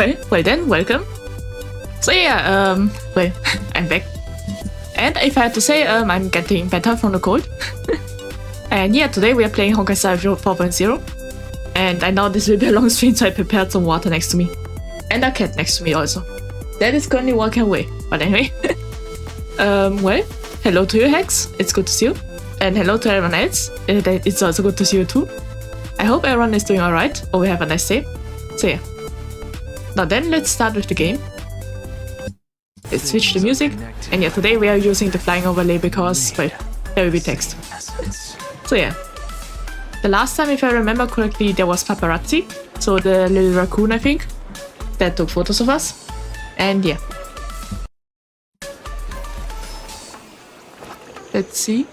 Well then, welcome. So yeah, well, I'm back. And if I had to say, I'm getting better from the cold. And yeah, today we are playing Honkai Star Rail 4.0. And I know this will be a long stream, so I prepared some water next to me. And a cat next to me also. That is currently walking away. But anyway. Well, hello to you, Hex. It's good to see you. And hello to everyone else. It's also good to see you too. I hope everyone is doing alright, or we have a nice day. So yeah. Now then, let's start with the game. Let's switch the music. And yeah, today we are using the flying overlay because, well, there will be text. So yeah. The last time, if I remember correctly, there was paparazzi. So the little raccoon, I think, that took photos of us. And yeah. Let's see.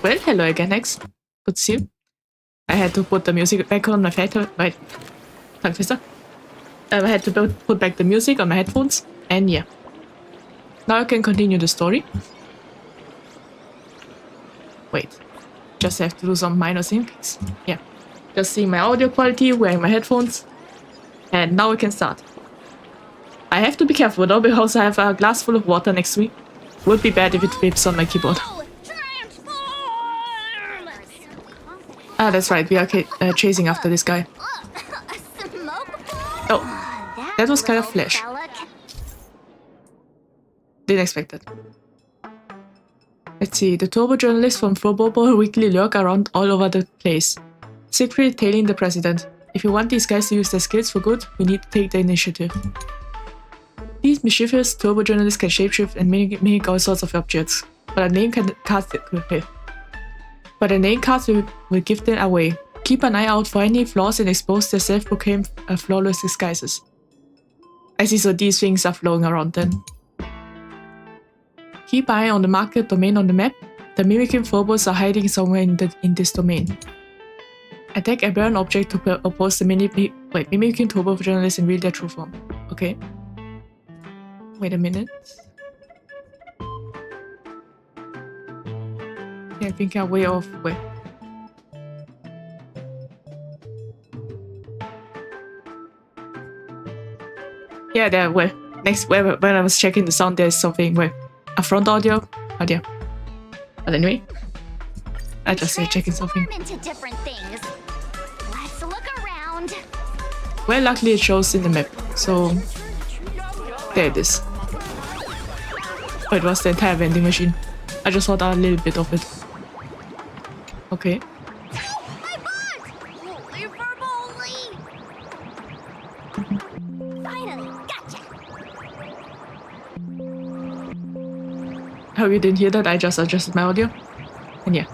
Well, hello again, X. Good to see you. I had to put the music back on my headphones. Wait. Tongue twister. I had to put back the music on my headphones. And yeah. Now I can continue the story. Wait. Just have to do some minor things. Yeah. Just seeing my audio quality, wearing my headphones. And now we can start. I have to be careful though, because I have a glass full of water next to me. Would be bad if it flips on my keyboard. Ah, that's right, we are chasing after this guy. Oh, that was kind of flash. Didn't expect that. Let's see, the turbo journalists from Frobobo weekly lurk around all over the place, secretly tailing the president. If you want these guys to use their skills for good, we need to take the initiative. These mischievous turbo journalists can shapeshift and make all sorts of objects, but a name cards will give them away. Keep an eye out for any flaws and expose their self-proclaimed flawless disguises. I see, so these things are flowing around then. Keep an eye on the market domain on the map. The mimicking phobos are hiding somewhere in this domain. Attack a burn object to oppose the mimicking turbo journalists and reveal their true form. Okay. Wait a minute. Yeah, I think I'm way off. Wait. Yeah, there. Well, next when I was checking the sound, there's something where a front audio. But anyway, I just checking something. Into different things. Let's look around. Well, luckily it shows in the map, so there it is. Oh, it was the entire vending machine. I just saw a little bit of it. Okay. Finally, gotcha. Oh, you didn't hear that? I just adjusted my audio. And yeah.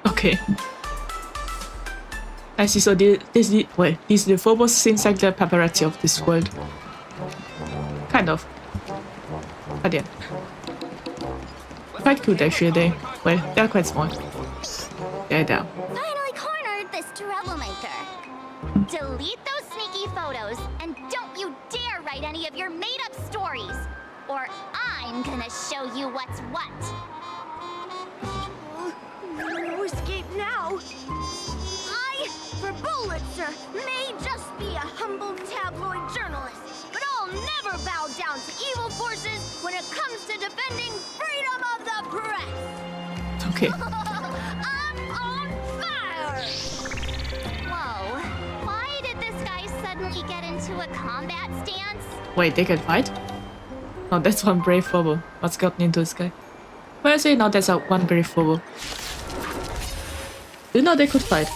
Okay. I see, so these the phobos seems like the paparazzi of this world. Kind of. But yeah. Quite cute actually, they're quite small. Yeah, they are. Finally cornered this troublemaker. Delete those sneaky photos and don't you dare write any of your made-up stories, or I'm gonna show you what's what. No escape now. For Bullitzer may just be a humble tabloid journalist, but I'll never bow down to evil forces when it comes to defending freedom of the press. Okay. I'm on fire! Whoa, why did this guy suddenly get into a combat stance? Wait, they can fight? No, that's one brave phobo. What's gotten into this guy? Well, I say now that's one brave phobo. You know they could fight.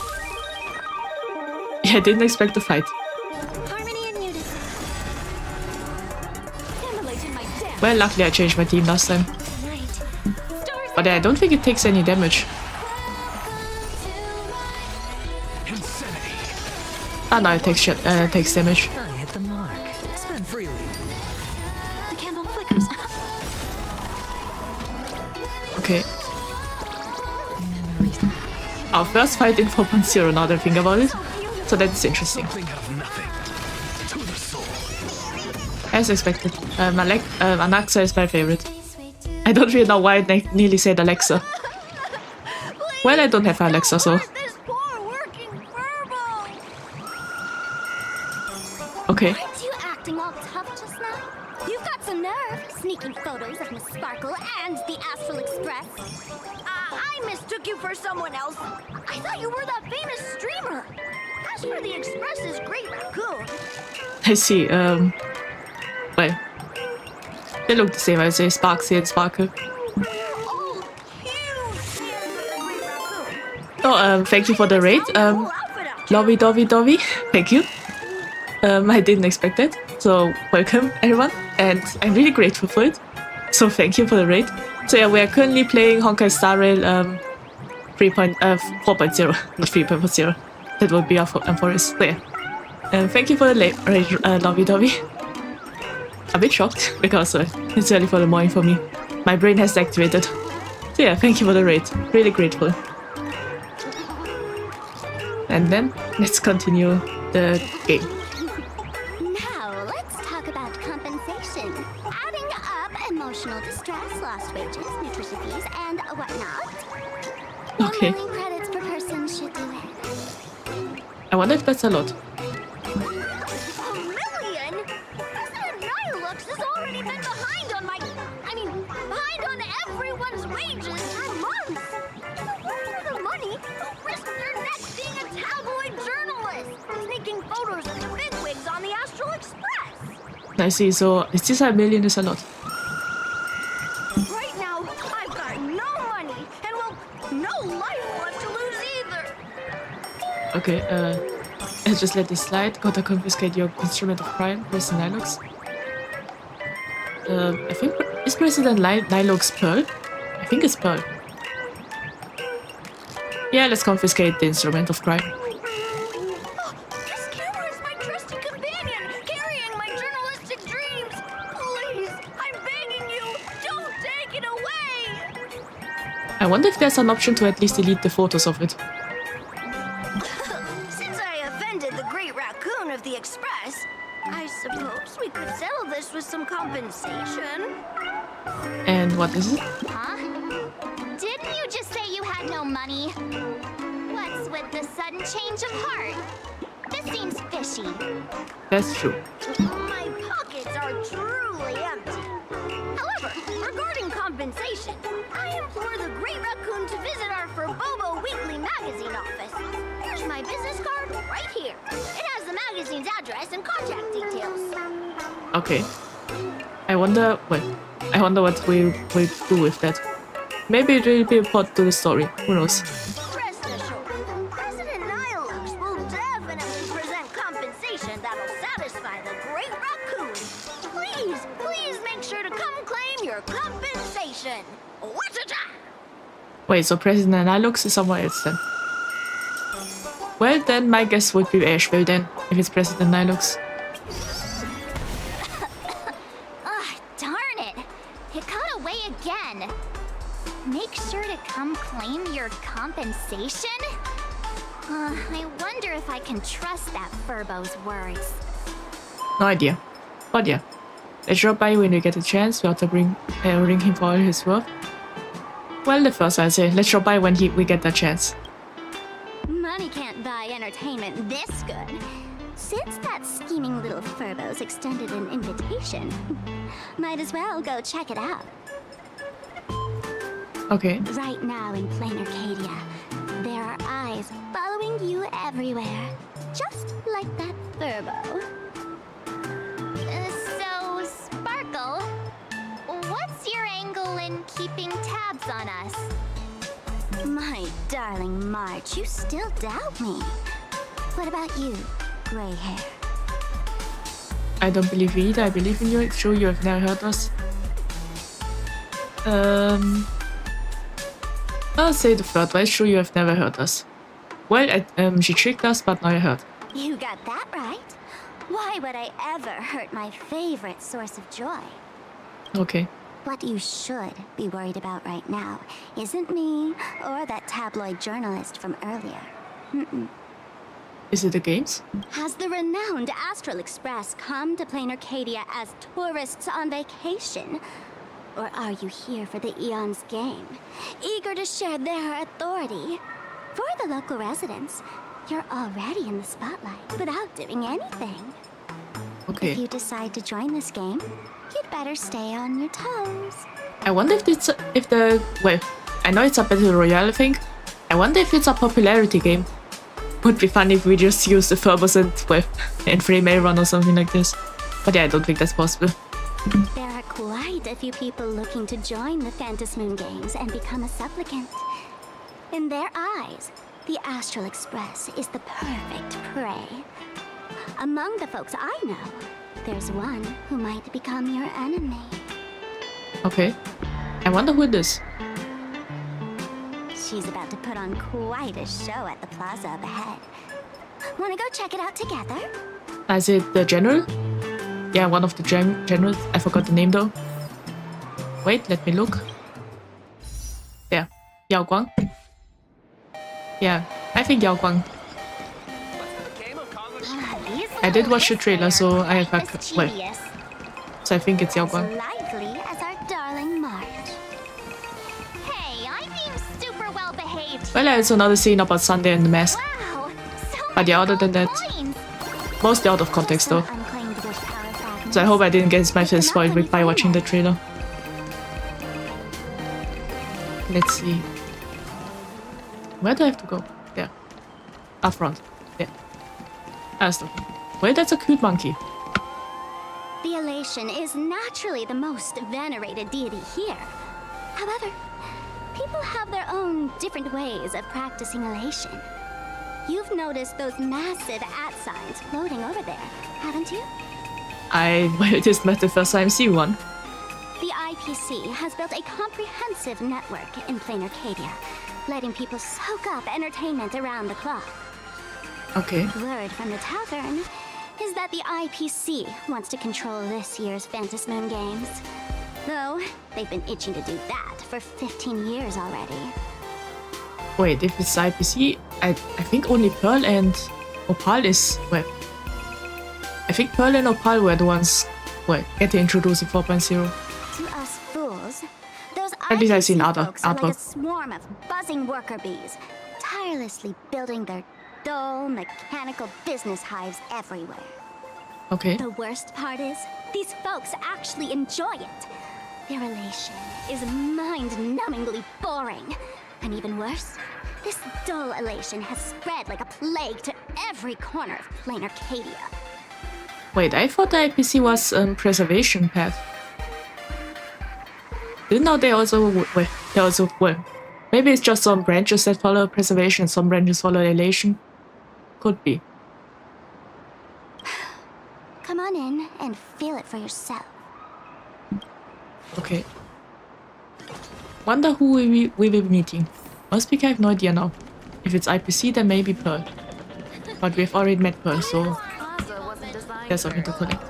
Yeah, I didn't expect to fight. Harmony and unity. Well, luckily I changed my team last time. But I don't think it takes any damage. Ah, no, it takes damage. I hit the mark. Spend freely. The candle flickers. Okay. Our first fight in 4.0, now that I think about it. So that's interesting. As expected. Alexa is my favorite. I don't really know why I nearly said Alexa. Well, I don't have Alexa, so... This poor working Furbo! Okay. Aren't you acting all tough just now? You've got some nerve, sneaking photos of Miss Sparkle and the Astral Express. I mistook you for someone else. I thought you were that famous streamer. As for the Express's Great Raccoon, I see, well... They look the same, I would say Sparksy and Sparkle. oh, huge fans of the Great Raccoon. Oh, thank you for the raid. Cool outfit out. Lovey, thank you. I didn't expect that. So, welcome everyone, and I'm really grateful for it. So, thank you for the raid. So yeah, we are currently playing Honkai Star Rail 4.0, not 3.0. That would be our forest. So yeah. Thank you for the raid, Lovey. A bit shocked because it's early for the morning for me. My brain has activated. So yeah, thank you for the raid. Really grateful. And then let's continue the game. Now, let's talk about compensation. Adding up emotional distress, lost wages, nutrition fees, and whatnot. 1 Okay. million credits per person should do it. I wonder if that's a lot. $1 million? President Nihilux has already been behind on behind on everyone's wages for months. For the money, who risked their necks being a tabloid journalist, sneaking photos of the bigwigs on the Astral Express. I see, so it seems like $1 million is a lot. Right now, I've got no money, and no life left to lose either. Okay, I'll just let this slide. Gotta confiscate your instrument of crime, President Nilux. I think, is President Nilux Pearl? I think it's Pearl. Yeah, let's confiscate the instrument of crime. Oh, this camera is my trusty companion, carrying my journalistic dreams. Please, I'm begging you, don't take it away. I wonder if there's an option to at least delete the photos of it. Since I offended the Great Raccoon of the Express, I suppose we could settle this with some compensation. And what is it? Huh? Didn't you just say you had no money? What's with the sudden change of heart? This seems fishy. That's true. My pockets are truly empty. However, regarding compensation, I implore the Great Raccoon to visit our Furbobo Weekly magazine office. Here's my business card right here. It has the magazine's address and contact details. Okay. I wonder what we'll do with that. Maybe it will be a part to the story. Who knows? Rest assured, President Nihilux will definitely present compensation that'll satisfy the Great Raccoon. Please make sure to come claim your compensation. Whatcha? Wait, so President Nilux is somewhere else then? Well, then my guess would be Asheville then, if it's President Nilux. Ugh, darn it! It got away again. Make sure to come claim your compensation? I wonder if I can trust that Furbo's words. No idea. But yeah. Let's drop by when we get a chance. We have to ring him for all his work. Well, the first I'd say, let's drop by when we get that chance. Money can't buy entertainment this good. Since that scheming little Furbo's extended an invitation, might as well go check it out. Okay. Right now in plain Arcadia, there are eyes following you everywhere. Just like that Furbo. So, Sparkle, what's your angle in keeping tabs on us? My darling March, you still doubt me. What about you, gray hair? I don't believe you either. I believe in you. It's true you have never heard us. I'll say the third one. It's true you have never heard us. Well, she tricked us, but now I heard. You got that right. Why would I ever hurt my favorite source of joy? Okay. What you should be worried about right now isn't me or that tabloid journalist from earlier. Is it the games? Has the renowned Astral Express come to plain Arcadia as tourists on vacation? Or are you here for the Eon's game, eager to share their authority? For the local residents, you're already in the spotlight without doing anything. If Okay. you decide to join this game, you'd better stay on your toes. I wonder if the well, I know it's a battle royale thing. I wonder if it's a popularity game. Would be funny if we just use the Furbos and frame A-Run or something like this. But yeah, I don't think that's possible. There are quite a few people looking to join the Phantasmoon Games and become a supplicant. In their eyes, the Astral Express is the perfect prey. Among the folks I know, there's one who might become your enemy. Okay. I wonder who it is. She's about to put on quite a show at the plaza up ahead. Wanna go check it out together? Is it the general? Yeah, one of the generals. I forgot the name though. Wait, let me look. Yeah, Yao Guang. Yeah, I think Yao Guang. I did watch the trailer, so I have a well. So I think it's Yao Guang. Lively as our darling March. Hey, I'm being super well behaved. Well, it's another scene about Sunday and the mask. Wow, so But yeah, other than that, points. mostly out of context though. Unclaimed wish power fragments. So I hope I didn't get my face spoiled by watching the trailer. Let's see. Where do I have to go? There. Up front. There. Aston. Wait, that's a cute monkey. The elation is naturally the most venerated deity here. However, people have their own different ways of practicing elation. You've noticed those massive @ signs floating over there, haven't you? Well, it is not the first time I see one. The IPC has built a comprehensive network in plain Arcadia, letting people soak up entertainment around the clock. Okay. Word from the tavern is that the IPC wants to control this year's Phantasmoon Games. Though, they've been itching to do that for 15 years already. Wait, if it's IPC, I think only Pearl and Opal is... Well, I think Pearl and Opal were the ones, well, getting introduced in 4.0. To us fools, those At least I've seen IPC other folks are like a artwork. swarm of buzzing worker bees, tirelessly building their dull, mechanical business hives everywhere. Okay. The worst part is, these folks actually enjoy it. Their elation is mind-numbingly boring. And even worse, this dull elation has spread like a plague to every corner of plain Arcadia. Wait, I thought the IPC was preservation path. Didn't know they also maybe it's just some branches that follow preservation, some branches follow elation. Could be. Come on in and feel it for yourself. Okay. Wonder who we will be meeting. Most people have no idea now. If it's IPC, then maybe Pearl. But we've already met Pearl, so Plaza wasn't designed there's something to for- collect.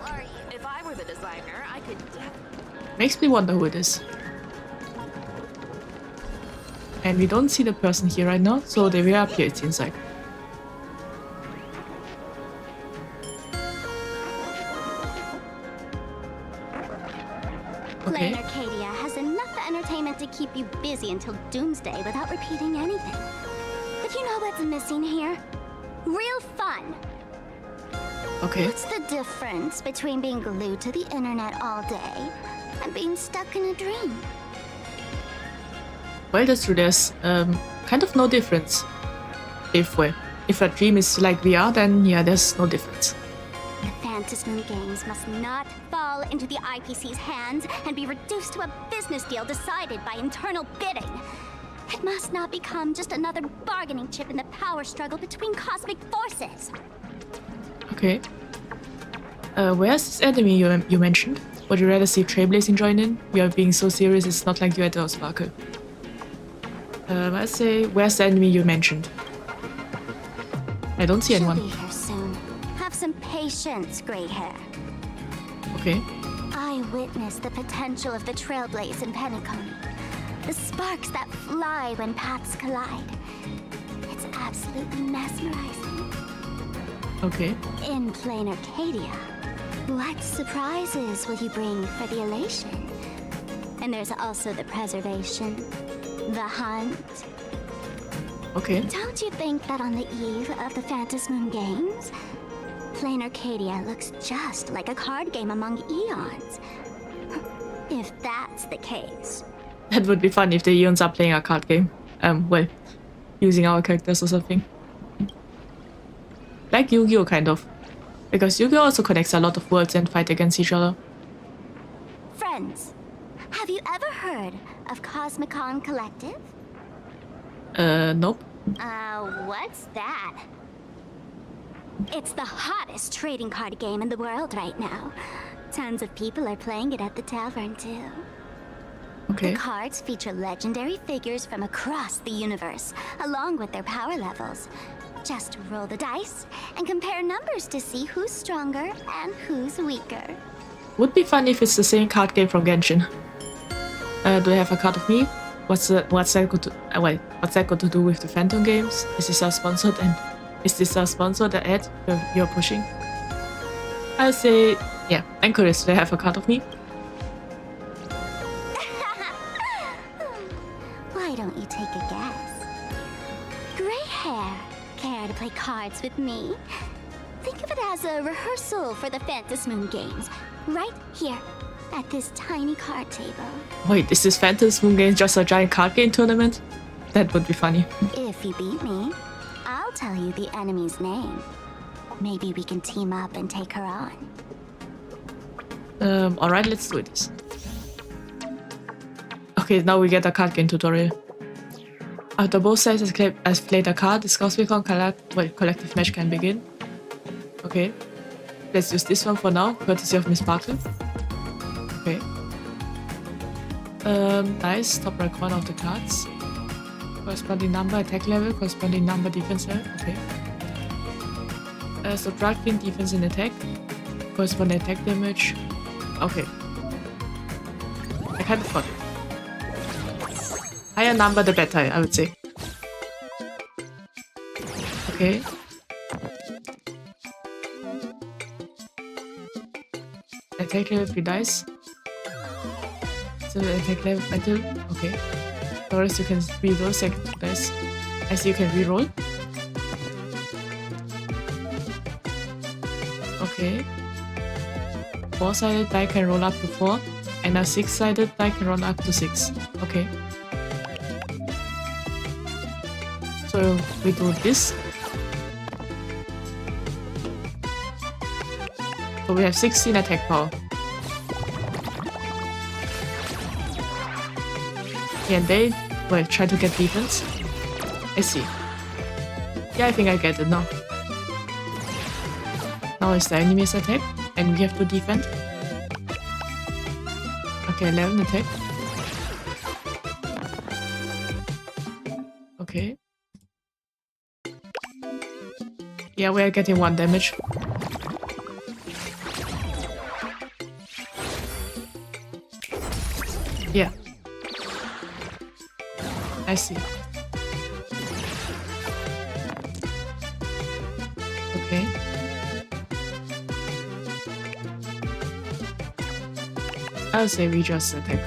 If I were the designer, I could definitely... Makes me wonder who it is. And we don't see the person here right now, so they will appear, it seems like. Okay. Plain Arcadia has enough entertainment to keep you busy until doomsday without repeating anything. But you know what's missing here? Real fun. Okay. What's the difference between being glued to the internet all day and being stuck in a dream? Well, that's true. There's kind of no difference. If a dream is like VR, then yeah, there's no difference. The Phantasmoon Games must not fall into the IPC's hands and be reduced to a business deal decided by internal bidding. It must not become just another bargaining chip in the power struggle between cosmic forces. Okay. Where's this enemy you mentioned? Would you rather see Trailblazing join in? You are being so serious, it's not like you at all, Sparkle. I say, where's the enemy you mentioned? I don't see She'll anyone. be here soon. Have some patience, Grey Hair. Okay. I witnessed the potential of the Trailblaze in Penacony. The sparks that fly when paths collide. It's absolutely mesmerizing. Okay. In plain Arcadia, what surprises will you bring for the elation? And there's also the preservation, the hunt. Okay. Don't you think that on the eve of the Phantom Moon Games, Plain Arcadia looks just like a card game among eons? If that's the case. That would be fun if the Eons are playing a card game. Well, using our characters or something. Like Yu-Gi-Oh! Kind of. Because Yu-Gi-Oh! Also connects a lot of worlds and fight against each other. Friends, have you ever heard of Cosmicon Collective? Nope. What's that? It's the hottest trading card game in the world right now. Tons of people are playing it at the tavern too. Okay. The cards feature legendary figures from across the universe, along with their power levels. Just roll the dice and compare numbers to see who's stronger and who's weaker. Would be fun if it's the same card game from Genshin. Do I have a card of me? What's that got to do with the Phantom games? Is this a sponsored ad you're pushing? I'll say, yeah, I'm curious. Do I have a card of me? Why don't you take a guess? Gray hair. Care to play cards with me? Think of it as a rehearsal for the Phantom Moon Games. Right here, at this tiny card table. Wait, is this Phantom Moon Game just a giant card game tournament? That would be funny. If you beat me, I'll tell you the enemy's name. Maybe we can team up and take her on. Alright, let's do this. Okay, now we get a card game tutorial. After both sides has played a card, this Cosmicon collective match can begin. Okay. Let's use this one for now, courtesy of Miss Sparkle. Okay. Nice, top right corner of the cards. Corresponding number attack level, corresponding number defense level. Okay. Subtracting defense and attack. Corresponding attack damage. Okay. I kind of got it. Higher number the better, I would say. Okay. Attack level 3 dice. So attack level metal. Okay. Doris, you can reroll second dice. I see you can reroll. Okay. 4-sided die can roll up to 4, and a 6-sided die can roll up to 6. Okay. So we do this. So we have 16 attack power. And they try to get defense. I see. Yeah, I think I get it now. Now it's the enemy's attack, and we have to defend. Okay, 11 attack. Okay. Yeah, we are getting 1 damage. Yeah. I see. Okay. I'll say we just attack.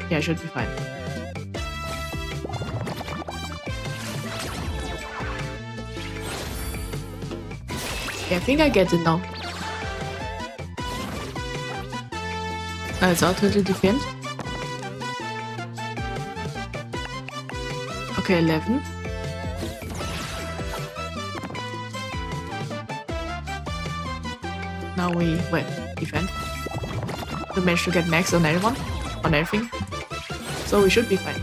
Yeah, should be fine. Yeah, I think I get it now. Now it's auto to defend. Okay, 11. Now we, defend. We managed to get max on everyone, on everything. So we should be fine.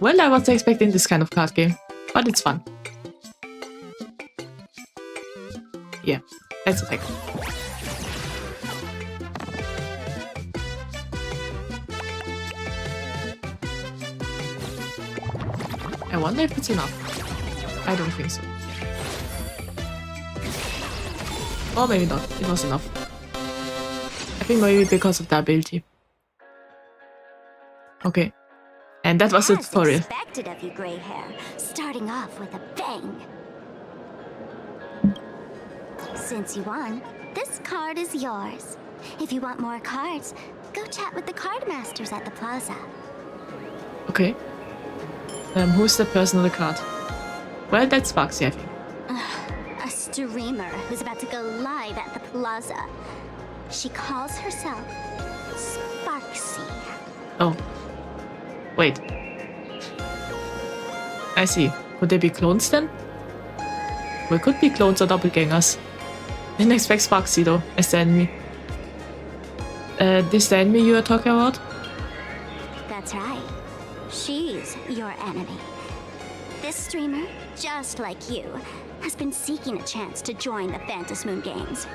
Well, I wasn't expecting this kind of card game, but it's fun. Yeah, let's attack. I wonder if it's enough. I don't think so. Or maybe not, it was enough. I think maybe because of the ability. Okay. And that was the As tutorial. expected of you, gray hair. Starting off with a bang. Since you won, this card is yours. If you want more cards, go chat with the card masters at the plaza. Okay. Who's the person on the card? Well, that's Foxy, I think. A streamer who's about to go live at the plaza. She calls herself Sparksy. Oh. Wait. I see. Would they be clones then? Well, could be clones or doppelgangers. Didn't expect Sparksy though, as the enemy. This the enemy you are talking about? That's right. She's your enemy. This streamer, just like you, has been seeking a chance to join the Phantom Moon Games.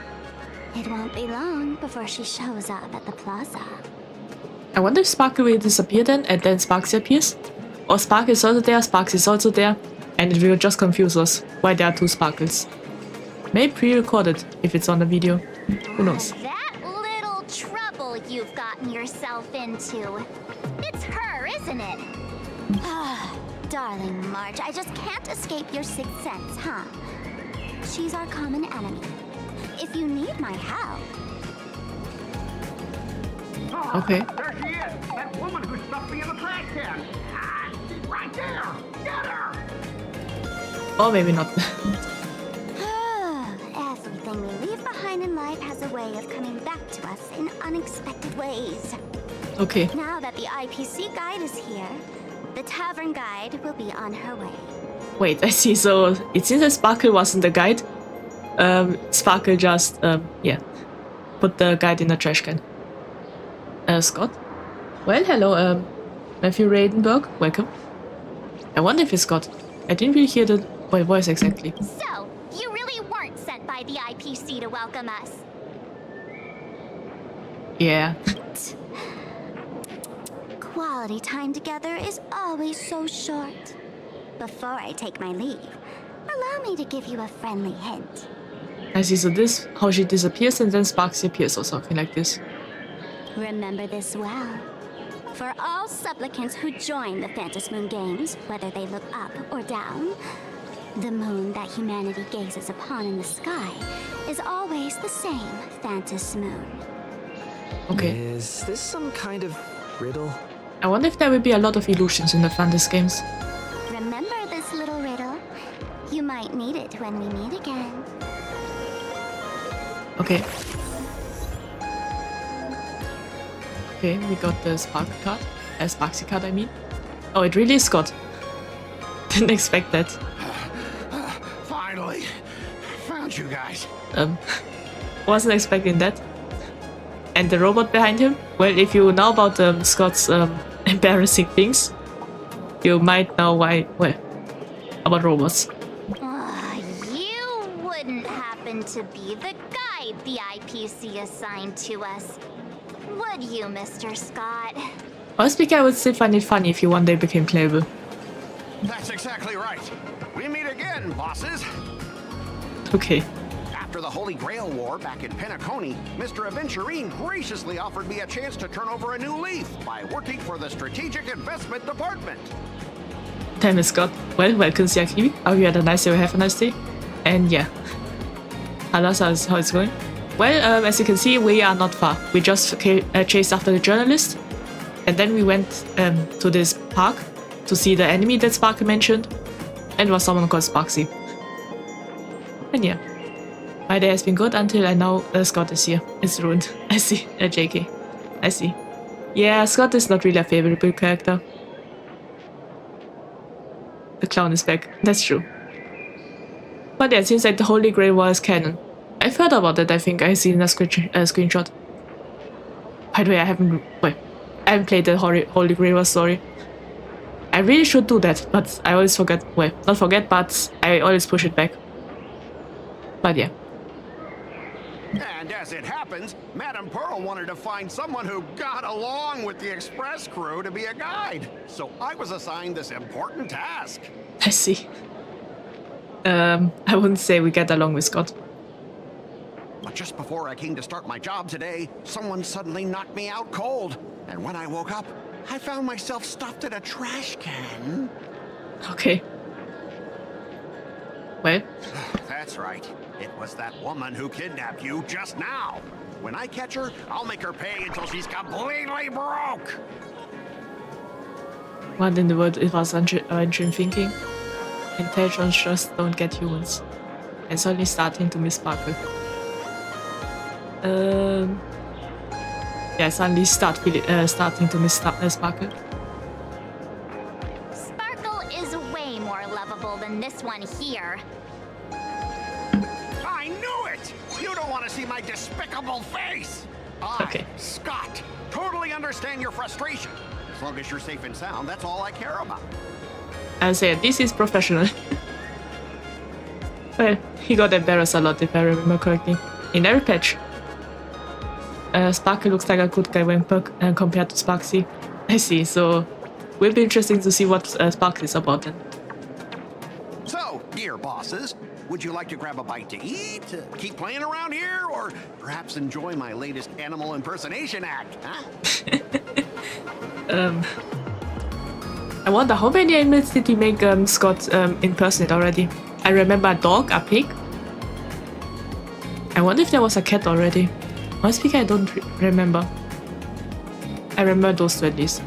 It won't be long before she shows up at the plaza. I wonder if Sparkle will disappear then, and then Sparksy appears? Or Sparkle is also there, Sparksy is also there, and it will just confuse us why there are two Sparkles. Maybe pre-recorded, if it's on the video. Who knows? That little trouble you've gotten yourself into. It's her, isn't it? Darling March, I just can't escape your sixth sense, huh? She's our common enemy. If you need my help... Okay. There she is! That woman who stuffed me in the trash can! Ah, she's right there! Get her! Or maybe not. Everything we leave behind in life has a way of coming back to us in unexpected ways. Okay. Now that the IPC guide is here, the tavern guide will be on her way. Wait, I see. So it seems that Sparkle wasn't the guide. Sparkle just, yeah, put the guide in the trash can. Scott? Well, hello, Matthew Raidenberg. Welcome. I wonder if it's Scott. I didn't really hear the voice exactly. So, you really weren't sent by the IPC to welcome us. Yeah. Quality time together is always so short. Before I take my leave, allow me to give you a friendly hint. I see. So this, how she disappears and then Sparksy appears or something like this. Remember this well. For all supplicants who join the Phantom Moon Games, whether they look up or down, the moon that humanity gazes upon in the sky is always the same Phantom Moon. Okay. Is this some kind of riddle? I wonder if there will be a lot of illusions in the Fantasy games. Remember this little riddle? You might need it when we meet again. Okay. Okay, we got the Spark card. Sparksy card, I mean. Oh, it really is Scott. Didn't expect that. Finally! Found you guys! Wasn't expecting that. And the robot behind him? Well, if you know about Scott's embarrassing things, you might know why, well, about robots. You wouldn't happen to be the guide the IPC assigned to us, would you, Mr. Scott? Honestly, I would still find it funny if you one day became playable. That's exactly right! We meet again, bosses! Okay. After the Holy Grail War back in Penacony, Mr. Aventurine graciously offered me a chance to turn over a new leaf by working for the Strategic Investment Department. Damn it, Scott. Well, welcome, Siaklibi. I hope you had a nice day or have a nice day. And yeah. Alas, how it's going? Well, as you can see, we are not far. We just chased after the journalist. And then we went to this park to see the enemy that Sparkle mentioned. And it was someone called Sparksy. And yeah. My day has been good until I know Scott is here. It's ruined. I see. JK. I see. Yeah, Scott is not really a favorable character. The clown is back. That's true. But yeah, it seems like the Holy Grail was canon. I've heard about it, I think. I've seen a screenshot. By the way, I haven't played the Holy Grail story. I really should do that, but I always forget. Well, not forget, but I always push it back. But yeah. And as it happens, Madame Pearl wanted to find someone who got along with the express crew to be a guide. So I was assigned this important task. I see. I wouldn't say we get along with Scott. But just before I came to start my job today, someone suddenly knocked me out cold. And when I woke up, I found myself stuffed in a trash can. Okay. Well, That's right. It was that woman who kidnapped you just now. When I catch her, I'll make her pay until she's completely broke. what in the world it was ancient thinking? Intelligence just don't get humans. And suddenly starting to miss Sparkle. Yeah, suddenly starting to miss Sparkle. Sparkle is way more lovable than this one here. I knew it! You don't want to see my despicable face! Okay. Scott, totally understand your frustration. As long as you're safe and sound, that's all I care about. I say this is professional. Well, he got embarrassed a lot if I remember correctly. In every patch. Sparkle looks like a good guy when compared to Sparksy. I see, so will be interesting to see what Sparkle is about then. So, dear bosses, would you like to grab a bite to eat, keep playing around here, or perhaps enjoy my latest animal impersonation act, huh? I wonder how many animals did he make Scott impersonate already? I remember a dog, a pig. I wonder if there was a cat already. Honestly, I don't remember. I remember those two at least.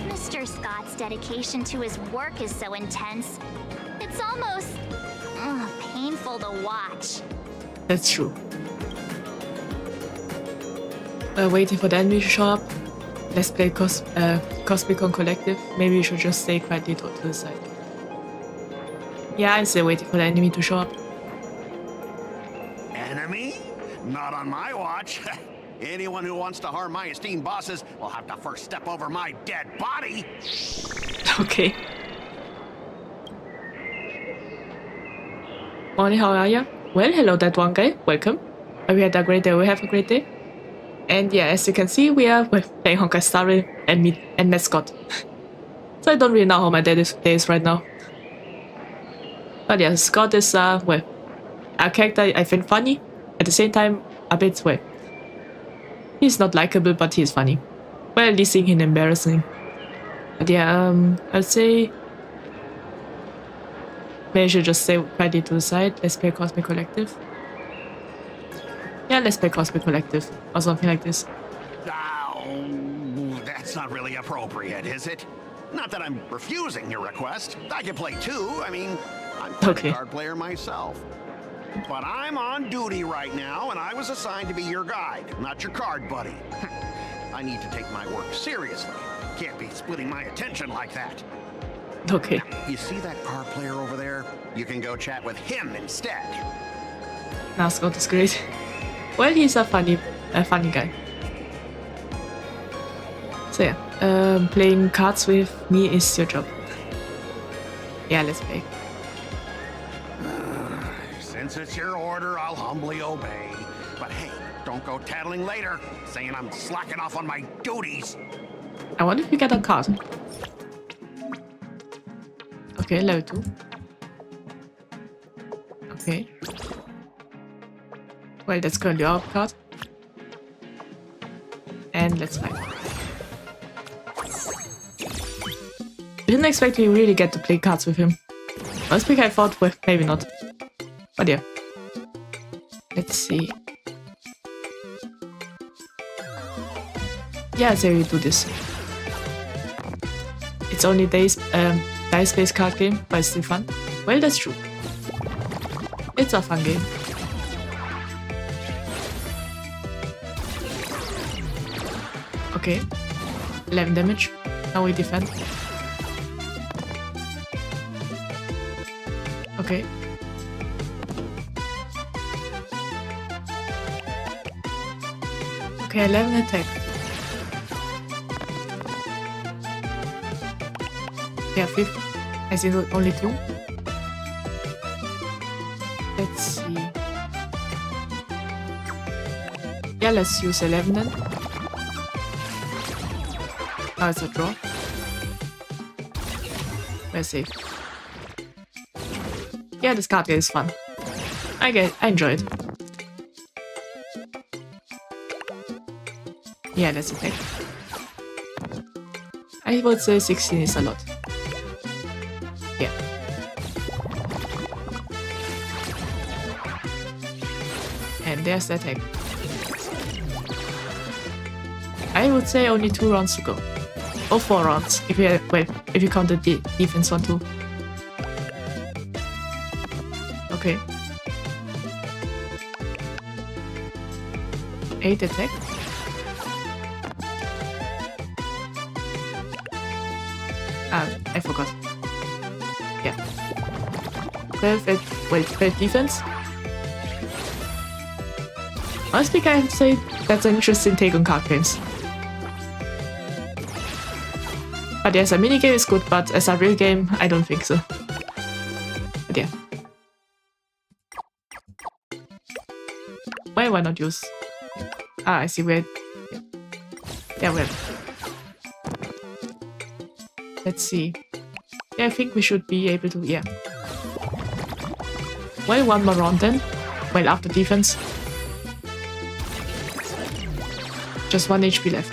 Mr. Scott's dedication to his work is so intense. It's almost painful to watch. That's true. Waiting for the enemy to show up. Let's play Cosmicon Collective. Maybe we should just stay quietly to the side. Yeah, I say waiting for the enemy to show up. Enemy? Not on my watch. Anyone who wants to harm my esteemed bosses will have to first step over my dead body. Okay. Morning, how are you? Well, hello, that one guy. Welcome. We had a great day. We have a great day. And yeah, as you can see, we are playing Honkai Star Rail and Mascot. So I don't really know how my day is right now. But yeah, Scott is a character I find funny. At the same time, a bit he's not likable, but he's funny. Well, at least seeing him embarrassing. But yeah, I'd say maybe I should just stay quietly to the side. Let's play Cosmic Collective. Yeah, let's play Cosmic Collective or something like this. Oh, that's not really appropriate, is it? Not that I'm refusing your request. I can play too. I mean, I'm a card player myself. But I'm on duty right now, and I was assigned to be your guide, not your card buddy. I need to take my work seriously. Can't be splitting my attention like that. Okay. You see that card player over there? You can go chat with him instead. Now Scott is great. Well, he's a funny guy. So yeah, playing cards with me is your job. Yeah, let's play. Since it's your order, I'll humbly obey. But hey, don't go tattling later, saying I'm slacking off on my duties. I wonder if we get a card. Okay, level 2. Okay. Well, that's currently our card. And let's fight. Didn't expect we really get to play cards with him. Last week I thought, well, maybe not. But yeah. Let's see. Yeah, I'd say we do this. It's only dice-based card game, but it's still fun. Well, that's true. It's a fun game. Okay. 11 damage. Now we defend. Okay. Okay, 11 attack. Yeah, 5. I see only 2. Let's see. Yeah, let's use 11 then. Now it's a draw. We're safe. Yeah, this card game is fun. I enjoy it. Yeah, let's attack. I would say 16 is a lot. Yeah. And there's the attack. I would say only 2 rounds to go. Or 4 rounds, if you if you count the defense one too. Okay. 8 attack. I forgot. Yeah. 12 defense. Honestly, I have to say that's an interesting take on card games. But yes, a minigame is good, but as a real game, I don't think so. But yeah. Why not use? Ah, I see where. Yeah, where. Let's see. Yeah, I think we should be able to. Yeah. Well, one more round then. Well, after defense. Just 1 HP left.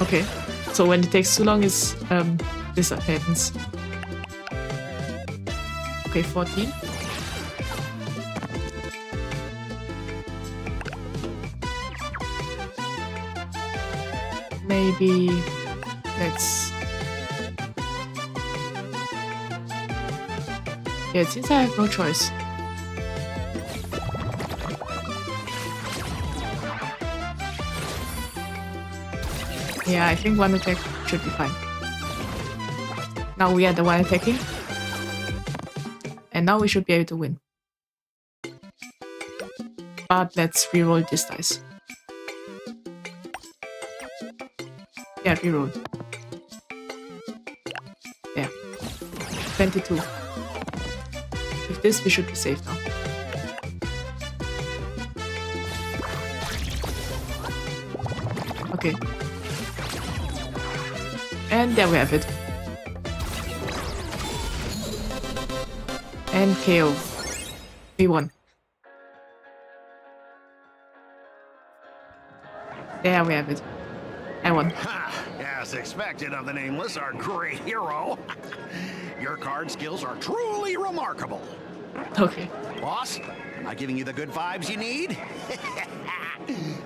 Okay. So when it takes too long, is this happens. Okay, 14. Maybe let's. Yeah, it seems I have no choice. Yeah, I think 1 attack should be fine. Now we are the one attacking. And now we should be able to win. But let's reroll this dice. Yeah, reroll. Yeah. 22. With this, we should be safe now. Okay. And there we have it. And KO. We won. There we have it. I won. As expected of the Nameless, our great hero. Your card skills are truly remarkable. Okay. Boss, am I giving you the good vibes you need?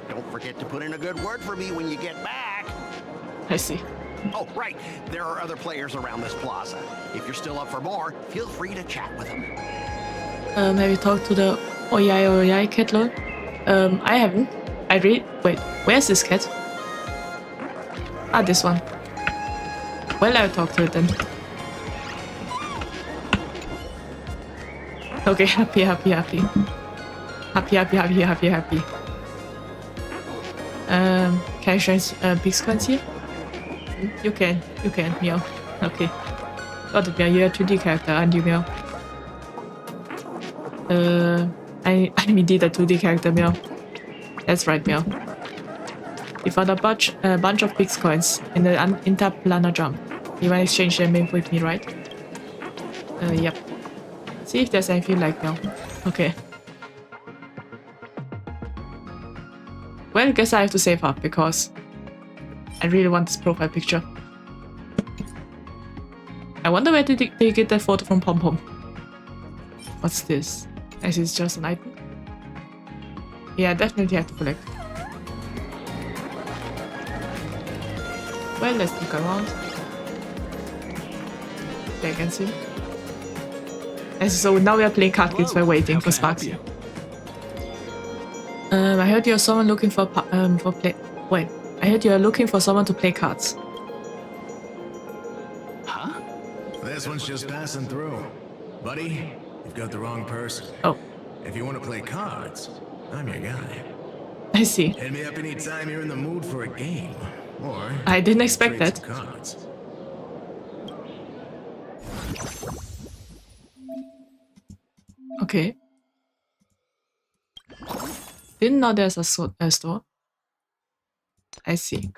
Don't forget to put in a good word for me when you get back. I see. Oh, right. There are other players around this plaza. If you're still up for more, feel free to chat with them. Have you talked to the Oyai cat lol? I haven't. Wait, where's this cat? Ah, this one. Well, I'll talk to it then. Okay, happy. Happy. Can I share big screens here? You can, meow. Okay. Got it, meow. You're a 2D character, aren't you, meow? I'm indeed a 2D character, meow. That's right, meow. You found a bunch of big coins in the interplanar jump. You wanna exchange them with me, right? Yep. See if there's anything like meow. Okay. Well, guess I have to save up because I really want this profile picture. I wonder where did they get that photo from Pom Pom? What's this? Is it just an item? Yeah, definitely have to collect. Well, let's look around. There I can see. And so now we are playing card games while waiting for Sparksy. I heard you're someone looking for play. Wait, I heard you're looking for someone to play cards. Huh? This one's just passing through. Buddy, you've got the wrong person. Oh. If you want to play cards, I'm your guy. I see. Hit me up anytime you're in the mood for a game. Or I didn't expect trade that. some cards. Okay. Didn't know there's a store. I see.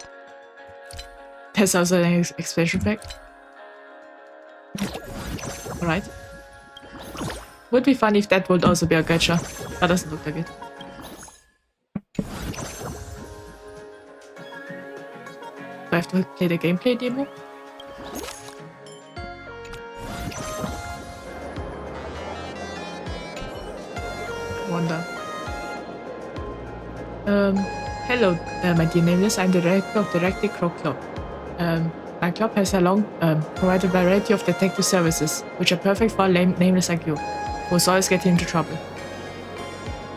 There's also an expansion pack. Alright. Would be fun if that would also be a gacha, but doesn't look like it. have to play the gameplay demo? Wonder. Hello, my dear nameless. I'm the director of the Rectic Crow Club. My club has provided a variety of detective services, which are perfect for a nameless like you, who's always getting into trouble.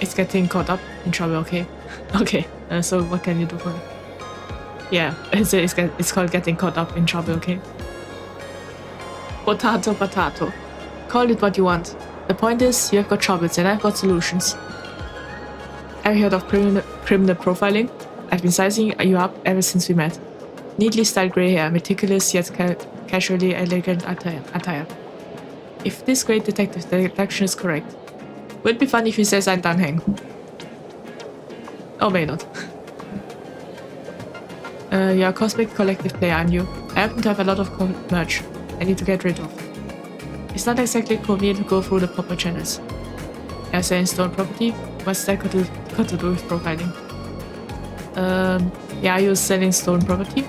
It's getting caught up in trouble, okay? Okay, so what can you do for me? Yeah, it's called getting caught up in trouble, okay? Potato, potato. Call it what you want. The point is, you have got troubles and I've got solutions. Have you heard of criminal profiling? I've been sizing you up ever since we met. Neatly styled grey hair, meticulous yet casually elegant attire. If this great detective deduction is correct, would it be funny if he says I'm done hang? Or may not. You're a cosmic collective player, aren't you? I happen to have a lot of merch I need to get rid of. It's not exactly convenient to go through the proper channels. You're selling stolen property? What's that got to do with profiling? Yeah, are you selling stolen property?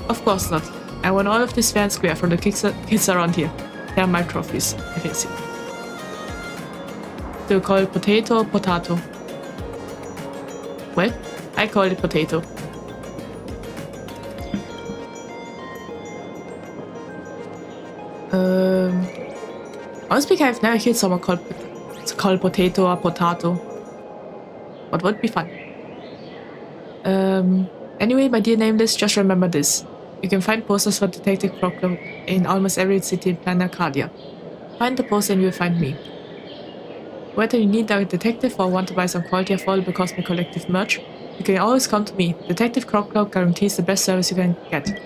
Of course not. I won all of this fair and square from the kids around here. They are my trophies, I fancy. Do you call it potato or potato? Well, I call it potato. Honestly, I've never heard someone call potato or potato. But would be fun. Anyway, my dear nameless, just remember this. You can find posters for Detective Crow Club in almost every city in Planet Arcadia. Find the poster and you'll find me. Whether you need a detective or want to buy some quality affordable Cosmic Collective merch, you can always come to me. Detective Crow Club guarantees the best service you can get.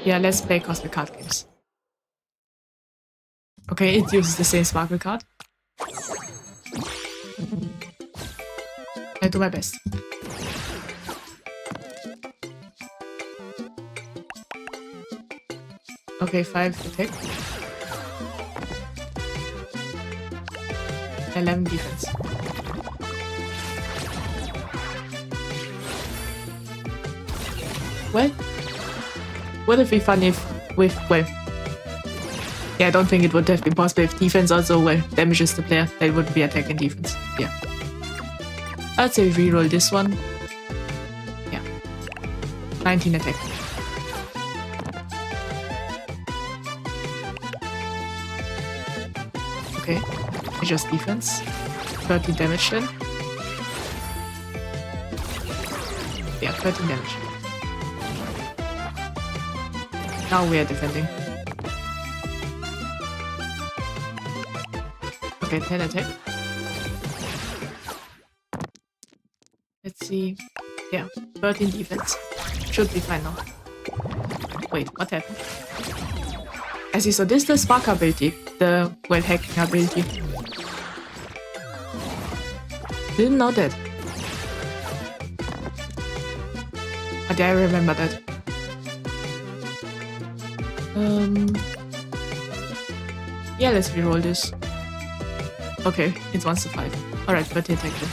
Yeah, let's play Cosmic card games. Okay, it uses the same sparkle card. I do my best. Okay, 5 attack. 11 defense. Well, would it be fun if yeah, I don't think it would have been possible if defense also, damages the player. That would be attack and defense. Yeah. I'd say we reroll this one. Yeah. 19 attack. Okay. Adjust defense. 13 damage then. Yeah, 13 damage. Now we are defending. Okay, 10 attack. Let's see. Yeah, 13 defense. Should be fine now. Wait, what happened? I see, so this is the spark ability. The, hacking ability. Didn't know that. But I remember that. Yeah, let's reroll this. Okay, it's 1 to 5. Alright, but attack then.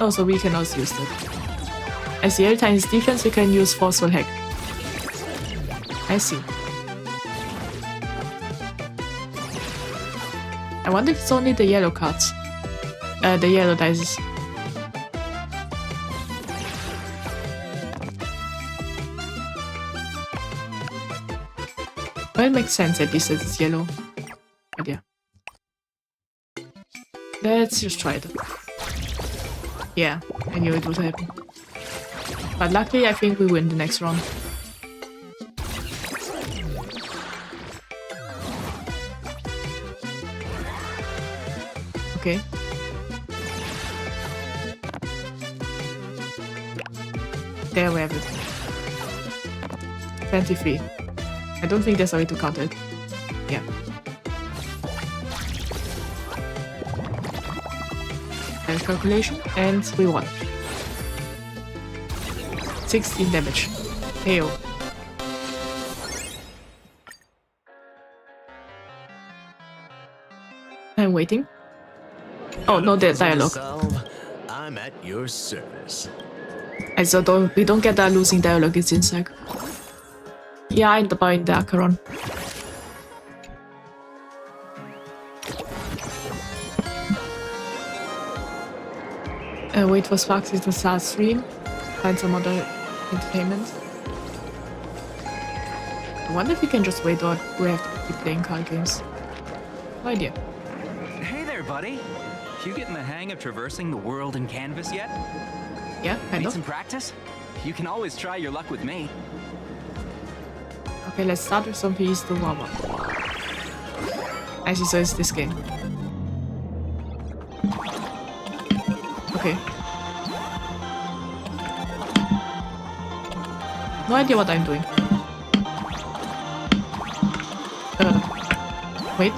Oh, so we can also use that. As the L times defense, we can use forceful hack. I see. I wonder if it's only the yellow cards. The yellow dice. Well, it makes sense at least that it's yellow. But yeah. Let's just try it. Yeah, I knew it would happen. But luckily, I think we win the next round. Okay. There we have it. 23. I don't think there's a way to count it. Yeah. Damage calculation, and we won. 16 damage. KO. I'm waiting. Oh, no, the dialogue. I'm at your service. Also we don't get that losing dialogue in Zinsek. Ja, in der Acheron. Wait for Sparksy to start stream. Find some other entertainment. I wonder if we can just wait or we have to keep playing card games. No idea. Hey there, buddy. You getting the hang of traversing the world in Canvas yet? Yeah, kind Need of. some practice? You can always try your luck with me. Okay, let's start with some piece to warm up. Actually, so it's this game. Okay. No idea what I'm doing. Wait.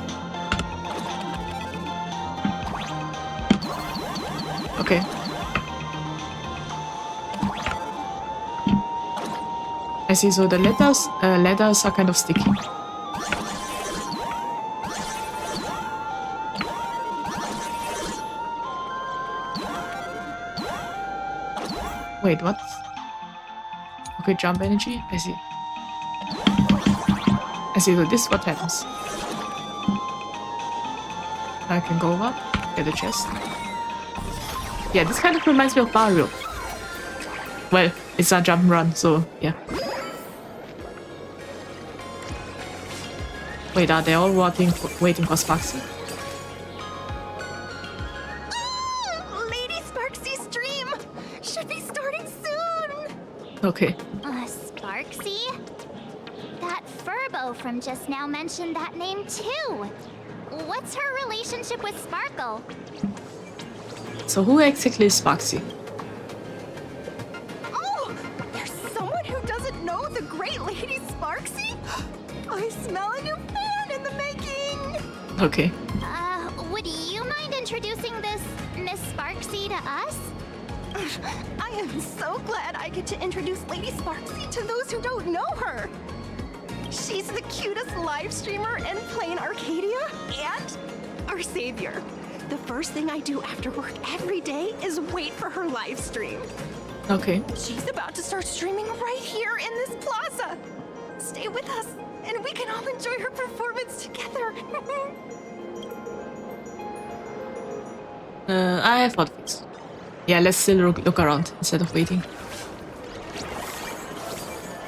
Okay. I see, so the letters are kind of sticky. Wait, what? Okay, jump energy, I see. I see, so this is what happens. I can go over, get a chest. Yeah, this kind of reminds me of Mario. Well, it's a jump and run, so yeah. Wait, are they all waiting for Sparksy? Lady Sparksy's stream should be starting soon. Okay. Sparksy? That Furbo from just now mentioned that name too. What's her relationship with Sparkle? So who exactly is Sparksy? Oh, there's someone who doesn't know the great Lady Sparksy? I smell a new fan in the making. Okay. Would you mind introducing this Miss Sparksy to us? I am so glad I get to introduce Lady Sparksy to those who don't know her. She's the cutest live streamer in plain Arcadia and our savior. The first thing I do after work every day is wait for her live stream. Okay. She's about to start streaming right here in this plaza. Stay with us, and we can all enjoy her performance together. I have outfits. Yeah, let's still look around instead of waiting.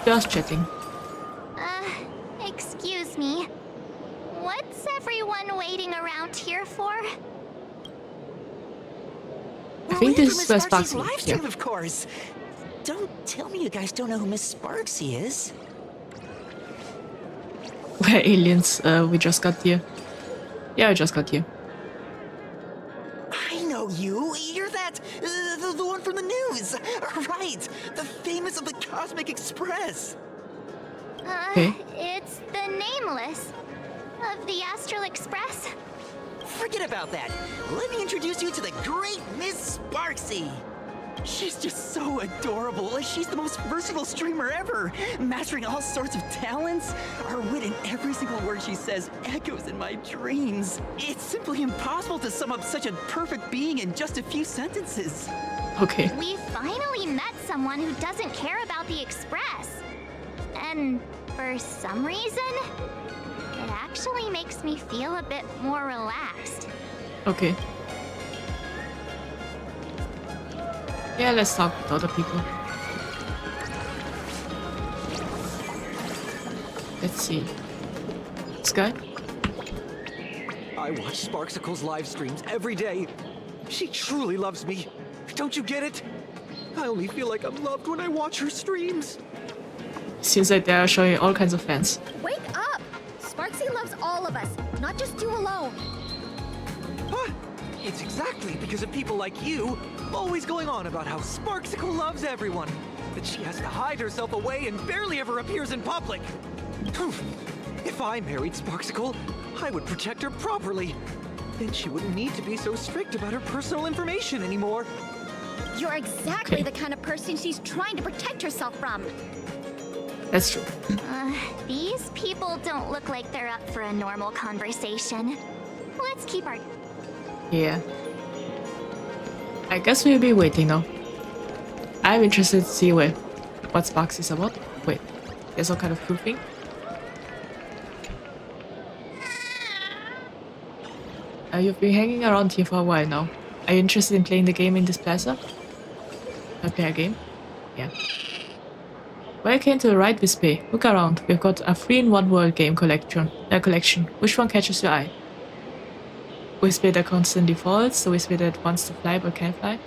Just chatting. Excuse me. What's everyone waiting around here for? I think this is where Sparksy's Sparksy. live stream, Yeah. of course. Don't tell me you guys don't know who Miss Sparksy is. Where aliens? We just got here. Yeah, we just got here. I know you. You're that the one from the news, right? The famous of the Cosmic Express. Okay. It's the Nameless of the Astral Express. Forget about that. Let me introduce you to the great Miss Sparksy. She's just so adorable. She's the most versatile streamer ever, mastering all sorts of talents. Her wit in every single word she says echoes in my dreams. It's simply impossible to sum up such a perfect being in just a few sentences. Okay. We finally met someone who doesn't care about the Express. And for some reason, it actually makes me feel a bit more relaxed. Okay. Yeah, let's talk with other people. Let's see. This guy? I watch Sparksicle's live streams every day. She truly loves me. Don't you get it? I only feel like I'm loved when I watch her streams. Seems like they are showing all kinds of fans. Wake up! Sparksy loves all of us, not just you alone. Huh? It's exactly because of people like you always going on about how Sparksicle loves everyone, that she has to hide herself away and barely ever appears in public. If I married Sparksicle, I would protect her properly. Then she wouldn't need to be so strict about her personal information anymore. You're exactly Okay. the kind of person she's trying to protect herself from. That's true. These people don't look like they're up for a normal conversation. let's keep our... Yeah. I guess we'll be waiting now. I'm interested to see what Sparks is about. Wait, there's some kind of cool thing. You've been hanging around here for a while now. Are you interested in playing the game in this plaza? Play a game? Yeah. Welcome to the right Wispy. Look around. We've got a 3-in-1 world game collection. Which one catches your eye? Wispy that constantly falls, the Wispy that wants to fly but can't fly,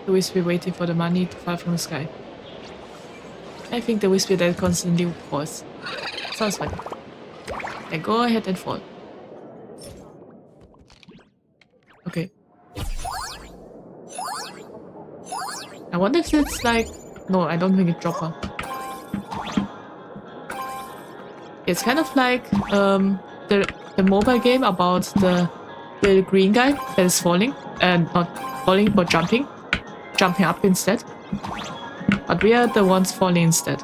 the Wispy waiting for the money to fall from the sky. I think the Wispy that constantly falls. Sounds funny. Then go ahead and fall. Okay. I wonder if it's like... No, I don't think it's Dropper. It's kind of like the mobile game about the little green guy that is falling. And not falling, but jumping. Jumping up instead. But we are the ones falling instead.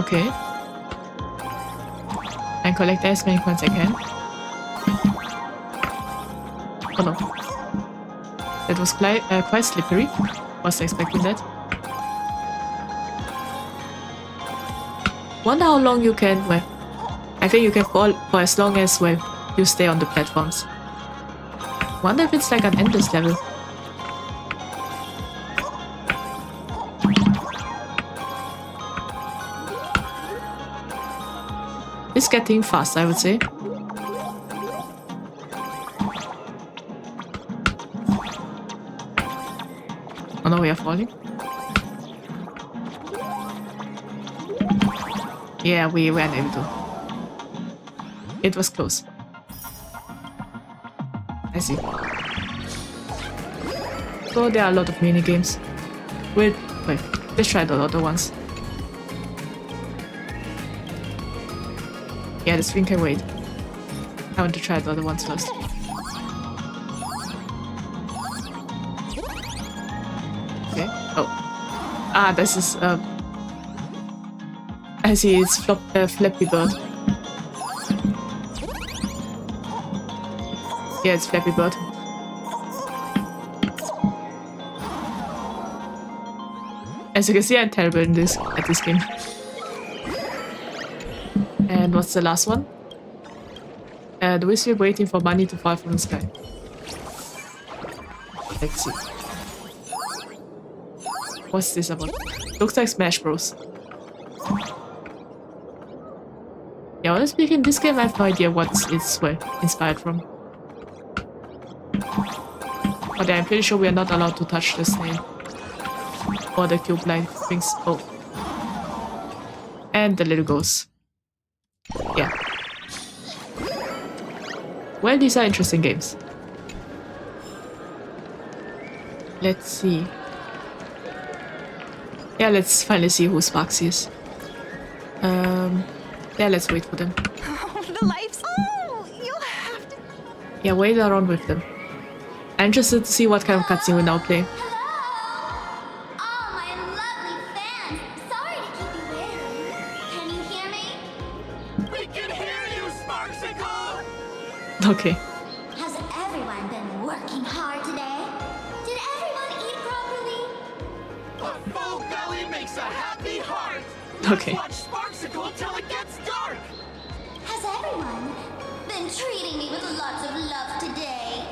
Okay. And collect as many coins I can. Oh no. That was quite slippery. Wasn't expecting that. Wonder how long you can, I think you can fall for as long as, you stay on the platforms. Wonder if it's like an endless level. It's getting fast, I would say. Oh no, we are falling. Yeah, we weren't able to. It was close. I see. So there are a lot of mini games. Wait, let's try the other ones. Yeah, this thing can wait. I want to try the other ones first. Okay. Oh. Ah, this is I see, it's Flappy Bird. Yeah, it's Flappy Bird. As you can see, I'm terrible at this game. And what's the last one? The Wispy waiting for money to fall from the sky. Let's see. What's this about? Looks like Smash Bros. Yeah, honestly speaking, this game I have no idea what it's inspired from. But I'm pretty sure we are not allowed to touch the snail. Or the cube-like things. Oh. And the little ghost. Yeah. Well, these are interesting games. Let's see. Yeah, let's finally see who Sparks is. Yeah, let's wait for them. Oh, the lights. Oh, you'll have to. Yeah, wait around with them. I'm interested to see what kind of cutscene we now play. Hello! Oh, my lovely fans! Sorry to keep you waiting. Can you hear me? We can hear you, Sparksicle! Okay. Has everyone been working hard today? Did everyone eat properly? A full belly makes a happy heart! Okay. Watch Sparksicle till it gets dark! Has everyone been treating me with lots of love today?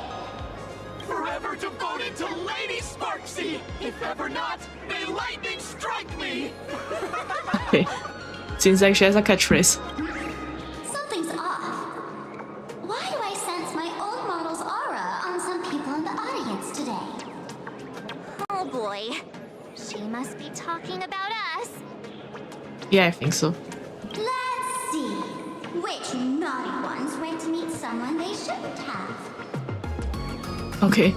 Forever devoted to Lady Sparksy! If ever not, may lightning strike me! Okay. Seems like she has a catchphrase. Something's off. Why do I sense my old model's aura on some people in the audience today? Oh boy. She must be talking about us. Yeah, I think so. Let's see. Which naughty ones went to meet someone they shouldn't have? Okay.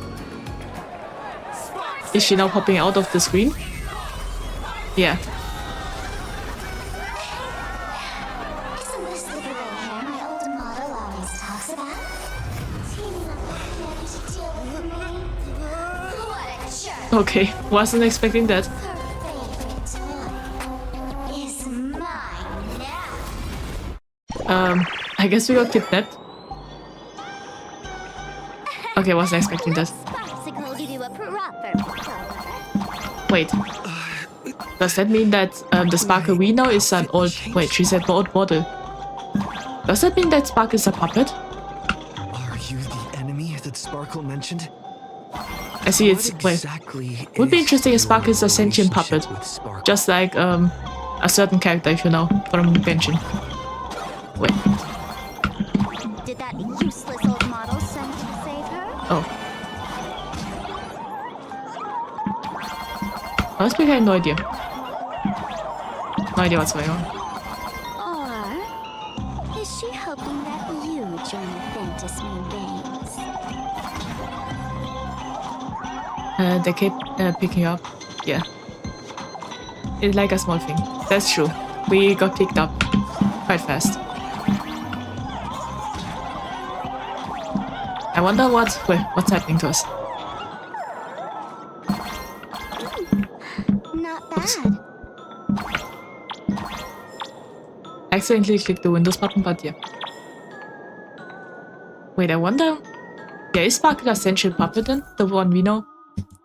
Is she now popping out of the screen? Yeah. Isn't this the gray hair my old model always talks about? Teaming up with to deal with me? What a jerk! Okay, wasn't expecting that. Her favorite I guess we got kidnapped. Okay, wasn't expecting that. Sparksicle to do a proper Wait. Does that mean that the Sparkle we know is an old... Wait, she said old model. Does that mean that Sparkle is a puppet? Are you the enemy that Sparkle mentioned? I see it's... Wait. Would be interesting if Sparkle is a sentient puppet. Just like a certain character, if you know, from Genshin. Wait. Did that useless old model send you to save her? Oh. Honestly, I have no idea. No idea what's going on. Or is she hoping that you join the Fantasy Games? They keep picking up. Yeah. It's like a small thing. That's true. We got picked up quite fast. I wonder what's happening to us. Not bad. Accidentally clicked the Windows button, but yeah. Wait, I wonder... Yeah, is Sparkle a sentient puppet then? The one we know?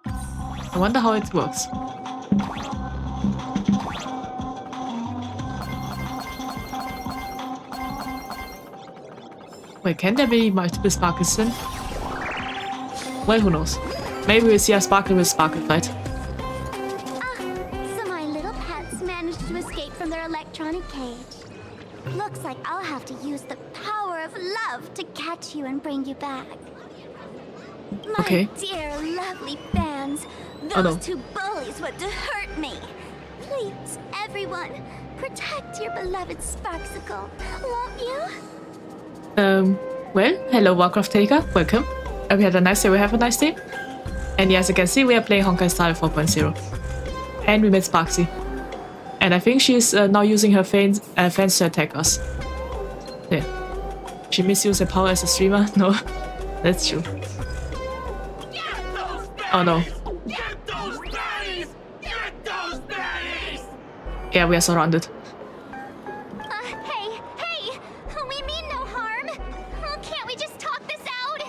I wonder how it works. Wait, can there be multiple Sparkles then? Well, who knows? Maybe we'll see a Sparkle with Sparkle fight. Ah, so my little pets managed to escape from their electronic cage. Looks like I'll have to use the power of love to catch you and bring you back. My Okay. dear, lovely fans, those Oh, no. two bullies want to hurt me. Please, everyone, protect your beloved Sparksicle, won't you? Well, hello Warcraft Taker, welcome. We had a nice day, we have a nice day. And yeah, as you can see, we are playing Honkai Star Rail 4.0. And we met Sparksy. And I think she's now using her fans to attack us. Yeah. She misused her power as a streamer? No, that's true. Oh no. Yeah, we are surrounded. Hey, we mean no harm. Oh, can't we just talk this out?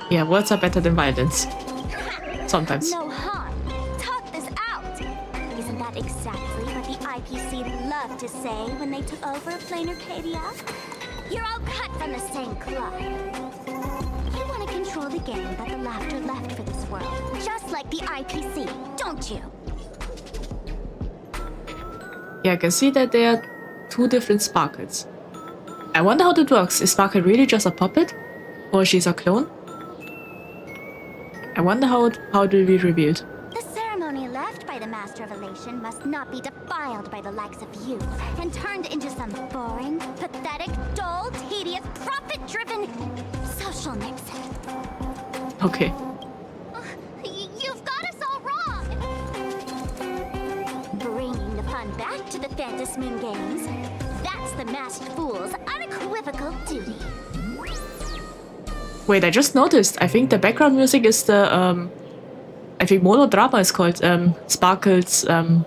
Yeah, words are better than violence. Sometimes. No harm. Talk this out. Isn't that exactly what the IPC loved to say when they took over Plain Arcadia? You're all cut from the same cloth. You want to control the game that the laughter left for this world, just like the IPC, don't you? Yeah, I can see that there are two different Sparkles. I wonder how that works. Is Sparkle really just a puppet? Or she's a clone? I wonder how it will be revealed. The ceremony left by the Master of Elation must not be defiled by the likes of you and turned into some boring, pathetic, dull, tedious, profit-driven social mixer. Okay. You've got us all wrong! Bringing the fun back to the Fantasy Games, that's the Masked Fool's unequivocal duty. Wait, I just noticed. I think the background music is the, I think monodrama is called, Sparkle's, I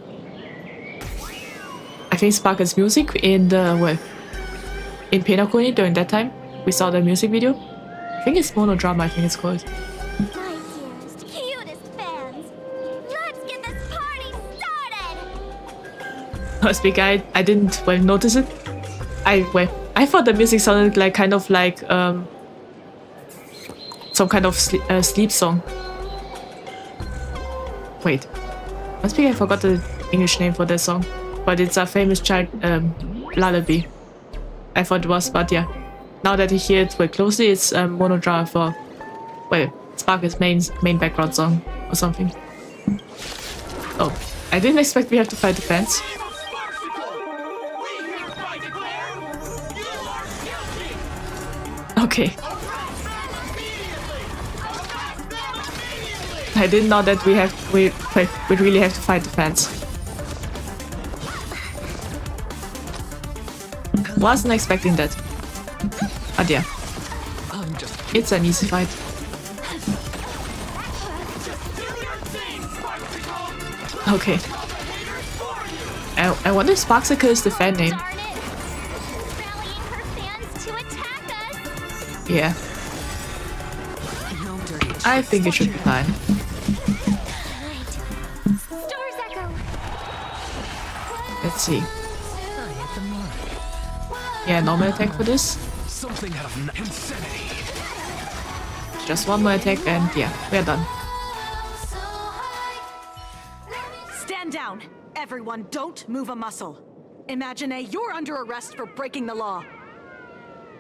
think Sparkle's music in the, well, in Penacony during that time. We saw the music video. I think it's monodrama, I think it's called. My dearest, cutest fans, let's get this party started! Speak, I didn't, well, notice it. I thought the music sounded like, kind of like, some kind of sleep song. Wait. Must be I forgot the English name for that song. But it's a famous child lullaby. I thought it was, but yeah. Now that I hear it well closely, it's monodrama for, well, Sparkle's main background song or something. Oh, I didn't expect we have to fight the fans. Okay. I didn't know that we really have to fight the fans. Wasn't expecting that. But yeah. It's an easy fight. Okay. I wonder if Sparksicle is the fan name. Darn it! Yeah. No dirty I think it should be fine. Right. Stars echo. Let's see. Yeah, normal attack for this. Something out of insanity. Just one more attack and yeah, we're done. Stand down! Everyone, don't move a muscle. Imagine you're under arrest for breaking the law.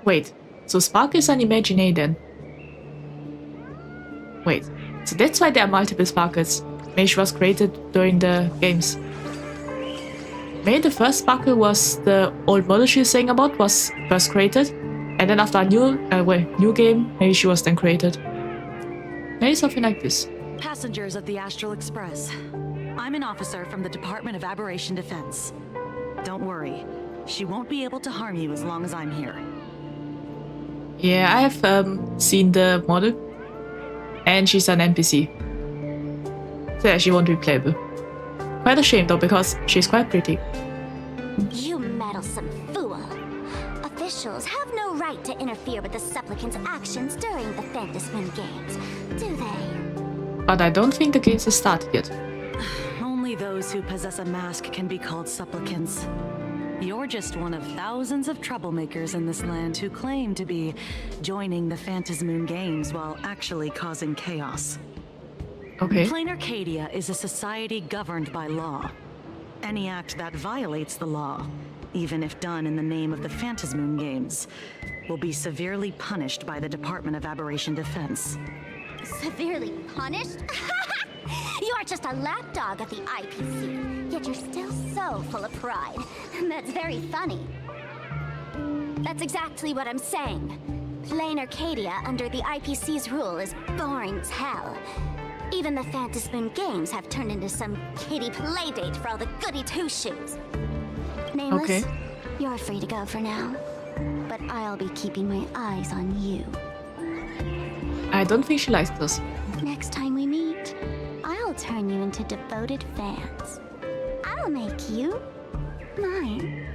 Wait, so Spark is an Imagine then? Wait, so that's why there are multiple Sparkles. Maybe she was created during the games. Maybe the first Sparkle was the old model she was saying about was first created, and then after a new game, maybe she was then created. Maybe something like this. Passengers of the Astral Express. I'm an officer from the Department of Aberration Defense. Don't worry, she won't be able to harm you as long as I'm here. Yeah, I have seen the model, and she's an NPC. So yeah, she won't be playable. Quite a shame though, because she's quite pretty. You meddlesome fool. Officials have no right to interfere with the supplicants' actions during the Phantasmin Games, do they? But I don't think the games have started yet. Only those who possess a mask can be called supplicants. You're just one of thousands of troublemakers in this land who claim to be joining the Phantasmoon Games while actually causing chaos. Okay. Plain Arcadia is a society governed by law. Any act that violates the law, even if done in the name of the Phantasmoon Games, will be severely punished by the Department of Aberration Defense. Severely punished? You are just a lapdog of the IPC, yet you're still so full of pride. That's very funny. That's exactly what I'm saying. Plain Arcadia under the IPC's rule is boring as hell. Even the Phantasmoon Games have turned into some kiddie playdate for all the goody two-shoes. Nameless, Okay. you're free to go for now. But I'll be keeping my eyes on you. I don't think she likes this. Next time we meet, I'll turn you into devoted fans. I'll make you mine.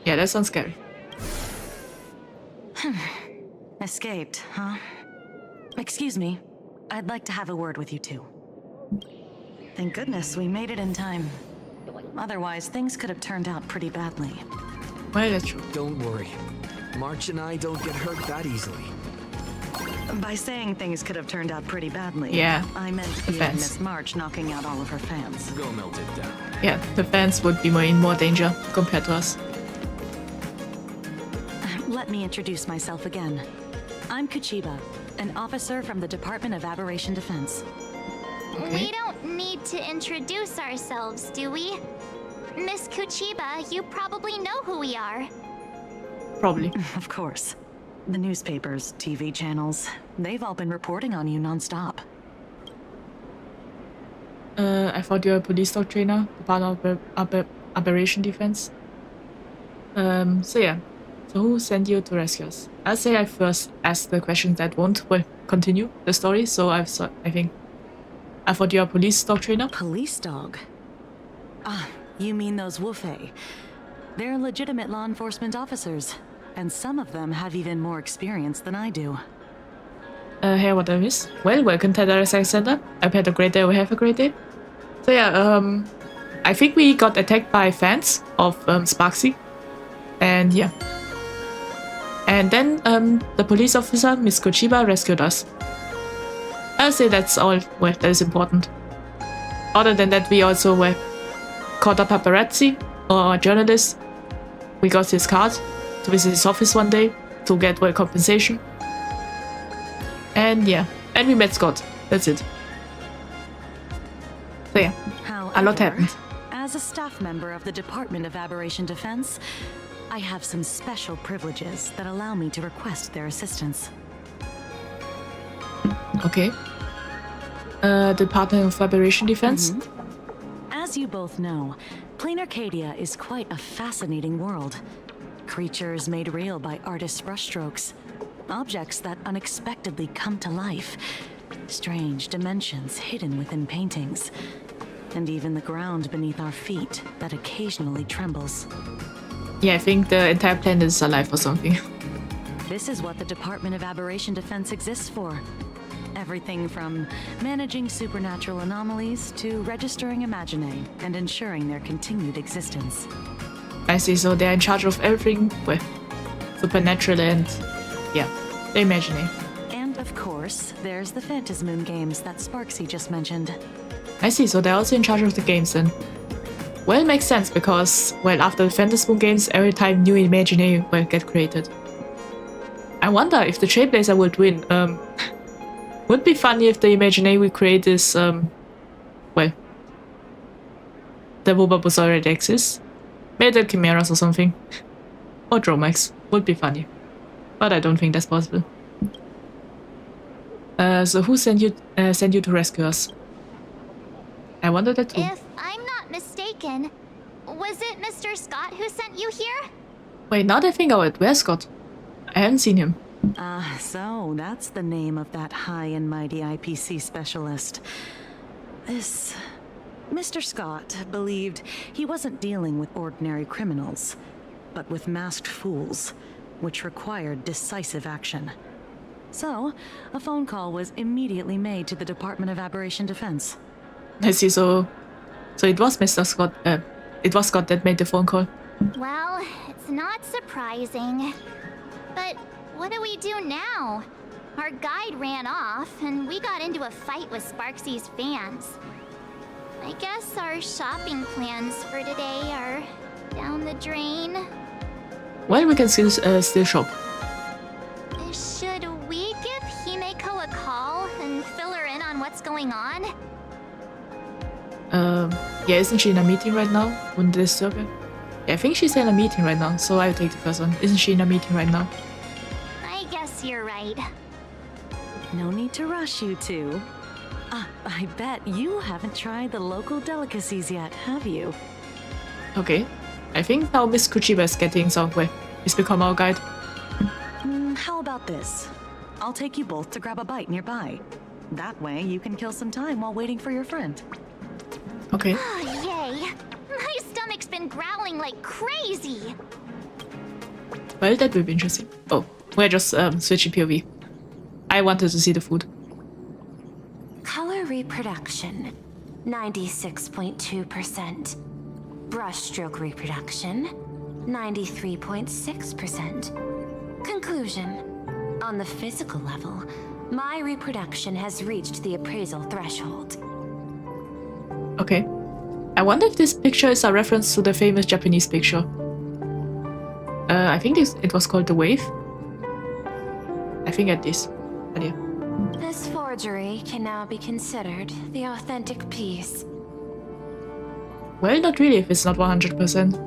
Yeah, that sounds scary. Escaped, huh? Excuse me. I'd like to have a word with you two. Thank goodness we made it in time. Otherwise, things could have turned out pretty badly. Well, that's true. Don't worry. March and I don't get hurt that easily. By saying things could have turned out pretty badly, Yeah, I meant the you and fans. Miss March knocking out all of her fans. Go melt it down. Yeah, the fans would be in more danger compared to us. Let me introduce myself again. I'm Kuchiba, an officer from the Department of Aberration Defense. We don't need to introduce ourselves, do we? Miss Kuchiba, you probably know who we are. Probably. Of course. The newspapers, TV channels, they've all been reporting on you non-stop. I thought you were a police dog trainer, part of Aberration Defense. So yeah. So who sent you to rescue us? I'll say I first asked the questions that won't continue the story, so I thought you were a police dog trainer? Police dog? Ah, you mean those Wufei. They're legitimate law enforcement officers, and some of them have even more experience than I do. Hey, what I miss? Well, welcome to the Recycle Center. I've had a great day, we have a great day. So yeah, I think we got attacked by fans of Sparksy. And yeah. And then the police officer, Miss Kochiba, rescued us. I'll say that's all that is important. Other than that, we also caught a paparazzi or a journalist. We got his card to visit his office one day to get compensation. And yeah, and we met Scott. That's it. So yeah, a lot happened. As a staff member of the Department of Aberration Defense, I have some special privileges that allow me to request their assistance. Okay. Department of Aberration Defense. As you both know, Plain Arcadia is quite a fascinating world. Creatures made real by artists' brushstrokes. Objects that unexpectedly come to life. Strange dimensions hidden within paintings. And even the ground beneath our feet that occasionally trembles. Yeah, I think the entire planet is alive or something. This is what the Department of Aberration Defense exists for. Everything from managing supernatural anomalies to registering Imaginae and ensuring their continued existence. I see, so they're in charge of everything with supernatural and, yeah, the Imaginae. And of course, there's the Phantasmoon games that Sparksy just mentioned. I see, so they're also in charge of the games then. Well, it makes sense because, well, after the Phantasmoon games, every time new Imaginae will get created. I wonder if the Trailblazer would win. Would be funny if the Imaginae we create is, well, the Wobabus already exists. Maybe the Chimeras or something. Or Dromax. Would be funny. But I don't think that's possible. So who sent you to rescue us? I wonder that too. If I'm not mistaken, was it Mr. Scott who sent you here? Wait, now that I think of it, where's Scott? I haven't seen him. So that's the name of that high and mighty IPC specialist. This Mr. Scott believed he wasn't dealing with ordinary criminals, but with masked fools, which required decisive action. So, a phone call was immediately made to the Department of Aberration Defense. I see, so it was Mr. Scott, it was Scott that made the phone call. Well, it's not surprising. But what do we do now? Our guide ran off, and we got into a fight with Sparksy's fans. I guess our shopping plans for today are down the drain. Well, we can still shop. Should we give Himeko a call and fill her in on what's going on? Yeah, isn't she in a meeting right now? Wouldn't this disturb her? Yeah, I think she's in a meeting right now, so I'll take the first one. Isn't she in a meeting right now? I guess you're right. No need to rush, you two. I bet you haven't tried the local delicacies yet, have you? Okay. I think now Miss Kuchiba is getting somewhere. He's become our guide. How about this? I'll take you both to grab a bite nearby. That way you can kill some time while waiting for your friend. Okay. Oh, yay! My stomach's been growling like crazy! Well, that will be interesting. Oh, we're just switching POV. I wanted to see the food. Color reproduction, 96.2%. Brushstroke reproduction, 93.6%. Conclusion. On the physical level, my reproduction has reached the appraisal threshold. Okay. I wonder if this picture is a reference to the famous Japanese picture. I think it was called The Wave. I think at this. Idea. This forgery can now be considered the authentic piece. Well, not really if it's not 100%.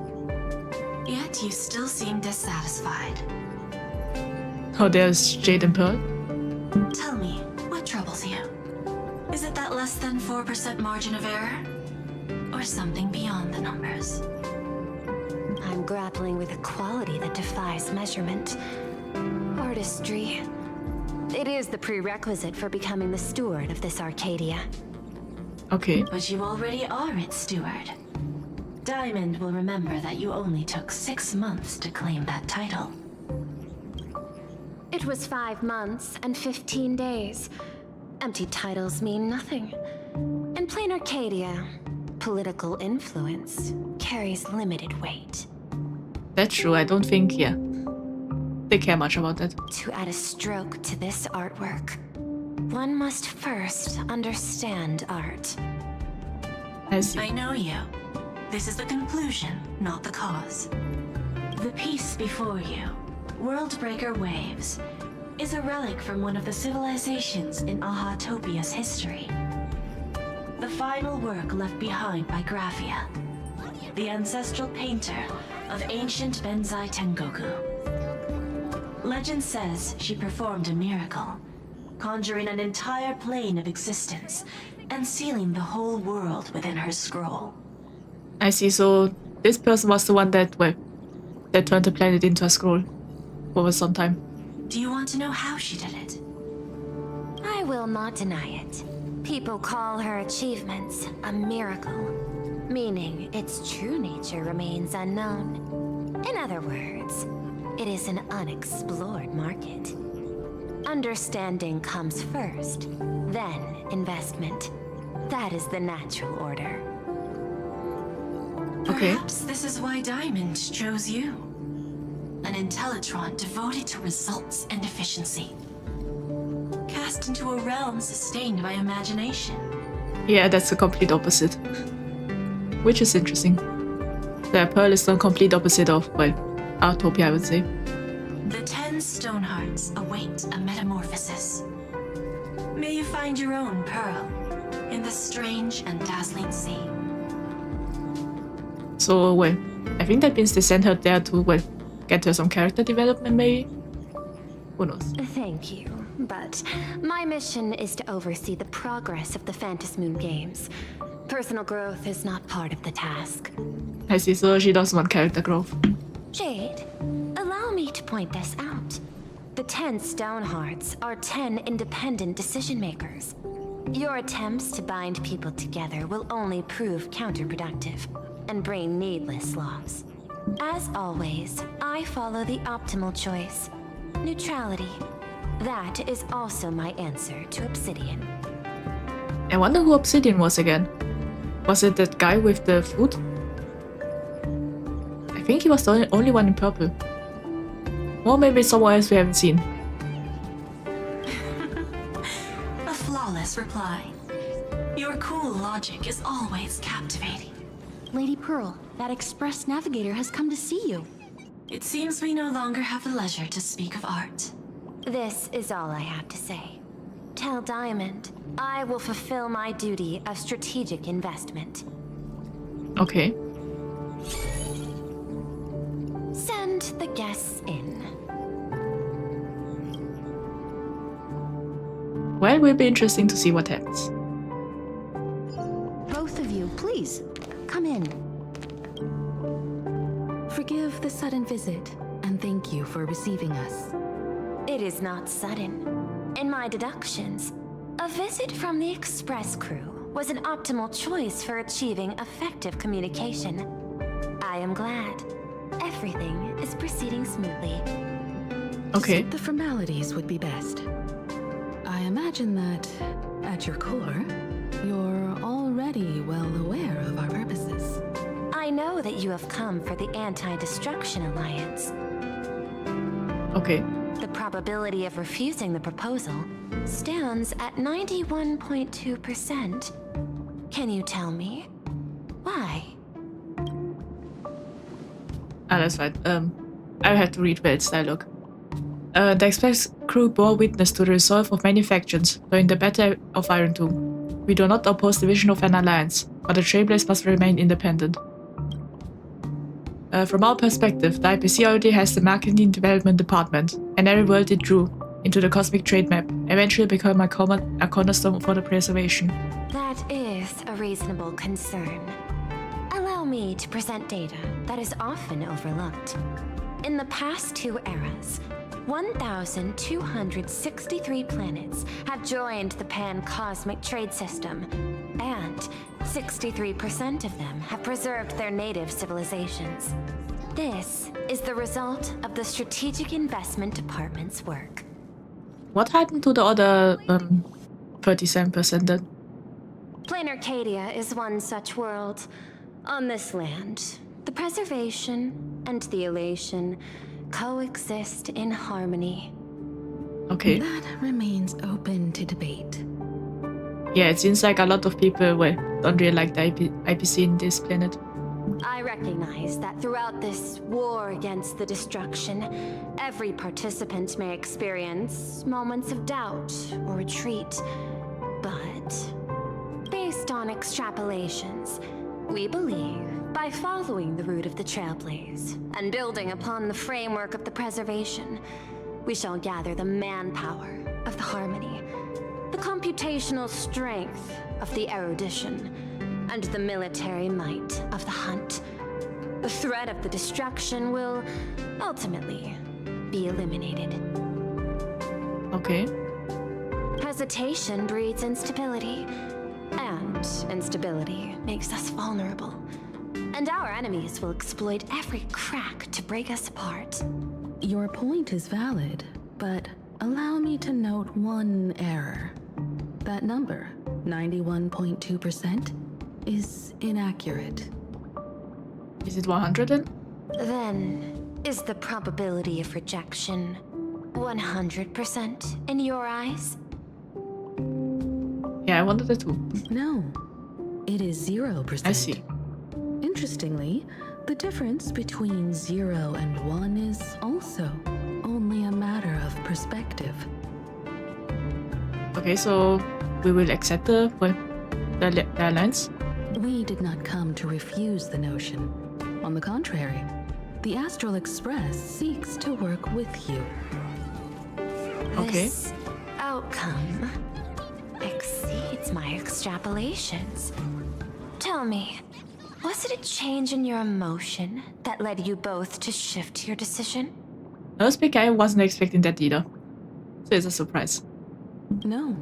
Yet you still seem dissatisfied. Oh, there's Jade and Pearl. Tell me, what troubles you? Is it that less than 4% margin of error? Or something beyond the numbers? I'm grappling with a quality that defies measurement. Artistry. It is the prerequisite for becoming the steward of this Arcadia. Okay. But you already are its steward. Diamond will remember that you only took 6 months to claim that title. It was 5 months and 15 days. Empty titles mean nothing. In plain Arcadia, political influence carries limited weight. That's true, I don't think, yeah. They care much about that. To add a stroke to this artwork, one must first understand art. I see. I know you. This is the conclusion, not the cause. The piece before you, Worldbreaker Waves, is a relic from one of the civilizations in Ahatopia's history. The final work left behind by Graphia, the ancestral painter of ancient Benzai Tengoku. Legend says she performed a miracle, conjuring an entire plane of existence and sealing the whole world within her scroll. I see, so this person was the one that, well, that turned the planet into a scroll over some time. Do you want to know how she did it? I will not deny it. People call her achievements a miracle, meaning its true nature remains unknown. In other words, it is an unexplored market. Understanding comes first, then investment. That is the natural order. Okay. Perhaps this is why Diamond chose you. An Intellitron devoted to results and efficiency. Cast into a realm sustained by imagination. Yeah, that's the complete opposite. Which is interesting. The Pearl is the complete opposite of, well, Autopia, I would say. The 10 stone hearts await a metamorphosis. May you find your own pearl in the strange and dazzling sea. So, well, I think that means they sent her there to, well, get her some character development, maybe? Who knows? Thank you, but my mission is to oversee the progress of the Phantom Moon games. Personal growth is not part of the task. I see, so she does want character growth. Jade, allow me to point this out. The 10 stone hearts are 10 independent decision makers. Your attempts to bind people together will only prove counterproductive and bring needless loss. As always, I follow the optimal choice. Neutrality. That is also my answer to Obsidian. I wonder who Obsidian was again. Was it that guy with the food? I think he was the only one in purple. Or maybe someone else we haven't seen. A flawless reply. Your cool logic is always captivating. Lady Pearl, that express navigator has come to see you. It seems we no longer have the leisure to speak of art. This is all I have to say. Tell Diamond, I will fulfill my duty of strategic investment. Okay. Send the guests in. Well, it will be interesting to see what happens. Both of you, please, come in. Forgive the sudden visit, and thank you for receiving us. It is not sudden. In my deductions, a visit from the express crew was an optimal choice for achieving effective communication. I am glad. Everything is proceeding smoothly. Okay. The formalities would be best. I imagine that, at your core, you're already well aware of our purposes. I know that you have come for the Anti-Destruction Alliance. Okay. The probability of refusing the proposal stands at 91.2%. Can you tell me why? Ah, that's fine. I'll have to read Welt's dialogue. The Express crew bore witness to the resolve of many factions during the Battle of Iron Tomb. We do not oppose the vision of an alliance, but the Trailblaze must remain independent. From our perspective, the IPC already has the Marketing Development Department, and every world it drew into the cosmic trade map eventually became a cornerstone for the preservation. That is a reasonable concern. Allow me to present data that is often overlooked. In the past 2 eras, 1,263 planets have joined the Pan-Cosmic Trade System, and 63% of them have preserved their native civilizations. This is the result of the Strategic Investment Department's work. What happened to the other 37% then? Plain Arcadia is one such world. On this land, the preservation and the elation coexist in harmony. Okay. That remains open to debate. Yeah, it seems like a lot of people, well, don't really like the IPC in this planet. I recognize that throughout this war against the destruction, every participant may experience moments of doubt or retreat. But, based on extrapolations, we believe by following the route of the Trailblaze and building upon the framework of the preservation, we shall gather the manpower of the harmony, the computational strength of the erudition, and the military might of the hunt. The threat of the destruction will ultimately be eliminated. Okay. Hesitation breeds instability, and instability makes us vulnerable. And our enemies will exploit every crack to break us apart. Your point is valid, but allow me to note one error. That number, 91.2%, is inaccurate. Is it 100 then? Then, is the probability of rejection 100% in your eyes? Yeah, I wanted it too. No, it is 0%. I see. Interestingly, the difference between 0 and 1 is also only a matter of perspective. Okay, so we will accept the alliance. We did not come to refuse the notion. On the contrary, the Astral Express seeks to work with you. Okay. This outcome exceeds my extrapolations. Tell me, was it a change in your emotion that led you both to shift your decision? No, speak, I wasn't expecting that either. So it's a surprise. No.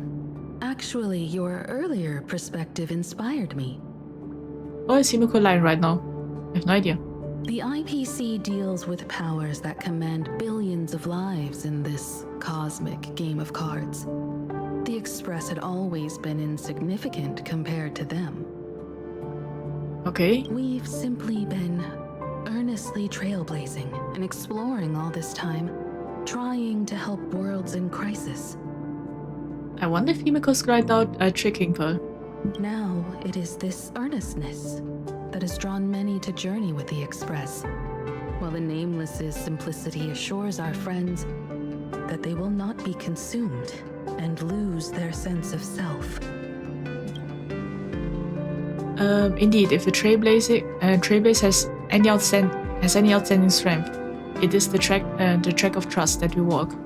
Actually, your earlier perspective inspired me. Oh, is Himiko lying right now? I have no idea. The IPC deals with powers that command billions of lives in this cosmic game of cards. The Express had always been insignificant compared to them. Okay. We've simply been earnestly trailblazing and exploring all this time, trying to help worlds in crisis. I wonder if Himiko's right out a tricking Pearl. Now it is this earnestness that has drawn many to journey with the Express, while the Nameless's simplicity assures our friends that they will not be consumed and lose their sense of self. Indeed, if the Trailblaze has any outstanding strength, it is the track of trust that we walk.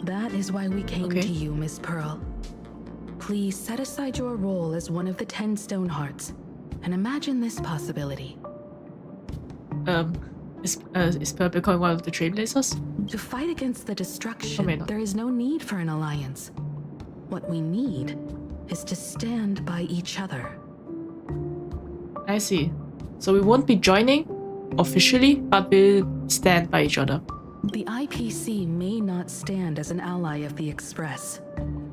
That is why we came to you, Miss Pearl. Please set aside your role as one of the 10 Stonehearts and imagine this possibility. Is Pearl becoming one of the Trailblazers? To fight against the destruction, there is no need for an alliance. What we need is to stand by each other. I see. So we won't be joining officially, but we'll stand by each other. The IPC may not stand as an ally of the Express,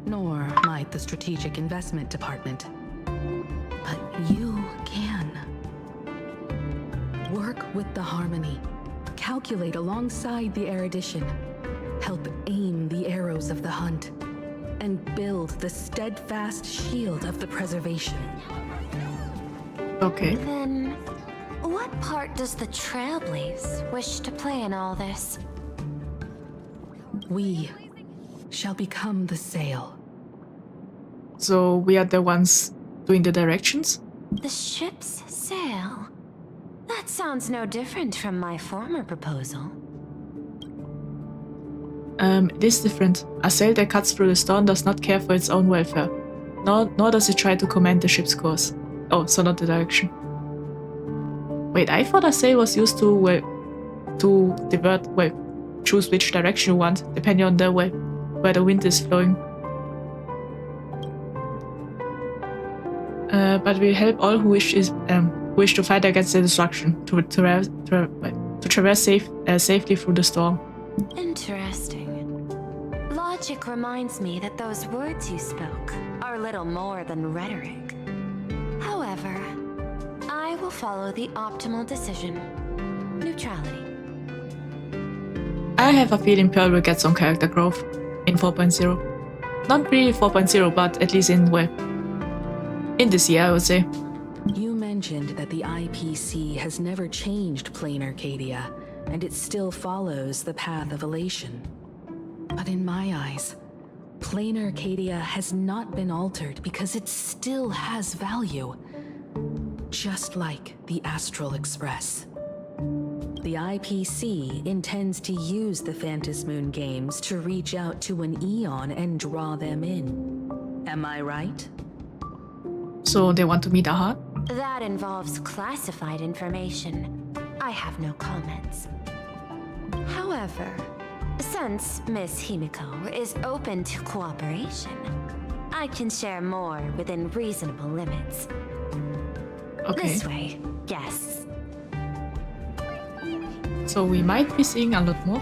nor might the Strategic Investment Department. But you can. Work with the Harmony, calculate alongside the Erudition, help aim the arrows of the hunt, and build the steadfast shield of the preservation. Okay. Then, what part does the Trailblaze wish to play in all this? We shall become the sail. So we are the ones doing the directions? The ship's sail? That sounds no different from my former proposal. It is different. A sail that cuts through the storm does not care for its own welfare, nor does it try to command the ship's course. Oh, so not the direction. Wait, I thought a sail was used to choose which direction you want, depending on the way where the wind is flowing. But we help all who wish to fight against the destruction, to traverse safely through the storm. Interesting. Logic reminds me that those words you spoke are little more than rhetoric. However, I will follow the optimal decision. Neutrality. I have a feeling Pearl will get some character growth in 4.0. Not really 4.0, but at least in this year, I would say. You mentioned that the IPC has never changed Plain Arcadia, and it still follows the path of elation. But in my eyes, Plain Arcadia has not been altered because it still has value. Just like the Astral Express. The IPC intends to use the Phantasmoon games to reach out to an Eon and draw them in. Am I right? So they want to meet Aha? That involves classified information. I have no comments. However, since Miss Himiko is open to cooperation, I can share more within reasonable limits. Okay. This way, guests. So we might be seeing a lot more.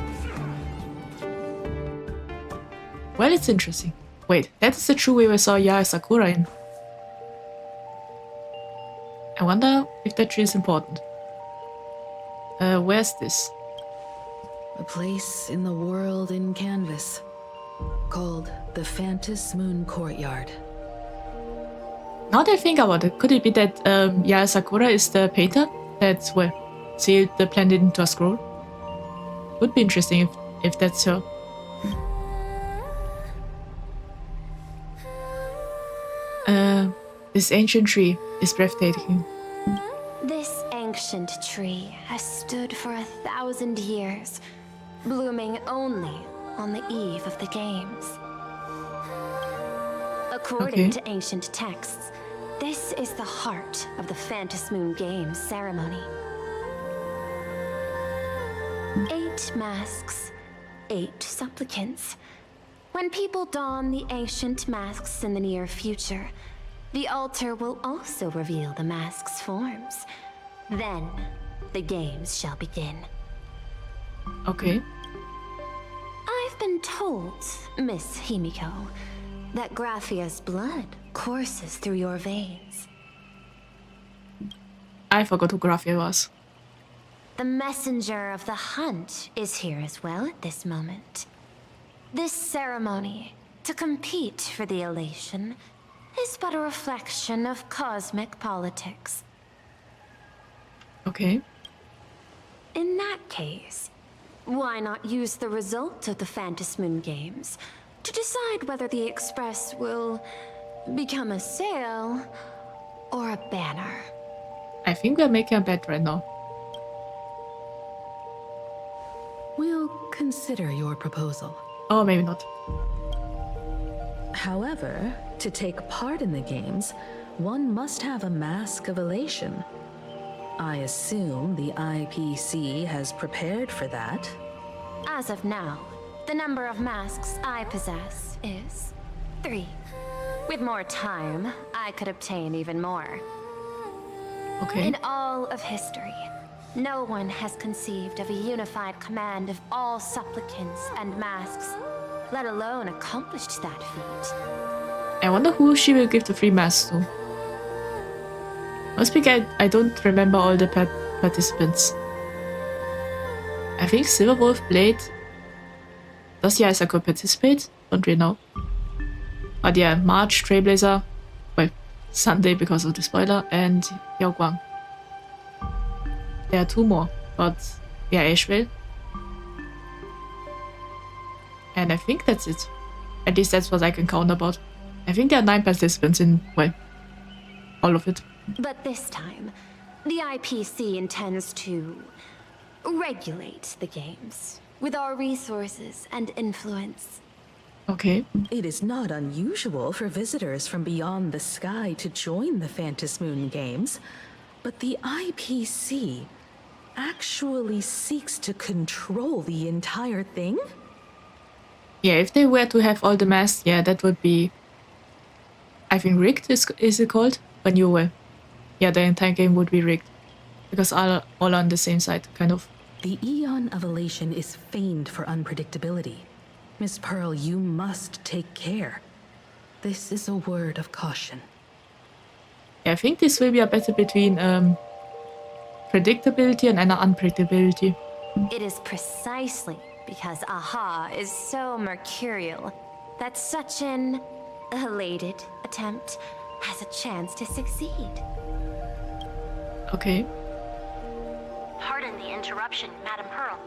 Well, it's interesting. Wait, that is the true way we saw Yae Sakura in. I wonder if that tree is important. Where's this? A place in the world in canvas, called the Phantom Moon Courtyard. Now that I think about it, could it be that Yae Sakura is the painter that, well, sealed the planet into a scroll? Would be interesting if that's her. This ancient tree is breathtaking. This ancient tree has stood for 1,000 years, blooming only on the eve of the games. According to ancient texts, this is the heart of the Phantom Moon Games ceremony. 8 masks, 8 supplicants. When people don the ancient masks in the near future, the altar will also reveal the masks' forms. Then, the games shall begin. Okay. I've been told, Miss Himiko, that Graphia's blood courses through your veins. I forgot who Graphia was. The messenger of the hunt is here as well at this moment. This ceremony, to compete for the elation, is but a reflection of cosmic politics. Okay. In that case, why not use the result of the Phantom Moon Games to decide whether the Express will become a sail or a banner? I think we're making a bet right now. We'll consider your proposal. Oh, maybe not. However, to take part in the games, one must have a mask of elation. I assume the IPC has prepared for that. As of now, the number of masks I possess is 3. With more time, I could obtain even more. Okay. In all of history, no one has conceived of a unified command of all supplicants and masks, let alone accomplished that feat. I wonder who she will give the free masks to. Must be I don't remember all the participants. I think Silverwolf, Blade. Does Yae Sakura participate? Don't really know. But yeah, March, Trailblazer. Well, Sunday because of the spoiler, and Yao Guang. There are 2 more, but yeah, Asheville. And I think that's it. At least that's what I can count about. I think there are 9 participants in, well, all of it. But this time, the IPC intends to regulate the games with our resources and influence. Okay. It is not unusual for visitors from beyond the sky to join the Phantom Moon Games, but the IPC actually seeks to control the entire thing? Yeah, if they were to have all the masks, yeah, that would be... I think rigged is it called? When you were... Yeah, the entire game would be rigged. Because all on the same side, kind of. The Eon of Elation is famed for unpredictability. Miss Pearl, you must take care. This is a word of caution. Yeah, I think this will be a battle between predictability and unpredictability. It is precisely because AHA is so mercurial that such an elated attempt has a chance to succeed. Okay. Pardon the interruption, Madam Pearl.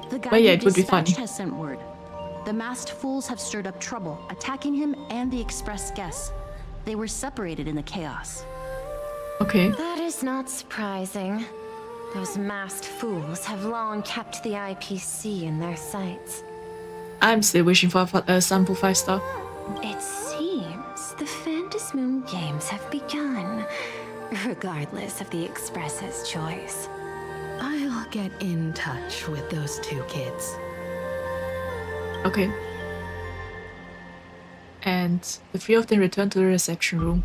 The guy Well, yeah, who it would be funny. dispatched has sent word. The masked fools have stirred up trouble, attacking him and the express guests. They were separated in the chaos. Okay. That is not surprising. Those masked fools have long kept the IPC in their sights. I'm still wishing for a sample 5-star. It seems the Phantom Moon Games have begun, regardless of the Express's choice. I'll get in touch with those 2 kids. Okay. And the 3 of them return to the reception room.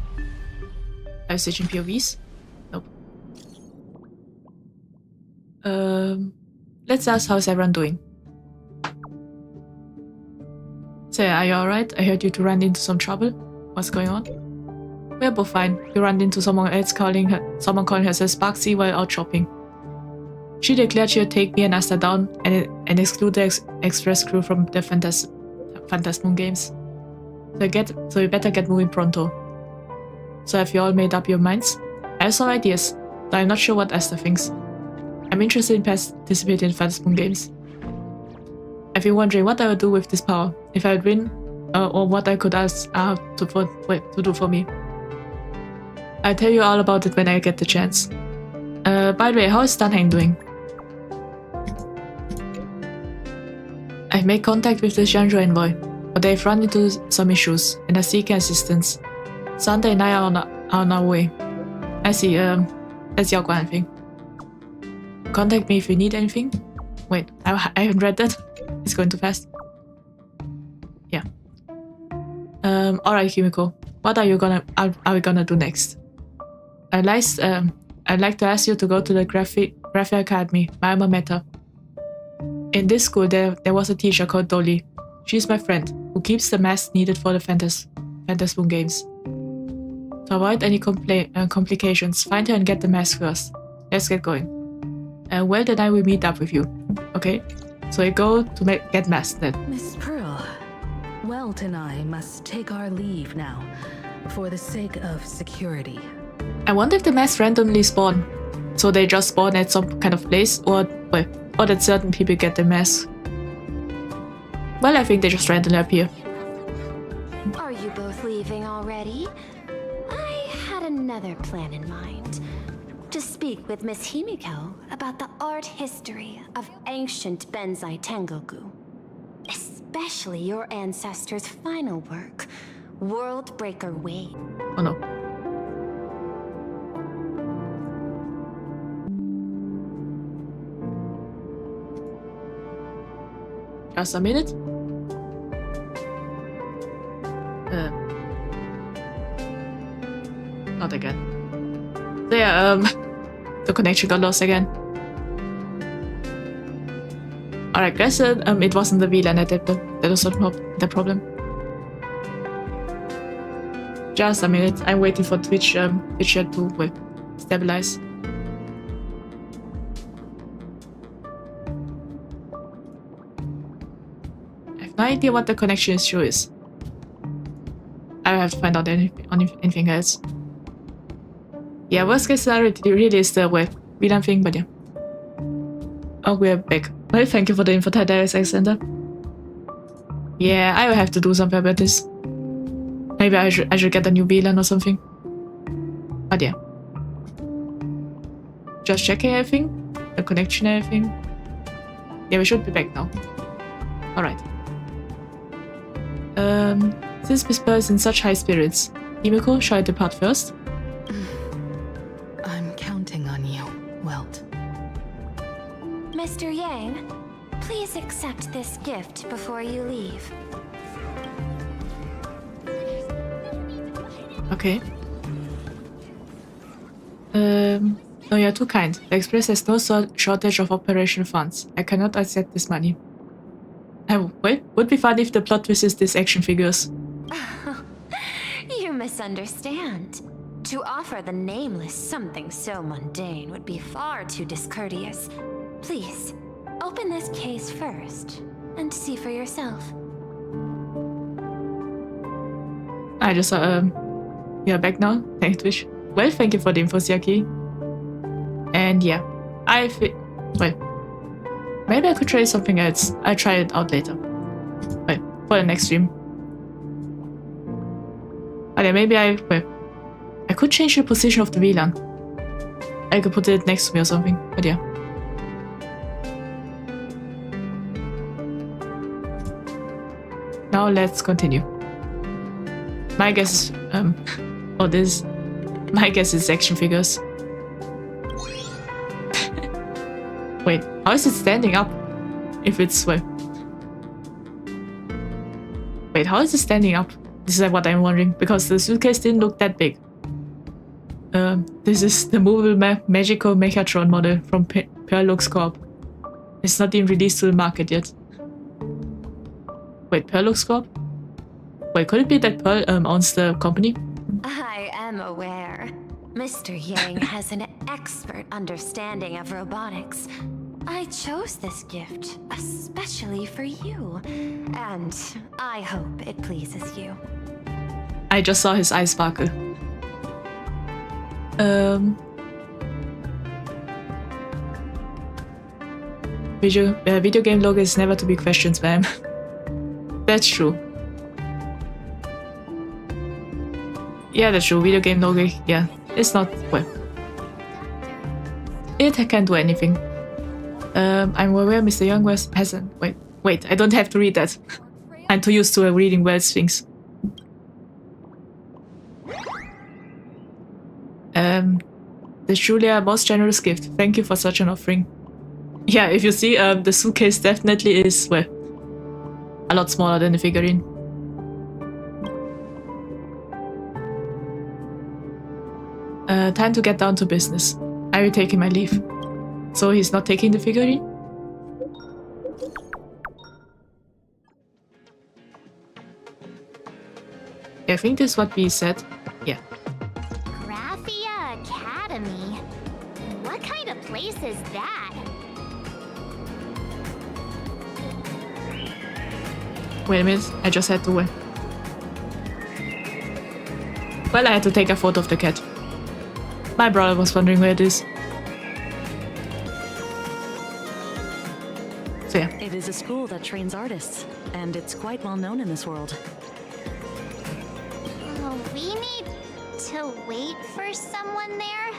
Are you switching POVs? Nope. Let's ask how's everyone doing. So, are you alright? I heard you two ran into some trouble. What's going on? We're both fine. You ran into someone calling herself Sparksy while out shopping. She declared she would take me and Asta down and exclude the express crew from the Phantasmoon games. So you better get moving pronto. So have you all made up your minds? I have some ideas, though I'm not sure what Asta thinks. I'm interested in participating in Phantasmoon games. I've been wondering what I would do with this power, if I would win, or what I could ask to do for me. I'll tell you all about it when I get the chance. By the way, how is Dunhang doing? I've made contact with the Jiangzhou envoy, but they've run into some issues and are seeking assistance. Sunday and I are on our way. I see, that's Yao Guan thing. Contact me if you need anything. Wait, I haven't read that. It's going too fast. Yeah. Alright, Kimiko. What are we gonna do next? I'd like to ask you to go to the Graphic Academy, my alma mater. In this school, there was a teacher called Dolly. She's my friend, who keeps the masks needed for the Phantasmoon games. To avoid any complications, find her and get the mask first. Let's get going. Well, then I will meet up with you. Okay? So I go to get masked then. Miss Pearl, Welt and I must take our leave now, for the sake of security. I wonder if the masks randomly spawn. So they just spawn at some kind of place, or that certain people get the mask. Well, I think they just randomly appear. Are you both leaving already? I had another plan in mind. To speak with Miss Himiko about the art history of ancient Benzai Tengoku. Especially your ancestors' final work, World Breaker Wave. Oh no. Just a minute. Not again. There, the connection got lost again. Alright, guess it wasn't the VLAN adapter. That was not the problem. Just a minute. I'm waiting for Twitch chat to stabilize. I have no idea what the connection issue is. I have to find out anything else. Yeah, worst case scenario it really is the VLAN thing, but yeah. Oh, we're back. Well, thank you for the info, Darius Alexander. Yeah, I will have to do something about this. Maybe I should get a new VLAN or something. But yeah. Just checking everything. The connection and everything. Yeah, we should be back now. Alright. Since Miss Pearl is in such high spirits, Himiko, shall I depart first? I'm counting on you, Welt. Mr. Yang, please accept this gift before you leave. Okay. No, you're too kind. The Express has no shortage of operation funds. I cannot accept this money. Wait, would be fun if the plot twist is these action figures. You misunderstand. To offer the Nameless something so mundane would be far too discourteous. Please, open this case first, and see for yourself. I just you're back now. Thanks, Twitch. Well, thank you for the info, Siaki. And yeah, maybe I could try something else. I'll try it out later. Wait, for the next stream. But yeah, maybe I could change the position of the VLAN. I could put it next to me or something, but yeah. Now let's continue. My guess is, my guess is action figures. Wait, how is it standing up? If it's, wait, how is it standing up? This is what I'm wondering, because the suitcase didn't look that big. This is the movable magical Mechatron model from Perlux Corp. It's not even released to the market yet. Wait, Perlux Corp? Wait, could it be that Pearl owns the company? I am aware. Mr. Yang has an expert understanding of robotics. I chose this gift especially for you, and I hope it pleases you. I just saw his eyes sparkle. Video game logo is never to be questioned, spam. That's true. Yeah, that's true. Video game logo, yeah, it's not, well, it can't do anything. I'm aware Mr. Young hasn't. Wait, I don't have to read that. I'm too used to reading Wells things. This truly a most generous gift. Thank you for such an offering. Yeah, if you see, the suitcase definitely is, well, a lot smaller than the figurine. Time to get down to business. I will take my leave. So he's not taking the figurine? Yeah, I think this is what we said. Yeah. Graphia Academy? What kind of place is that? Wait a minute, I just had to wait. Well, I had to take a photo of the cat. My brother was wondering where it is. So yeah. It is a school that trains artists, and it's quite well known in this world. We need to wait for someone there?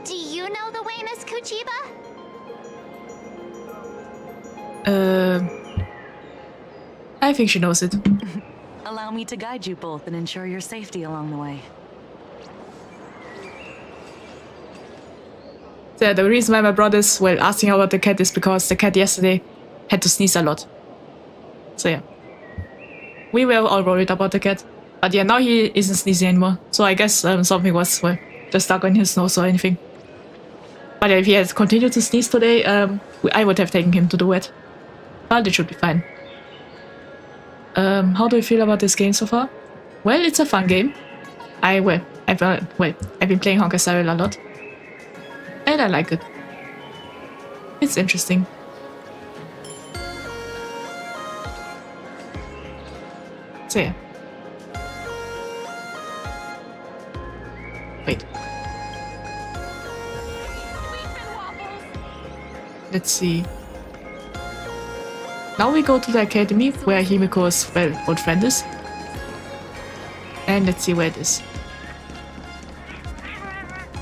Do you know the way, Miss Kuchiba? I think she knows it. Allow me to guide you both and ensure your safety along the way. So the reason why my brother's, well, asking about the cat is because the cat yesterday had to sneeze a lot. So yeah. We were all worried about the cat. But yeah, now he isn't sneezing anymore. So I guess something was, well, just stuck on his nose or anything. But yeah, if he had continued to sneeze today, I would have taken him to the vet. But it should be fine. How do you feel about this game so far? Well, it's a fun game. I've been playing Honkai Star Rail a lot. And I like it. It's interesting. So yeah. Wait. Let's see. Now we go to the academy where Himiko's, well, old friend is. And let's see where it is.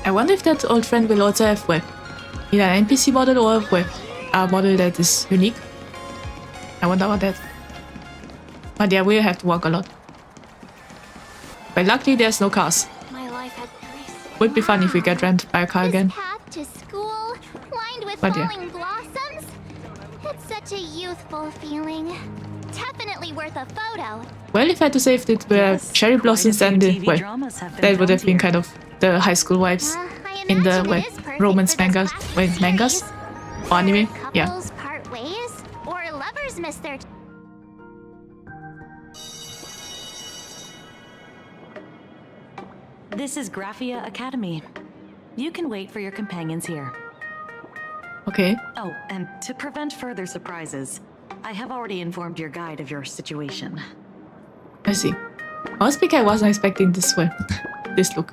I wonder if that old friend will also have, well, either an NPC model or, well, a model that is unique. I wonder about that. But yeah, we'll have to walk a lot. But luckily there's no cars. Would be fun if we get rammed by a car again. Path to school, lined with But yeah. falling blossoms. It's such a youthful feeling. Definitely worth a photo. Well, if I had to say if it were cherry blossoms, then well, that would have been kind of the high school vibes in the romance mangas, or anime. Yeah. Couples part ways, or lovers miss their. This is Graphia Academy. You can wait for your companions here. Okay. Oh, and to prevent further surprises, I have already informed your guide of your situation. I see. Honestly, I wasn't expecting this way. This look.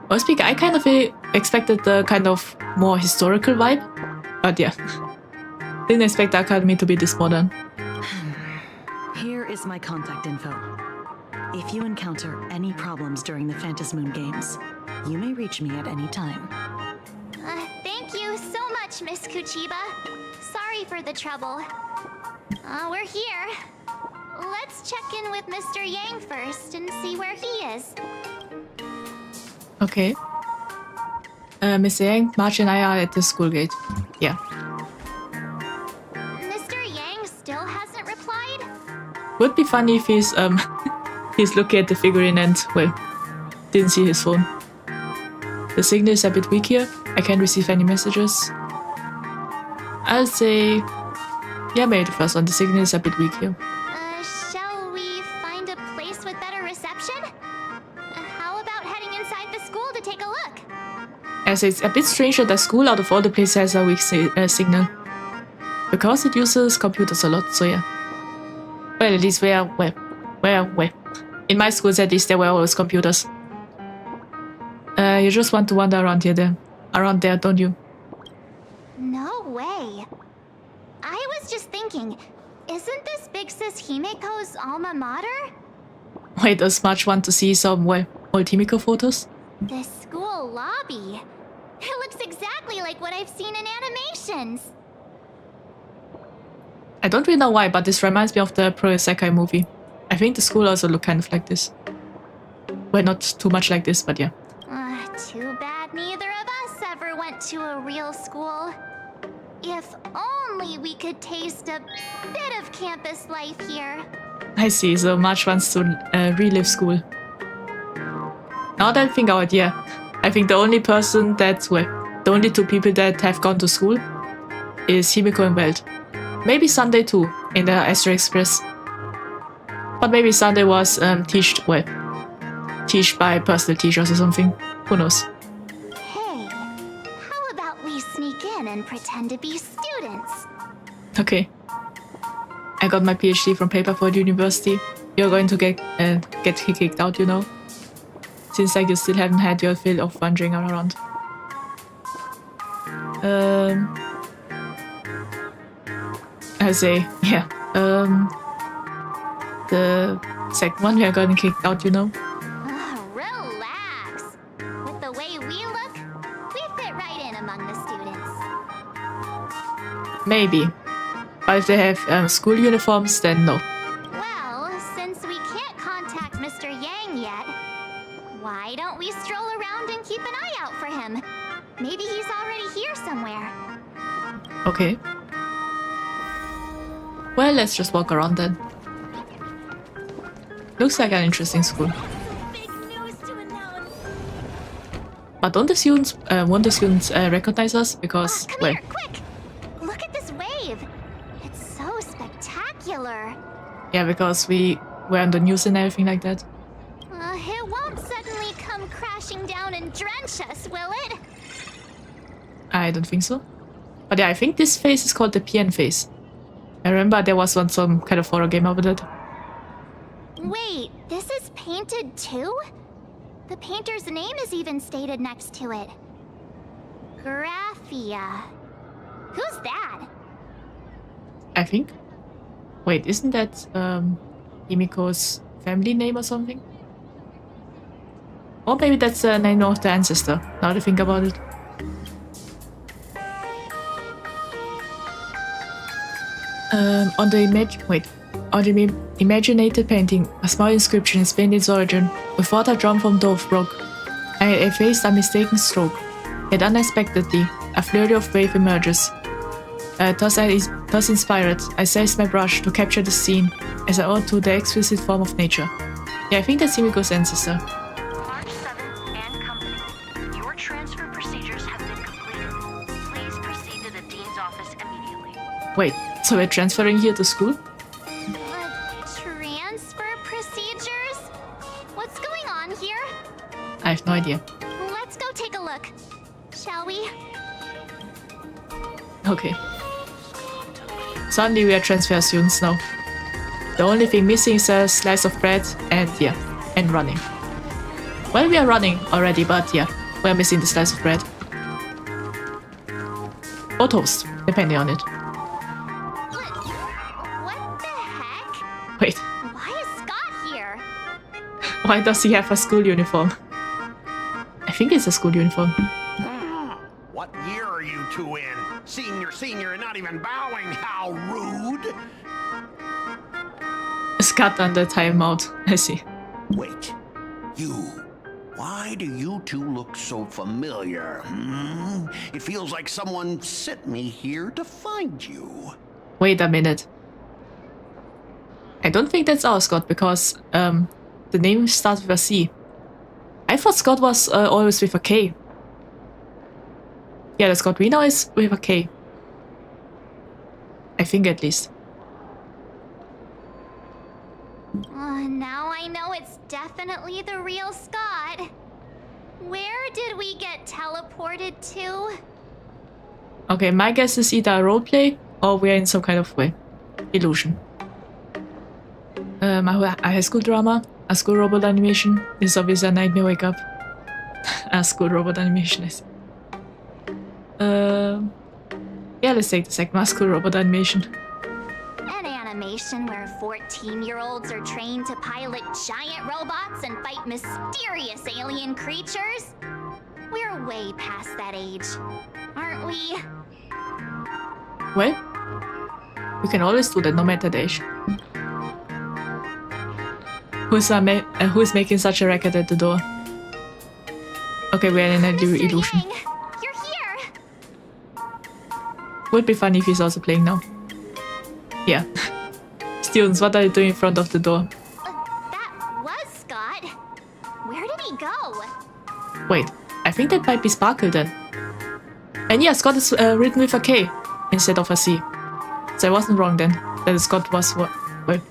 Honestly, I kind of expected the kind of more historical vibe. But yeah. Didn't expect the academy to be this modern. Here is my contact info. If you encounter any problems during the Phantasmoon Games, you may reach me at any time. Thank you so much, Miss Kuchiba. Sorry for the trouble. We're here. Let's check in with Mr. Yang first and see where he is. Okay. Mr. Yang, March and I are at the school gate. Yeah. Mr. Yang still hasn't replied? Would be funny if he's he's looking at the figurine and, well, didn't see his phone. The signal is a bit weak here. I can't receive any messages. I'll say, yeah, maybe the first one. The signal is a bit weak here. Shall we As it's a bit strange that the school out of all the places has a weak signal. Because it uses computers a lot, so yeah. Well, at least where. In my schools at least there were always computers. You just want to wander around around there, don't you? No way. I was just thinking, isn't this big sis Himiko's alma mater? Wait, does March want to see some, old Himiko photos? The school lobby. It looks exactly like what I've seen in animations. I don't really know why, but this reminds me of the Pro Isekai movie. I think the school also looked kind of like this. Well, not too much like this, but yeah. Too bad neither of us ever went to a real school. If only we could taste a bit of campus life here. I see, so March wants to relive school. Now that I think about it, yeah. I think the only person that, well, the only two people that have gone to school is Himiko and Welt. Maybe Sunday too, in the Astro Express. But maybe Sunday was taught by personal teachers or something. Who knows? Hey, how about we sneak in and pretend to be students? Okay. I got my PhD from Paperford University. You're going to get kicked out, you know? Seems like you still haven't had your fill of wandering around. I say, yeah. The second one, we are getting kicked out, you know? Relax. With the way we look, we fit right in among the students. Maybe. But if they have school uniforms, then no. Well, since we can't contact Mr. Yang yet, why don't we stroll around and keep an eye out for him? Maybe he's already here somewhere. Okay. Well, let's just walk around then. Looks like an interesting school. But don't the students, won't the students recognize us? Because, Come well... here, quick! Look at this wave! It's so spectacular! Yeah, because we were on the news and everything like that. It won't suddenly come crashing down and drench us, will it? I don't think so. But yeah, I think this phase is called the PN phase. I remember there was once some kind of horror game about it. Wait, this is painted too? The painter's name is even stated next to it. Graphia. Who's that? I think. Wait, isn't that Himiko's family name or something? Or maybe that's the name of the ancestor, now that I think about it. On the imaginated painting, a small inscription is painted its origin, with water drawn from Dove Brook. I effaced a mistaken stroke. Yet unexpectedly, a flurry of wave emerges. Thus inspired, I seized my brush to capture the scene, as I owed to the exquisite form of nature. Yeah, I think that's Himiko's ancestor. March 7th and company. Your transfer procedures have been completed. Please proceed to the dean's office immediately. Wait, so we're transferring here to school? Transfer procedures? What's going on here? I have no idea. Let's go take a look. Shall we? Okay. Suddenly we are transfer students now. The only thing missing is a slice of bread and yeah, and running. Well, we are running already, but yeah, we are missing the slice of bread. Or toast, depending on it. What the heck? Wait, Why is Scott here? why does he have a school uniform? I think it's a school uniform. What year are you two in? Senior, and not even bowing. How rude! Scott under timeout, I see. Wait, you. Why do you two look so familiar? It feels like someone sent me here to find you. Wait a minute. I don't think that's our Scott because the name starts with a C. I thought Scott was always with a K. Yeah, the Scott we know is with a K. I think at least. Now I know it's definitely the real Scott. Where did we get teleported to? Okay, my guess is either a roleplay or we're in some kind of way illusion. A high school drama, a school robot animation. This is obviously a nightmare wake up. A school robot animation is. Yeah, let's take the second one, school robot animation. An animation where 14-year-olds are trained to pilot giant robots and fight mysterious alien creatures? We're way past that age, aren't we? Well, we can always do that no matter the age. Who's making such a racket at the door? Okay, we're in an illusion. Yang, you're here! Would be funny if he's also playing now. Yeah. Students, what are you doing in front of the door? That was Scott. Where did he go? Wait, I think that might be Sparkle then. And yeah, Scott is written with a K instead of a C. So I wasn't wrong then. That Scott was wrong. Wait.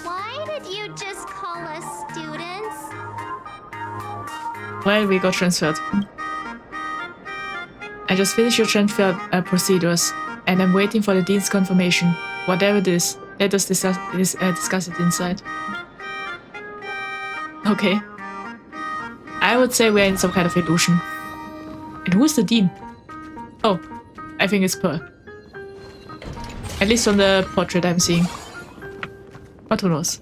Why did you just call us students? Well, we got transferred. I just finished your transfer procedures, and I'm waiting for the dean's confirmation. Whatever it is, let us discuss it inside. Okay. I would say we're in some kind of illusion. And who's the dean? Oh, I think it's Pearl. At least on the portrait I'm seeing. But who knows?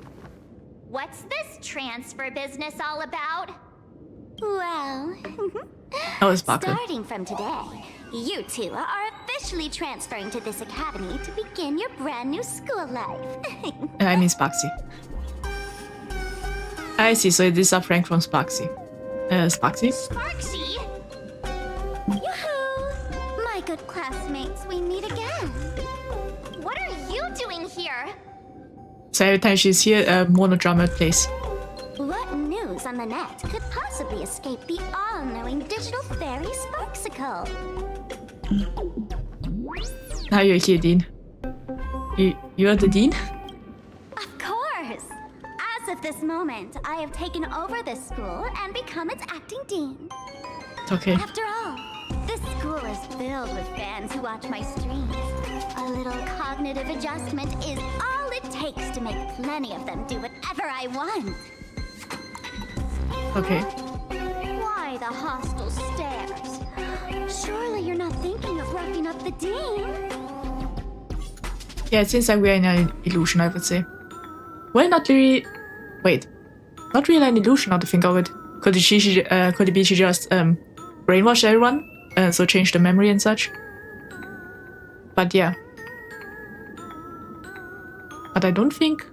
What's this transfer business all about? Well, Oh, it's Sparkle. starting from today, you two are officially transferring to this academy to begin your brand new school life. I mean Sparksy. I see, so it is a prank from Sparksy. Sparksy? Sparksy? Yoo-hoo! My good classmates, we meet again. What are you doing here? So every time she's here, monodrama plays. What news on the net could possibly escape the all-knowing digital fairy Sparksicle? Now you're here, Dean. You're the Dean? Of course! As of this moment, I have taken over this school and become its acting dean. Okay. After all, this school is filled with fans who watch my streams. A little cognitive adjustment is all it takes to make plenty of them do whatever I want. Okay. Why the hostile stares? Surely you're not thinking of roughing up the dean? Yeah, it seems like we're in an illusion, I would say. Well, not really... Wait. Not really an illusion, now to think of it. Could it be she just brainwashed everyone? So change the memory and such? But yeah. But I don't think...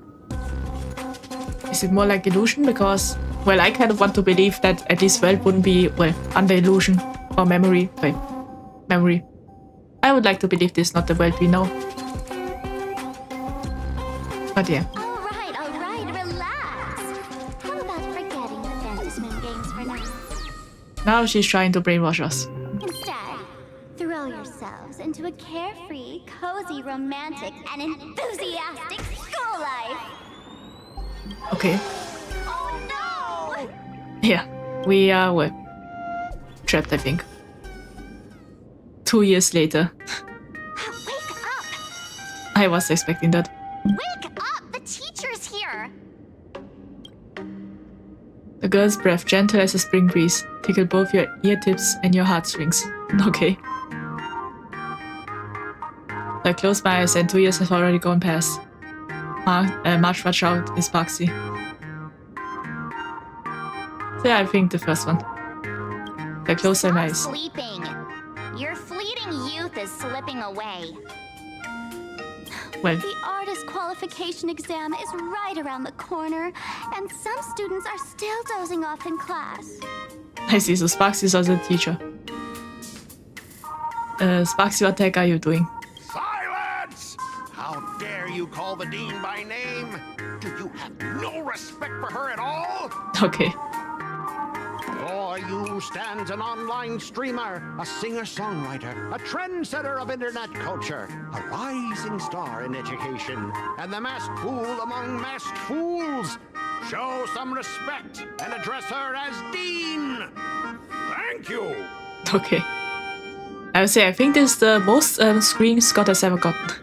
Is it more like illusion? Because... Well, I kind of want to believe that at least Welt wouldn't be, well, under illusion or memory. Wait, memory. I would like to believe this is not the Welt we know. But yeah. Alright, relax. How about forgetting the Fantasmoon games for now? Now she's trying to brainwash us. Instead, throw yourselves into a carefree, cozy, romantic, and enthusiastic school life. Okay. Oh no! Yeah, we are, well, trapped, I think. 2 years later. Wake up! I was expecting that. Wake up! The teacher's here! The girl's breath, gentle as a spring breeze, tickled both your ear tips and your heartstrings. Okay. I closed my eyes and 2 years have already gone past. March watch out is Sparksy. So yeah, I think the first one. I closed my eyes. Sleeping. Your fleeting youth is slipping away. Well, The artist qualification exam is right around the corner, and some students are still dozing off in class. I see, so Sparksy is also a teacher. Sparksy, what the heck are you doing? Silence! How dare you call the dean by name? Do you have no respect for her at all? Okay. Before you stands an online streamer, a singer-songwriter, a trendsetter of internet culture, a rising star in education, and the masked fool among masked fools. Show some respect and address her as Dean. Thank you. Okay. I would say I think this is the most screams Scott has ever gotten.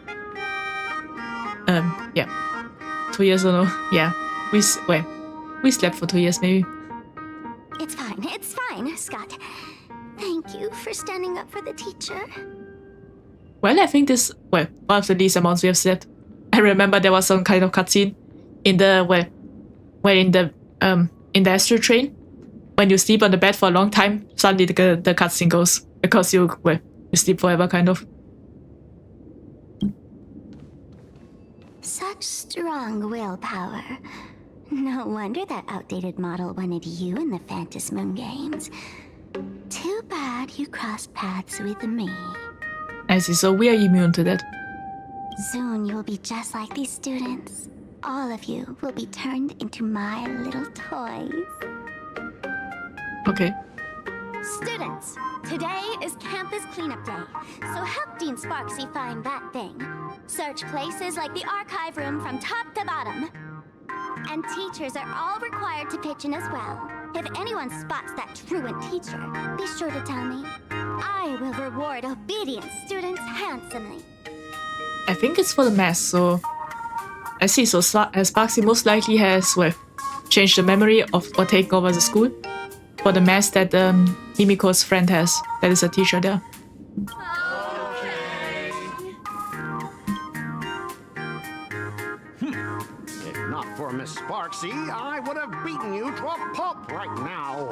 Yeah. 2 years or no? Yeah. We slept for 2 years maybe. It's fine, Scott. Thank you for standing up for the teacher. Well, I think this, one of the least amounts we have slept. I remember there was some kind of cutscene in the, in the astral train. When you sleep on the bed for a long time, suddenly the cutscene goes. Because you sleep forever, kind of. Such strong willpower. No wonder that outdated model wanted you in the Phantasmoon games. Too bad you crossed paths with me. I see, so we are immune to that. Soon you'll be just like these students. All of you will be turned into my little toys. Okay. Students, today is campus cleanup day, so help Dean Sparksy find that thing. Search places like the archive room from top to bottom. And teachers are all required to pitch in as well. If anyone spots that truant teacher, be sure to tell me. I will reward obedient students handsomely. I think it's for the mask, so... I see, so Sparksy most likely has, changed the memory of or taken over the school. For the mask that Himiko's friend has, that is a teacher there. If not for Miss Sparksy, I would have beaten you to a pulp right now.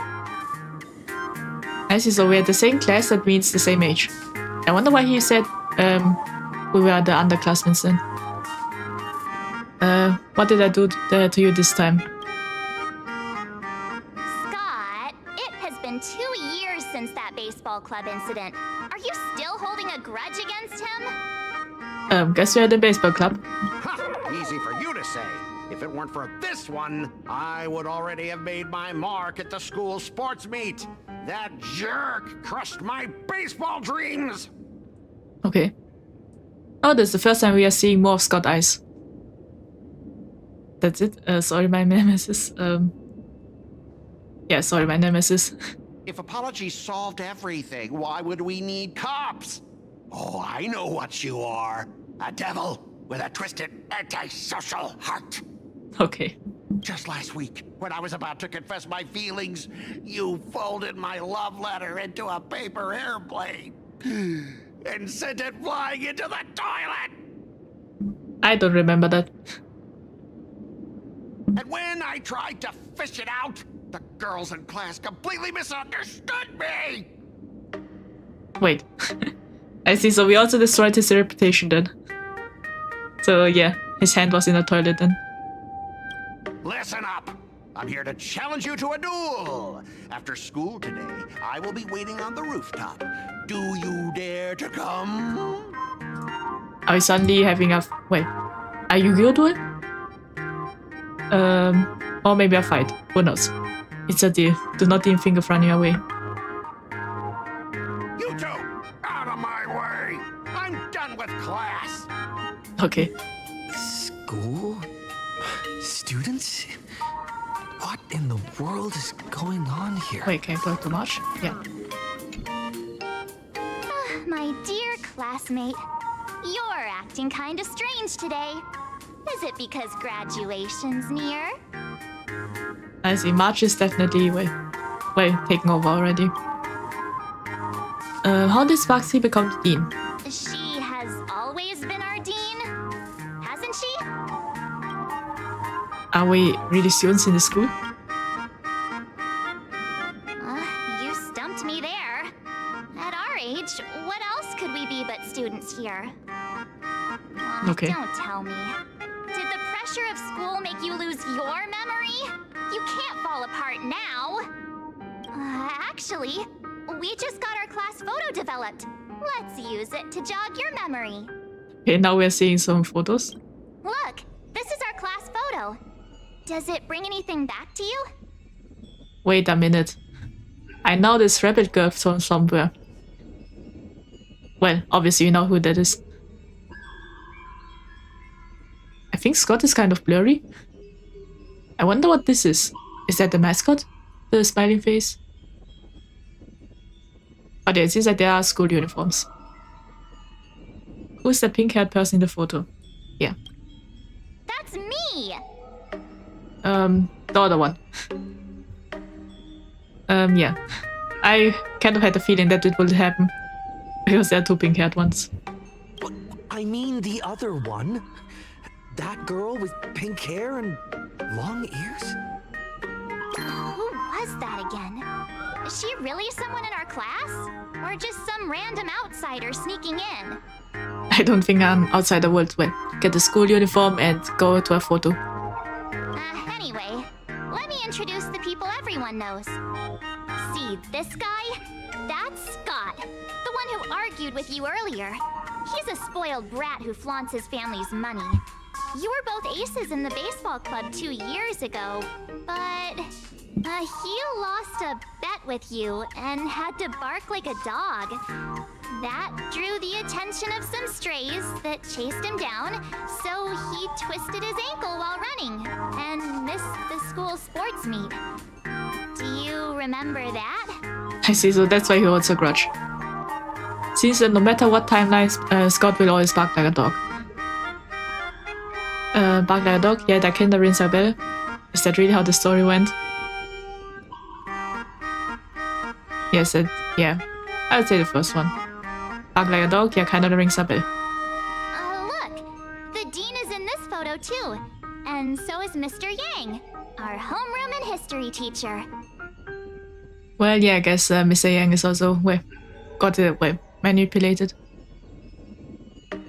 I see, so we're the same class, that means the same age. I wonder why he said we were the underclassmen then. What did I do to you this time? Scott, it has been 2 years since that baseball club incident. Are you still holding a grudge against him? Guess we had a baseball club. Ha! Easy for you to say. If it weren't for this one, I would already have made my mark at the school sports meet. That jerk crushed my baseball dreams! Okay. Oh, this is the first time we are seeing more of Scott Eyes. That's it. Sorry, my nemesis. Yeah, sorry, my nemesis. If apologies solved everything, why would we need cops? Oh, I know what you are. A devil with a twisted antisocial heart. Okay. Just last week, when I was about to confess my feelings, you folded my love letter into a paper airplane and sent it flying into the toilet. I don't remember that. And when I tried to fish it out, the girls in class completely misunderstood me. Wait. I see, so we also destroyed his reputation then. So yeah, his hand was in the toilet then. Listen up. I'm here to challenge you to a duel. After school today, I will be waiting on the rooftop. Do you dare to come? Are we suddenly having a... Wait. Are you Yu-Gi-Oh duel? Or maybe a fight. Who knows? It's a deal. Do not even think of running away. You two! Out of my way! I'm done with class! Okay. School? Students? What in the world is going on here? Wait, can I talk too much? Yeah. My dear classmate, you're acting kind of strange today. Is it because graduation's near? I see, March is definitely taking over already. How did Sparksy become the dean? She has always been our dean, hasn't she? Are we really students in the school? You stumped me there. At our age, what else could we be but students here? Okay. Don't tell me. Did the pressure of school make you lose your memory? You can't fall apart now. Actually, we just got our class photo developed. Let's use it to jog your memory. Okay, now we're seeing some photos. Look, this is our class photo. Does it bring anything back to you? Wait a minute. I know this rabbit girl from somewhere. Well, obviously you know who that is. I think Scott is kind of blurry. I wonder what this is. Is that the mascot? The smiling face? Oh, yeah, it seems like there are school uniforms. Who's the pink-haired person in the photo? Yeah. That's me! The other one. Yeah. I kind of had the feeling that it would happen. Because there are two pink-haired ones. I mean the other one? That girl with pink hair and long ears? Who was that again? Is she really someone in our class? Or just some random outsider sneaking in? I don't think an outsider would, well, get a school uniform and go to a photo. Anyway, let me introduce the people everyone knows. See this guy? That's Scott, the one who argued with you earlier. He's a spoiled brat who flaunts his family's money. You were both aces in the baseball club 2 years ago, but he lost a bet with you and had to bark like a dog. That drew the attention of some strays that chased him down, so he twisted his ankle while running and missed the school sports meet. Do you remember that? I see, so that's why he holds a grudge. Seems that no matter what timeline, Scott will always bark like a dog. Bark like a dog? Yeah, that kinda rings a bell. Is that really how the story went? Yes, yeah. I would say the first one. Bark like a dog? Yeah, kinda rings a bell. Look! The dean is in this photo too. And so is Mr. Yang, our homeroom and history teacher. Well, yeah, I guess Mr. Yang is also, well, got it, well, manipulated.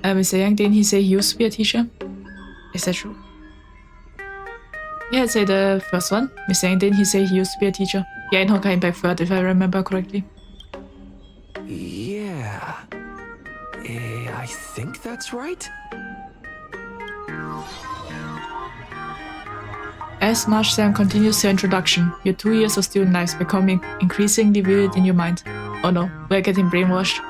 Mr. Yang, didn't he say he used to be a teacher? Is that true? Yeah, I'd say the first one. Mr. Yang, didn't he say he used to be a teacher? Yeah, in Honkai Impact 3rd, if I remember correctly. Yeah. I think that's right. As March 7 continues her introduction, your 2 years of student lives becoming increasingly vivid in your mind. Oh no, we're getting brainwashed.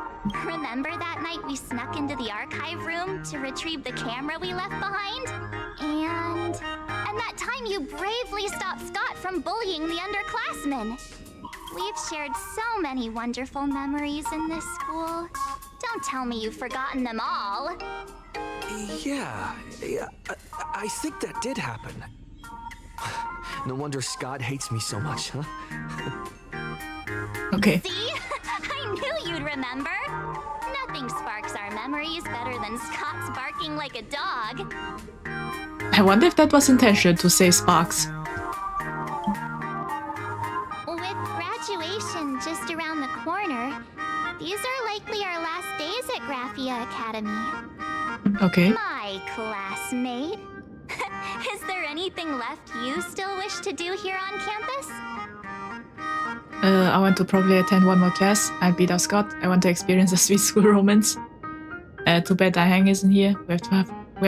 Remember that night we snuck into the archive room to retrieve the camera we left behind? And that time you bravely stopped Scott from bullying the underclassmen. We've shared so many wonderful memories in this school. Don't tell me you've forgotten them all. Yeah, I think that did happen. No wonder Scott hates me so much, huh? Okay. See? I knew you'd remember. Nothing sparks our memories better than Scott's barking like a dog. I wonder if that was intentional to say sparks. With graduation just around the corner, these are likely our last days at Graphia Academy. Okay. My classmate. Is there anything left you still wish to do here on campus? I want to probably attend one more class. I beat out Scott. I want to experience a sweet school romance. Too bad Hang isn't here. We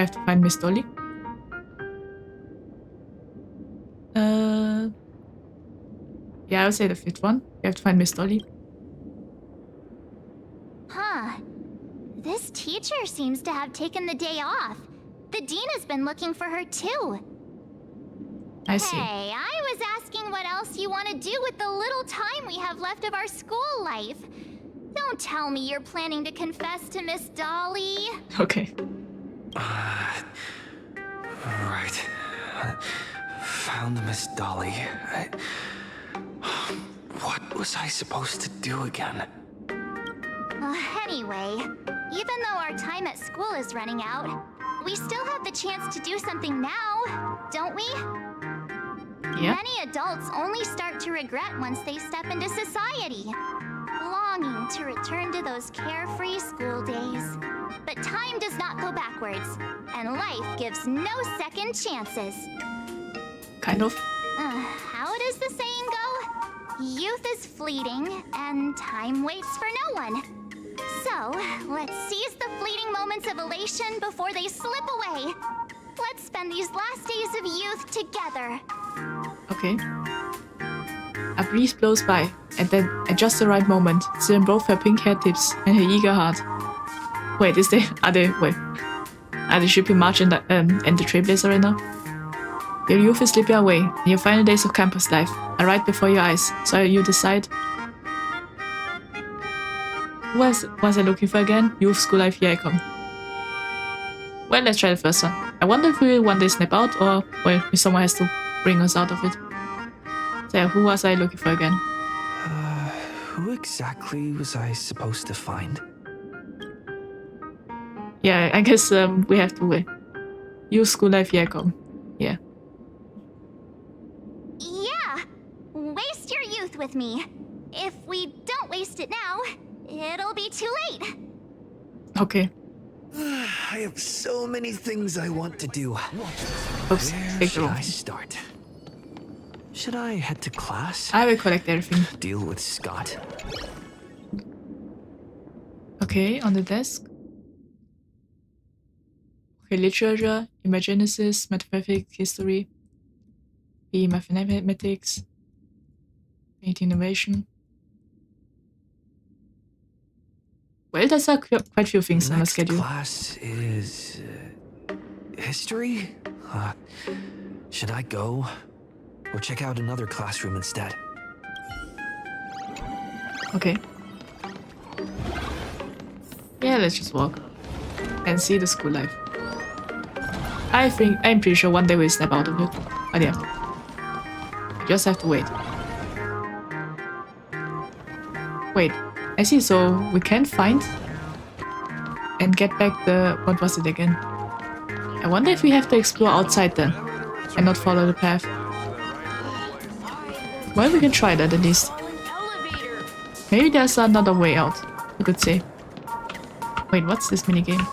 have to find Miss Dolly. Yeah, I would say the 5th one. We have to find Miss Dolly. Huh. This teacher seems to have taken the day off. The dean has been looking for her too. I see. Hey, I was asking what else you want to do with the little time we have left of our school life. Don't tell me you're planning to confess to Miss Dolly. Okay. Right. Found the Miss Dolly. What was I supposed to do again? Anyway, even though our time at school is running out, we still have the chance to do something now, don't we? Yeah. Many adults only start to regret once they step into society, longing to return to those carefree school days. But time does not go backwards, and life gives no second chances. Kind of. How does the saying go? Youth is fleeting, and time waits for no one. So, let's seize the fleeting moments of elation before they slip away. Let's spend these last days of youth together. Okay. A breeze blows by, and then, at just the right moment, seeing both her pink hair tips and her eager heart. Wait, are they shipping March and the Trailblazer right now? Your youth is slipping away, and your final days of campus life are right before your eyes, so you decide. What was I looking for again? Youth, school life, here I come. Well, let's try the first one. I wonder if we will one day snap out, or, well, if someone has to bring us out of it. So, who was I looking for again? Who exactly was I supposed to find? Yeah, I guess we have to wait. Youth, school life, here I come. Yeah. Yeah! Waste your youth with me. If we don't waste it now, it'll be too late. Okay. I have so many things I want to do. Oops, Where should I start? Should I head to class? I will collect everything. Deal with Scott. Okay, on the desk. Okay, literature, imagenesis, mathematics, history, B, mathematics, 8 innovation. Well, there's quite a few things on the schedule. Class is history? Should I go or check out another classroom instead? Okay. Yeah, let's just walk and see the school life. I'm pretty sure one day we'll snap out of it. But yeah, I just have to wait. Wait, I see. So we can find and get back the, what was it again? I wonder if we have to explore outside then and not follow the path. Well, we can try that at least. Maybe there's another way out, you could say. Wait, what's this minigame?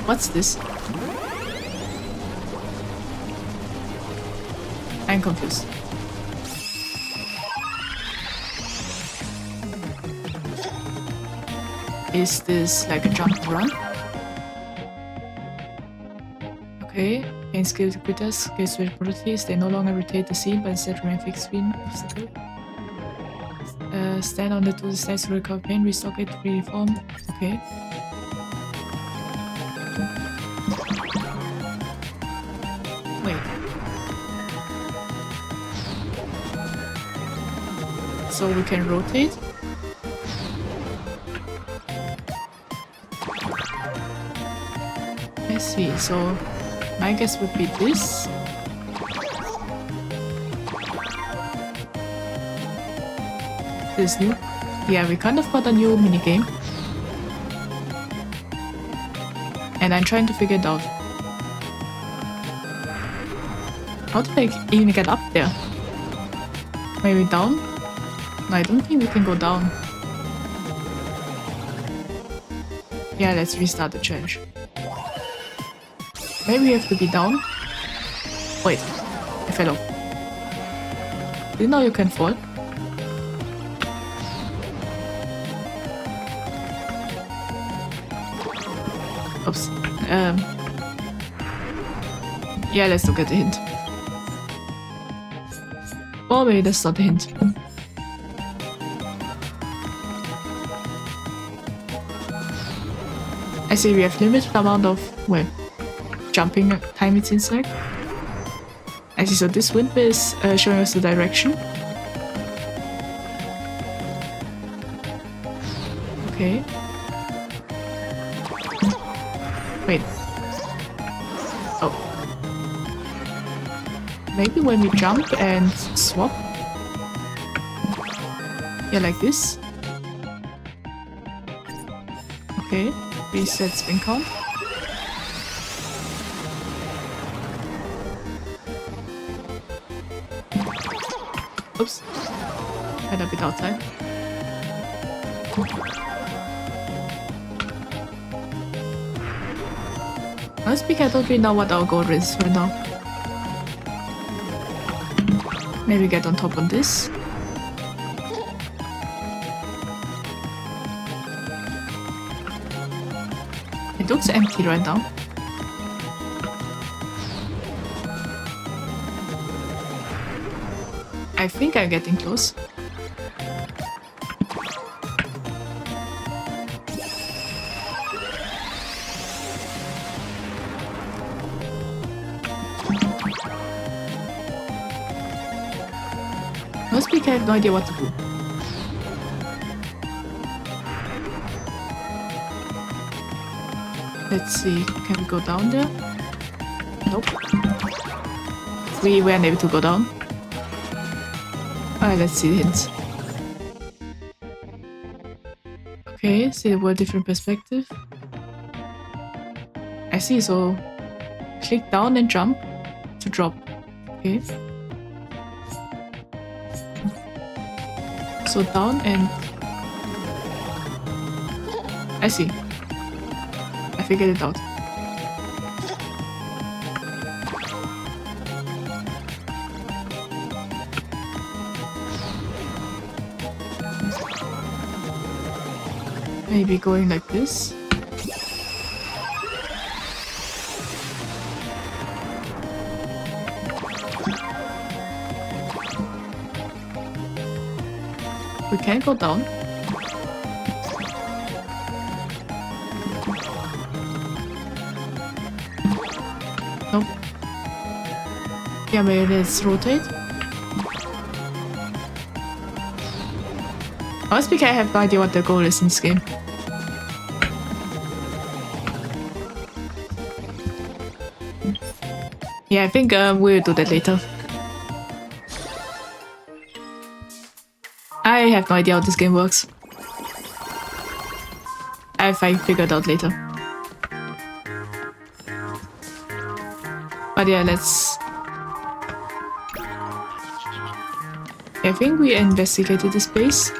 What's this? I'm confused. Is this like a jump and run? Okay, gain skill to quitters, skills with properties, they no longer rotate the scene but instead remain fixed screen obstacle. Stand on the two sides to recover pain, restock it, reform. Okay. Wait. So we can rotate. I see, so my guess would be this. This new. Yeah, we kind of got a new minigame. And I'm trying to figure it out. How did I even get up there? Maybe down? No, I don't think we can go down. Yeah, let's restart the challenge. Maybe we have to be down. Wait, I fell off. Didn't know you can fall. Oops. Yeah, let's look at the hint. Or maybe that's not the hint. I see we have limited amount of, well, jumping time it seems like. I see, so this windmill is showing us the direction. Okay. Wait. Oh. Maybe when we jump and swap. Yeah, like this. Okay. Reset spin count. Oops. Had a bit outside. Honestly speaking, I don't really know what our goal is right now. Maybe get on top on this. It looks empty right now. I think I'm getting close. Most people have no idea what to do. Let's see, can we go down there? Nope. We weren't able to go down. Alright, let's see the hints. Okay, see the world different perspective. I see, so click down and jump to drop. Okay. So down and... I see. I figured it out. Maybe going like this. We can go down. Nope. Yeah, maybe let's rotate. Honestly, I have no idea what the goal is in this game. Yeah, I think we'll do that later. I have no idea how this game works. I figure it out later. But yeah, let's... I think we investigated this place.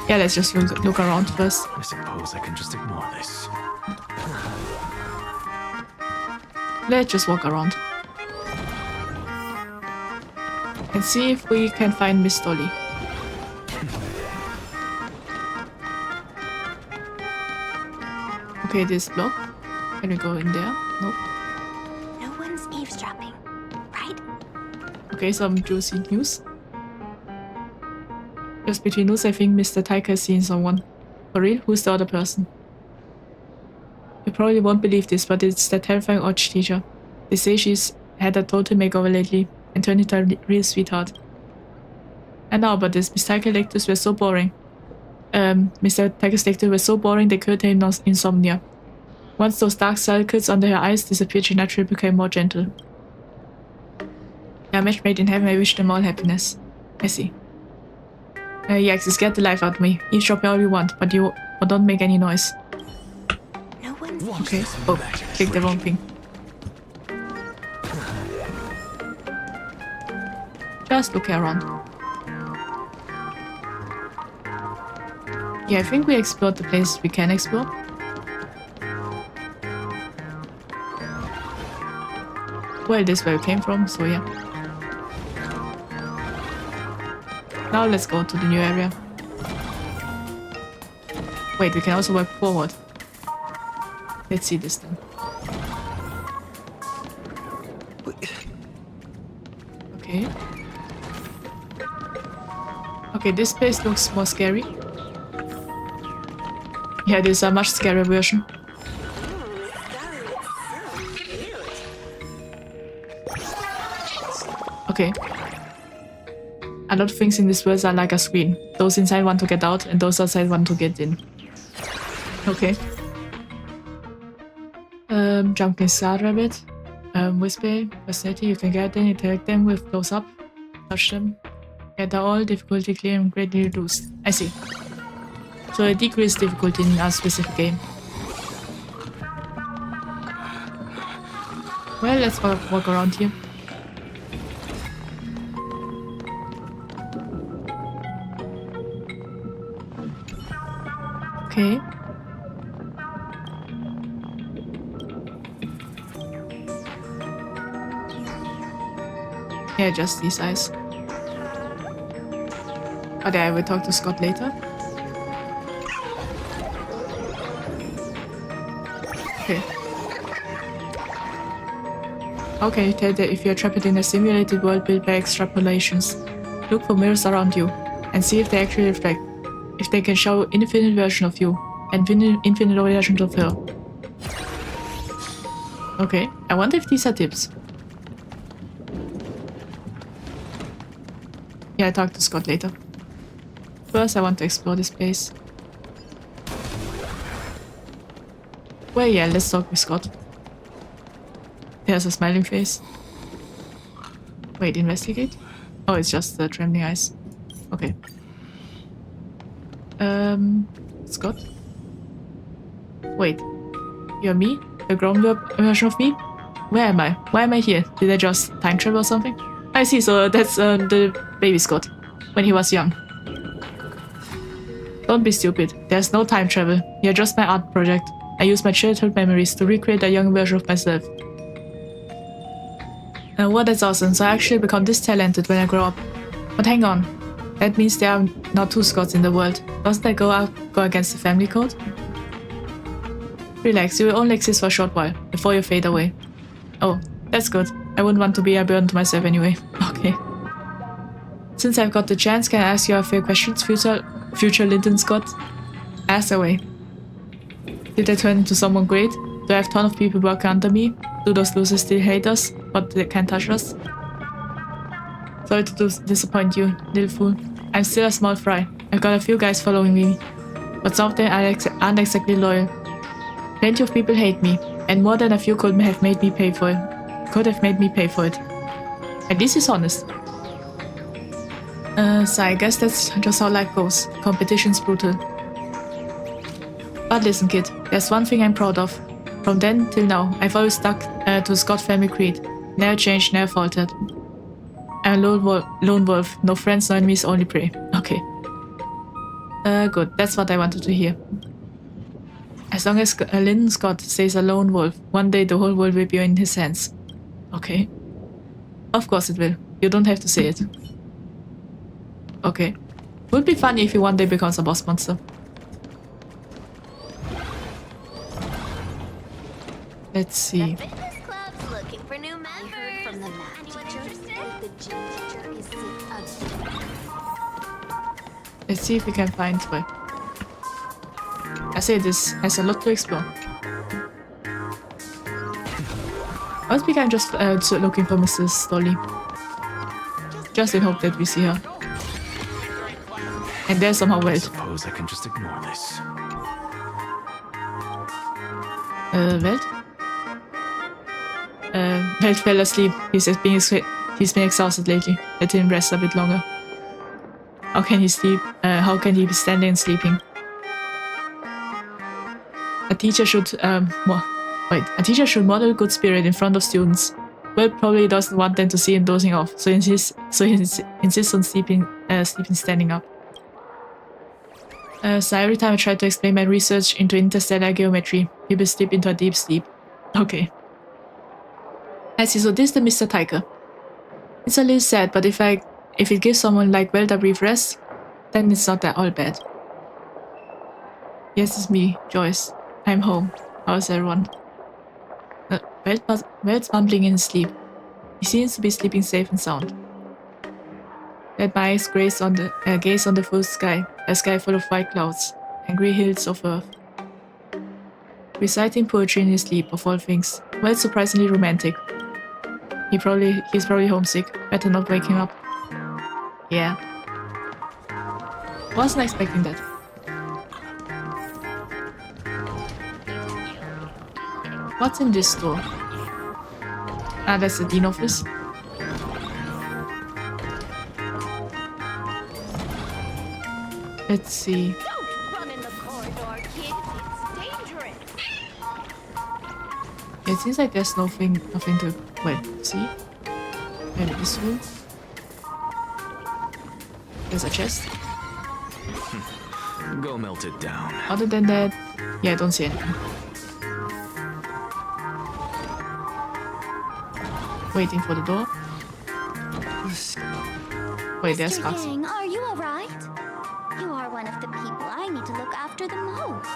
Yeah, let's just look around first. I suppose I can just ignore this. Let's just walk around. And see if we can find Miss Dolly. Okay, this block. Can we go in there? Nope. No one's eavesdropping, right? Okay, some juicy news. Just between us, I think Mr. Tyke has seen someone. For real? Who's the other person? You probably won't believe this, but it's that terrifying arch teacher. They say she's had a total makeover lately and turned into a real sweetheart. I know about this. Mr. Tyke's lectures were so boring. Mr. Tyke's lectures were so boring they cured her insomnia. Once those dark circles under her eyes disappeared, she naturally became more gentle. Yeah, match made in heaven, I wish them all happiness. I see. Yeah, you scared the life out of me. Eavesdrop all you want, but don't make any noise. No one's Okay. Oh, click the wrong thing. Just look around. Yeah, I think we explored the places we can explore. Well, this is where we came from, so yeah. Now let's go to the new area. Wait, we can also walk forward. Let's see this then. Okay. Okay, this place looks more scary. Yeah, this is a much scarier version. Okay. A lot of things in this world are like a screen. Those inside want to get out, and those outside want to get in. Okay. Honkai Star Rail. Whisper, personality, you can get them, interact them with close up, touch them. Get all difficulty clear and greatly reduced. I see. So it decreases difficulty in a specific game. Well, let's walk around here. Okay. Yeah, just these eyes. But yeah, I will talk to Scott later. Okay. Okay, tell that if you are trapped in a simulated world built by extrapolations, look for mirrors around you and see if they actually reflect. If they can show infinite version of you and infinite versions of her. Okay, I wonder if these are tips. Yeah, I talk to Scott later. First, I want to explore this place. Well, yeah, let's talk with Scott. There's a smiling face. Wait, investigate? Oh, it's just the trembling eyes. Okay. Scott? Wait. You're me? The grown-up version of me? Where am I? Why am I here? Did I just time travel or something? I see, so that's the baby Scott. When he was young. Don't be stupid. There's no time travel. You're just my art project. I use my childhood memories to recreate a young version of myself. Well, that's awesome. So I actually become this talented when I grow up. But hang on. That means there are not 2 Scotts in the world. Doesn't that go against the family code? Relax, you will only exist for a short while, before you fade away. Oh, that's good. I wouldn't want to be a burden to myself anyway. Okay. Since I've got the chance, can I ask you a few questions, future Lyndon Scott? Ask away. Did I turn into someone great? Do I have a ton of people working under me? Do those losers still hate us, but they can't touch us? Sorry to disappoint you, little fool. I'm still a small fry. I've got a few guys following me, but some of them aren't exactly loyal. Plenty of people hate me, and more than a few could have made me pay for it. At least he's honest. So I guess that's just how life goes. Competition's brutal. But listen, kid, there's one thing I'm proud of. From then till now, I've always stuck to the Scott family creed. Never changed, never faltered. I'm a lone wolf. No friends, no enemies, only prey. Okay. Good. That's what I wanted to hear. As long as Lyndon Scott stays a lone wolf, one day the whole world will be in his hands. Okay. Of course it will. You don't have to say it. Okay. Would be funny if he one day becomes a boss monster. Let's see. Looking for new members. From the math teacher. Let's see if we can find her. I say this has a lot to explore. Or we can just looking for Mrs. Dolly. Just in hope that we see her. And there's somehow Welt. Suppose I can just ignore this. Welt? Welt fell asleep. He's been exhausted lately. Let him rest a bit longer. How can he sleep? How can he be standing and sleeping? A teacher should model good spirit in front of students. Welt probably doesn't want them to see him dozing off, so he insists on sleeping standing up. So every time I try to explain my research into interstellar geometry, people slip into a deep sleep. Okay. I see, so this is the Mr. Tiger. It's a little sad, but if it gives someone like Welt a brief rest, then it's not that all bad. Yes, it's me, Joyce. I'm home. How's everyone? Welt's mumbling in his sleep. He seems to be sleeping safe and sound. Let my eyes gaze on the full sky, a sky full of white clouds, and grey hills of earth. Reciting poetry in his sleep, of all things. Welt's surprisingly romantic. He's probably homesick. Better not wake him up. Yeah. Wasn't expecting that. What's in this store? Ah, that's the dean office. Let's see. Don't run in the corridor, kids. It's dangerous. It seems like there's nothing to see. Maybe this room. There's a chest. Go melt it down. Other than that, yeah, I don't see anything. Waiting for the door. Wait, there's Fox. Mr. Yang, are you alright? You are one of the people I need to look after the most.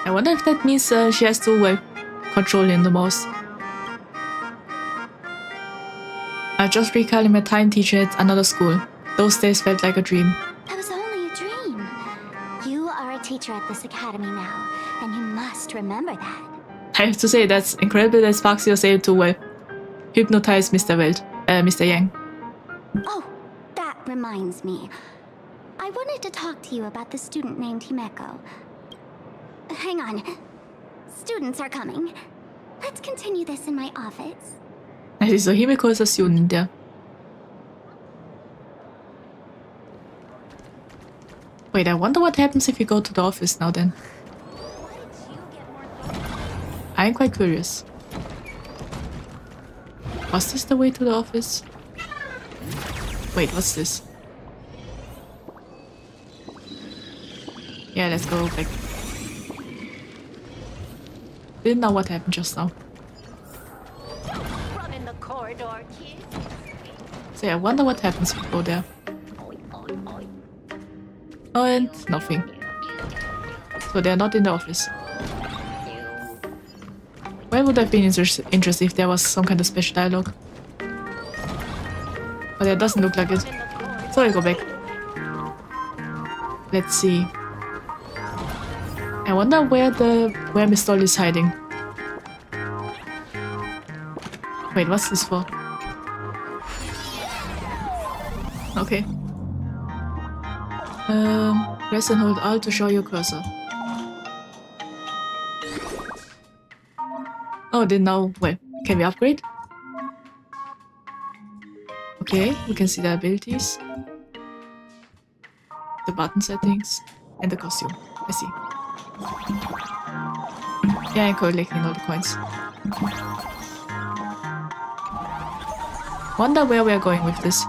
I wonder if that means she has to control him the most. I just recalling my time teaching at another school. Those days felt like a dream. That was only a dream. You are a teacher at this academy now, and you must remember that. I have to say, that's incredible that Sparksy was able to hypnotize Mr. Yang. Oh, reminds me. I wanted to talk to you about the student named Himeko. Hang on. Students are coming. Let's continue this in my office. I see, so Himeko is a student, yeah. Wait, I wonder what happens if you go to the office now then. I'm quite curious. Was this the way to the office? Wait, what's this? Yeah, let's go back. Didn't know what happened just now. Run in the corridor, kid. So yeah, I wonder what happens if we go there. Oh, and nothing. So they're not in the office. Where would have been interesting if there was some kind of special dialogue? But it doesn't look like it. So I go back. Let's see. I wonder where Miss Doll is hiding. Wait, what's this for? Okay. Press and hold Alt to show your cursor. Oh, then now, wait, can we upgrade? Okay, we can see the abilities, the button settings, and the costume. I see. Yeah, I'm collecting all the coins. Wonder where we are going with this.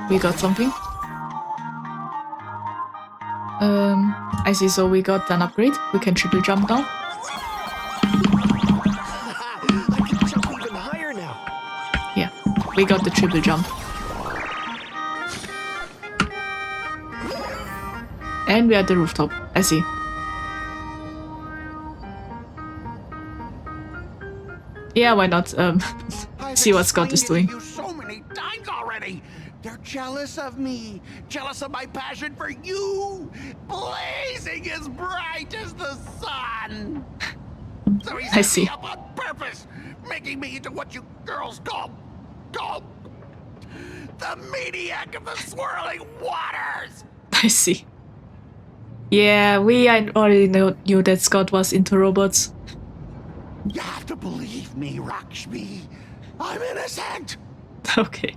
We got something. I see, so we got an upgrade. We can triple jump now. I can jump even higher now. Yeah, we got the triple jump. And we are at the rooftop. I see. Yeah, why not? See what Scott is doing. You so many times already. They're jealous of me, jealous of my passion for you, blazing as bright as the sun. So he set me up on purpose, making me into what you girls call the maniac of the swirling waters. I see. Yeah, we already knew that Scott was into robots. You have to believe me, Rakshmi. I'm innocent. Okay.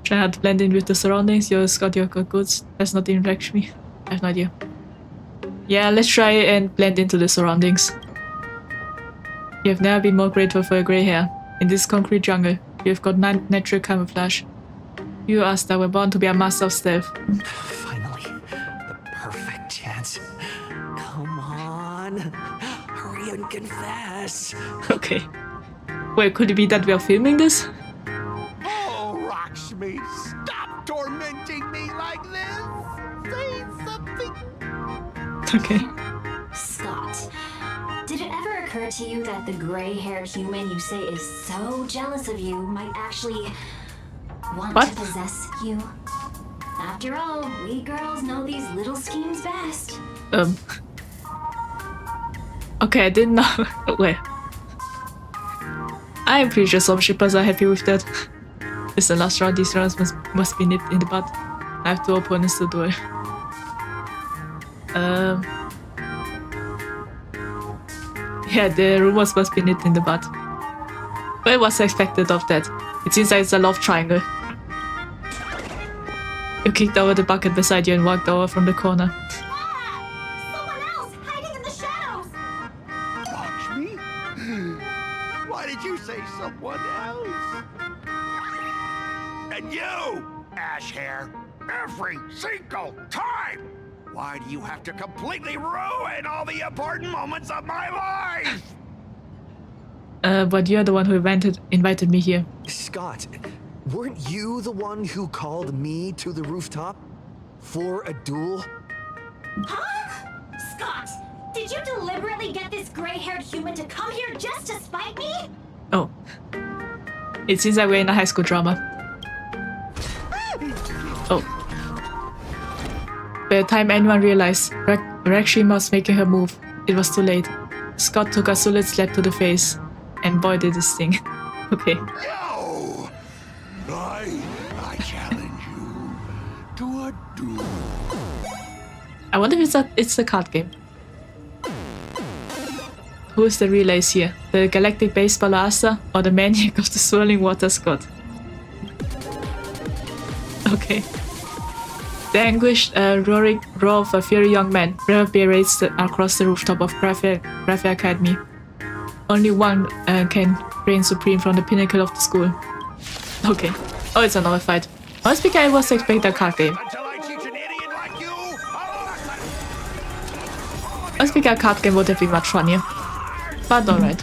Try not to blend in with the surroundings. Scott, you've got goods. That's not in Rakshmi. I have no idea. Yeah, let's try and blend into the surroundings. You have never been more grateful for your grey hair. In this concrete jungle, you have got natural camouflage. You asked that we're born to be a master of stealth. Finally, the perfect chance. Come on, hurry and confess. Okay. Wait, could it be that we are filming this? Oh, Rakshmi, stop tormenting me like this. Say something. Okay. Scott, did it ever occur to you that the gray-haired human you say is so jealous of you might actually want to possess you? After all, we girls know these little schemes best. Okay, I didn't know. Wait. I'm pretty sure some shippers are happy with that. It's the last round, these rounds must be nipped in the bud. I have 2 opponents to duel. Yeah, the rumors must be nipped in the bud. What was expected of that? It seems like it's a love triangle. You kicked over the bucket beside you and walked over from the corner. Someone else hiding in the shadows! Rakshmi? Why did you say someone else? And you, ash hair, every single time! Why do you have to completely ruin all the important moments of my life? But you're the one who invited me here. Scott, weren't you the one who called me to the rooftop? For a duel? Huh? Scott, did you deliberately get this gray-haired human to come here just to spite me? Oh. It seems like we're in a high school drama. Oh. By the time anyone realized Rakshmi was making her move, it was too late. Scott took a solid slap to the face, and boy did this thing. Okay. Yo! I challenge you to a duel. I wonder if it's the card game. Who is the real ace here? The galactic baseball master or the maniac of the swirling waters god? Okay. The anguished roaring roar of a fiery young man reverberates across the rooftop of Graphia Academy. Only one can reign supreme from the pinnacle of the school. Okay. Oh, it's another fight. Must be I was expecting a card game. Must be a card game would have been much funnier. But alright.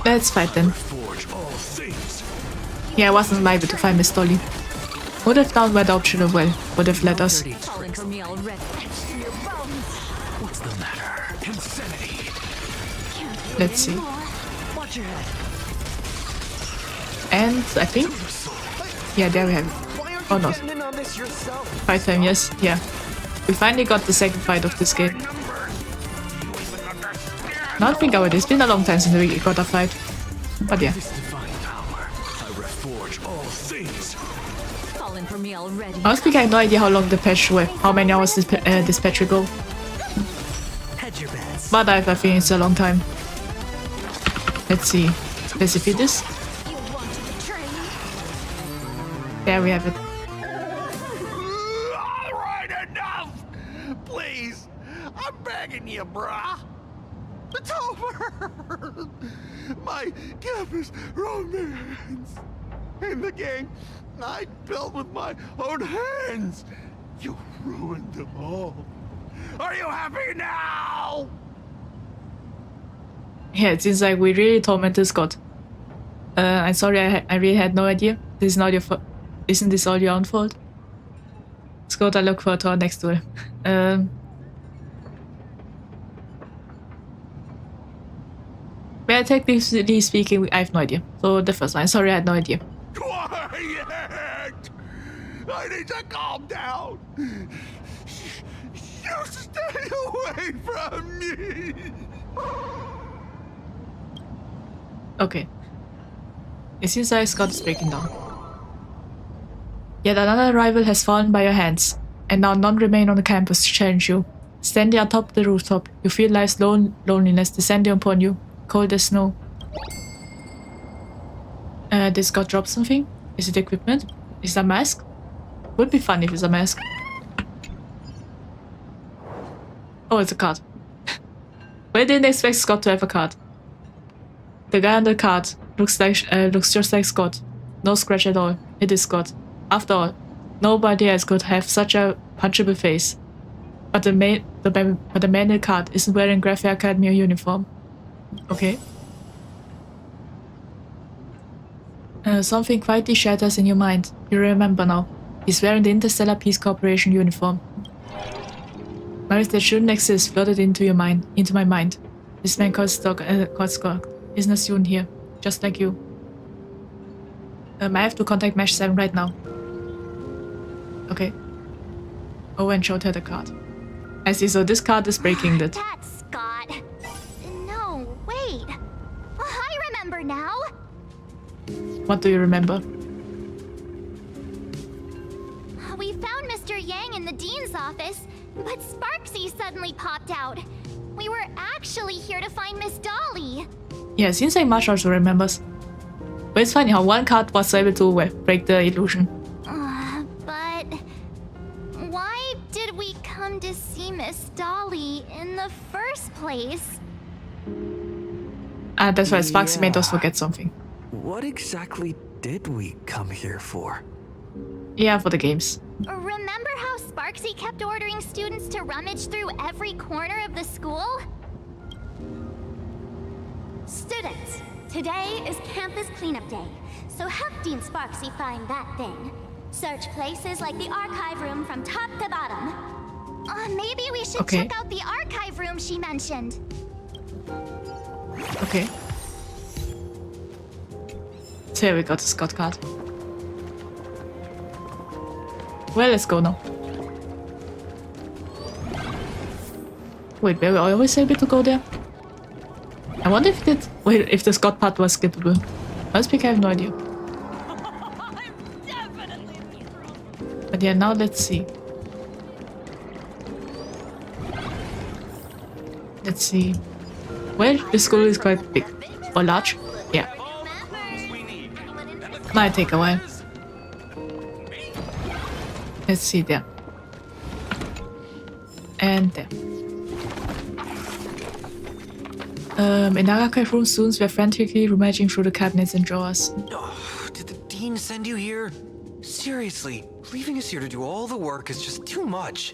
Let's fight then. Yeah, I wasn't able to find Miss Dolly. Would have done where the optional well would have led us. What's the matter? Insanity. Let's see. And I think, yeah, there we have it. Or not. 5 times, yes, yeah. We finally got the second fight of this game. Now I think about it, it's been a long time since we got a fight. But yeah. Honestly, I have no idea how long the patch were, how many hours this patch will go. But I have a feeling it's a long time. Let's see. Let's defeat this. There we have it. Alright, enough! Please, I'm begging you, brah. It's over! My campus romance and the game I built with my own hands. You ruined them all. Are you happy now? Yeah, it seems like we really tormented Scott. I'm sorry, I really had no idea. This is not your fault. Isn't this all your own fault? Scott, I look forward to our next duel. Well, technically speaking, I have no idea. So the first one, sorry, I had no idea. Quiet! I need to calm down. You stay away from me. Okay. It seems like Scott is breaking down. Yet another rival has fallen by your hands, and now none remain on the campus to challenge you. Standing atop the rooftop, you feel life's loneliness descending upon you, cold as snow. Did Scott drop something? Is it equipment? Is it a mask? Would be fun if it's a mask. Oh, it's a card. But I didn't expect Scott to have a card. The guy on the card looks just like Scott. No scratch at all. It is Scott. After all, nobody else could have such a punchable face. But the man in the card isn't wearing Graphia Academy uniform. Okay. Something quietly shatters in your mind. You remember now. He's wearing the Interstellar Peace Corporation uniform. Memories that shouldn't exist flooded into my mind. This man called Scott isn't a student here, just like you. I have to contact Mesh 7 right now. Okay. Owen showed her the card. I see, so this card is breaking that. That's Scott. No, wait. I remember now. What do you remember? We found Mr. Yang in the dean's office, but Sparksy suddenly popped out. We were actually here to find Miss Dolly. Yeah, it seems like Marsh also remembers. But it's funny how one card was able to break the illusion. But why did we come to see Miss Dolly in the first place? That's why Sparksy made us forget something. What exactly did we come here for? Yeah, for the games. Remember how Sparksy kept ordering students to rummage through every corner of the school? Students, today is campus cleanup day, so help Dean Sparksy find that thing. Search places like the archive room from top to bottom. Maybe we should check out the archive room she mentioned. Okay. So here we got the Scott card. Well, let's go now. Wait, were we always able to go there? I wonder if it... Wait, if the Scott part was skippable. Must be, I have no idea. But yeah, now let's see. Let's see. Well, the school is quite big. Or large. Yeah. Might take a while. Let's see there. And there. In our archive room, students were frantically rummaging through the cabinets and drawers. Oh, did the dean send you here? Seriously, leaving us here to do all the work is just too much.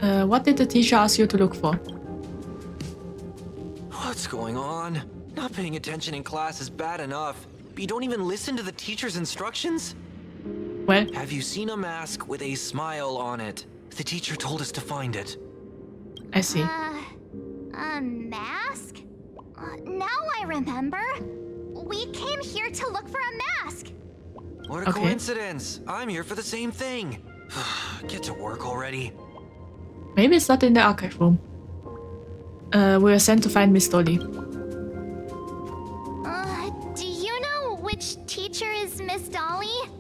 What did the teacher ask you to look for? What's going on? Not paying attention in class is bad enough, but you don't even listen to the teacher's instructions? Well... Have you seen a mask with a smile on it? The teacher told us to find it. I see. A mask? Now I remember. We came here to look for a mask. What a coincidence. I'm here for the same thing. Get to work already. Maybe it's not in the archive room. We were sent to find Miss Dolly. Do you know which teacher is Miss Dolly?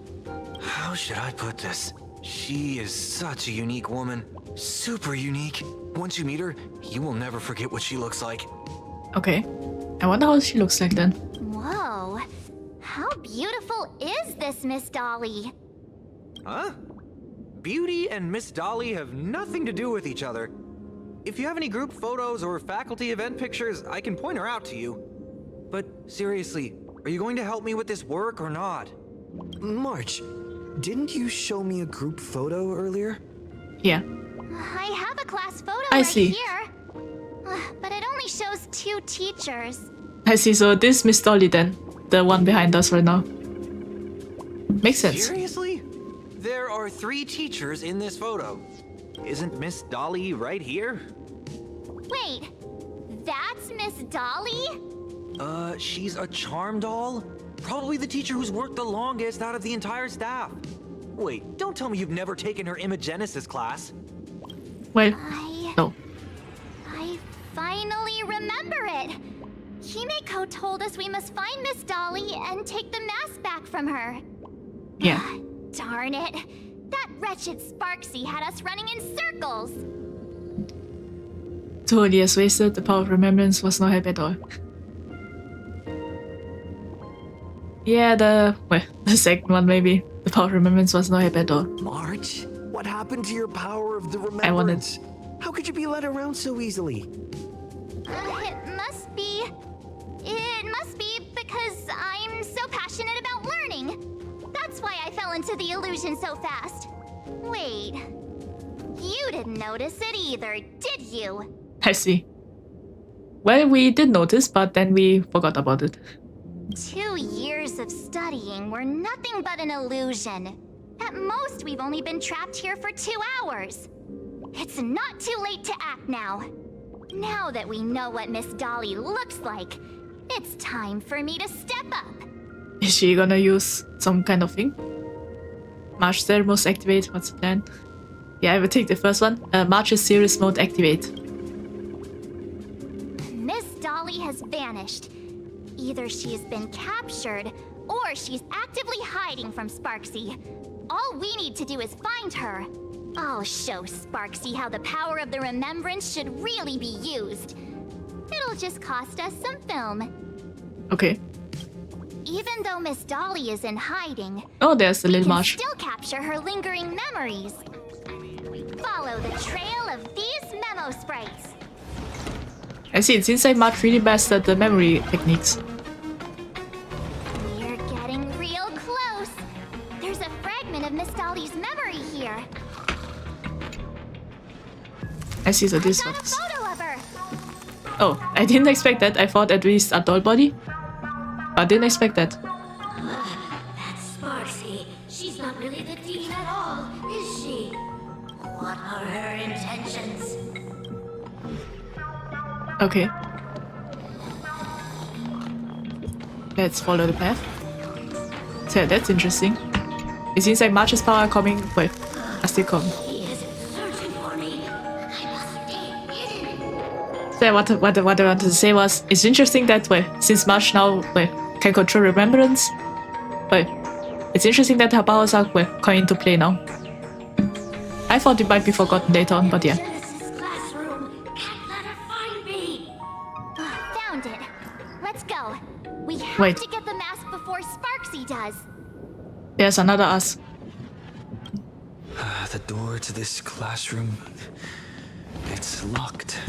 How should I put this? She is such a unique woman. Super unique. Once you meet her, you will never forget what she looks like. Okay. I wonder how she looks like then. Whoa. How beautiful is this Miss Dolly? Huh? Beauty and Miss Dolly have nothing to do with each other. If you have any group photos or faculty event pictures, I can point her out to you. But seriously, are you going to help me with this work or not? March, didn't you show me a group photo earlier? Yeah. I have a class photo I right see. here. But it only shows 2 teachers. I see, so this Miss Dolly then. The one behind us right now. Makes sense. Seriously? There are 3 teachers in this photo. Isn't Miss Dolly right here? Wait, that's Miss Dolly? She's a charm doll? Probably the teacher who's worked the longest out of the entire staff. Wait, don't tell me you've never taken her Imagenesis class. Well, no. I finally remember it. Himeko told us we must find Miss Dolly and take the mask back from her. Yeah. Darn it. That wretched Sparksy had us running in circles. 2 years wasted, the power of remembrance was no help at all. Yeah, the second one maybe. The power of remembrance was no help at all. March, what happened to your power of the remembrance? I wanted... How could you be led around so easily? It must be because I'm so passionate about learning. That's why I fell into the illusion so fast. Wait, you didn't notice it either, did you? I see. Well, we did notice, but then we forgot about it. 2 years of studying were nothing but an illusion. At most, we've only been trapped here for 2 hours. It's not too late to act now. Now that we know what Miss Dolly looks like, it's time for me to step up. Is she gonna use some kind of thing? March Thermos activate, what's the plan? Yeah, I will take the first one. March's serious mode activate. Miss Dolly has vanished. Either she's been captured, or she's actively hiding from Sparksy. All we need to do is find her. I'll show Sparksy how the power of the remembrance should really be used. It'll just cost us some film. Okay. Even though Miss Dolly is in hiding, oh, there's the little we can March. still capture her lingering memories. Follow the trail of these memo sprites. I see, it seems like March really mastered the memory techniques. We're getting real close. There's a fragment of Miss Dolly's memory here. I see, so this Got a one's... photo of her. Oh, I didn't expect that. I thought at least a doll body. I didn't expect that. That's Sparksy. She's not really the dean at all, is she? What are her intentions? Okay. Let's follow the path. So that's interesting. It seems like March's power are coming... Well, are still coming. He isn't searching for me. I So what I wanted to say was, it's interesting that since March now can control remembrance, it's interesting that her powers are coming into play now. I thought it might be forgotten later on, but yeah. Found it. Let's go. We have Wait. to get the mask before Sparksy does. There's another us. The door to this classroom, it's locked,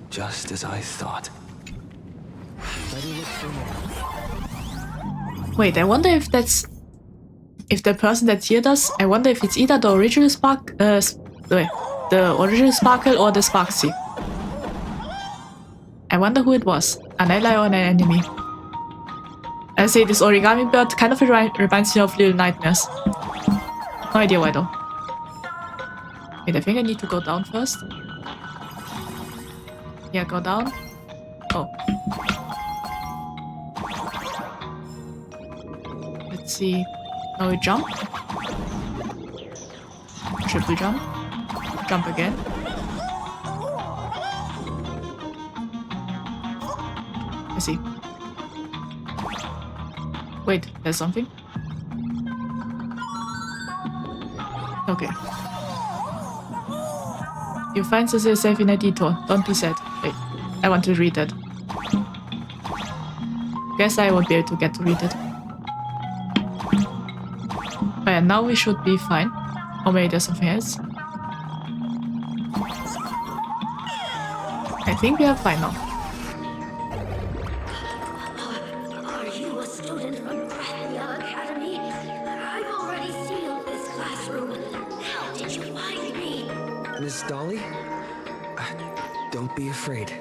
just as I thought. Wait, I wonder if that's... If the person that healed us, I wonder if it's either the original the original Sparkle or the Sparksy. I wonder who it was, an ally or an enemy. I say this origami bird kind of reminds me of Little Nightmares. No idea why though. Wait, I think I need to go down first. Yeah, go down. Oh. Let's see. Now we jump. Triple jump. Jump again. I see. Wait, there's something? Okay. You find yourself in a detour. Don't be sad. Wait, I want to read that. Guess I won't be able to get to read it. But now we should be fine. Or maybe there's something else. I think we are fine now. Are you a student from Rathia Academy? I've already sealed this classroom. How did you find me? Miss Dolly? Don't be afraid.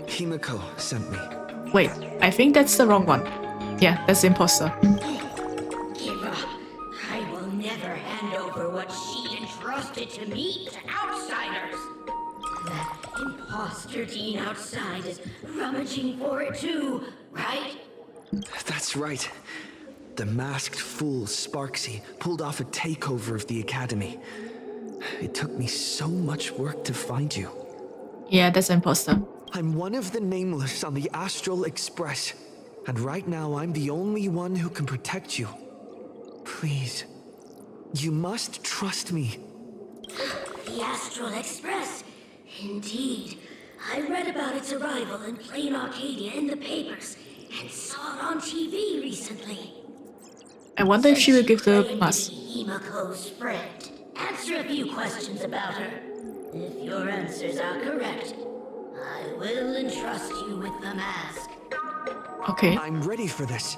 Himiko sent me. Wait, I think that's the wrong one. Yeah, that's the imposter. Kira, I will never hand over what she entrusted to me to outsiders. That imposter dean outside is rummaging for it too, right? That's right. The masked fool Sparksy pulled off a takeover of the academy. It took me so much work to find you. Yeah, that's imposter. I'm one of the nameless on the Astral Express, and right now I'm the only one who can protect you. Please, you must trust me. The Astral Express. Indeed. I read about its arrival in Plain Arcadia in the papers, and saw it on TV recently. I wonder if she will give the mask. Himiko's friend. Answer a few questions about her. If your answers are correct, I will entrust you with the mask. Okay. I'm ready for this.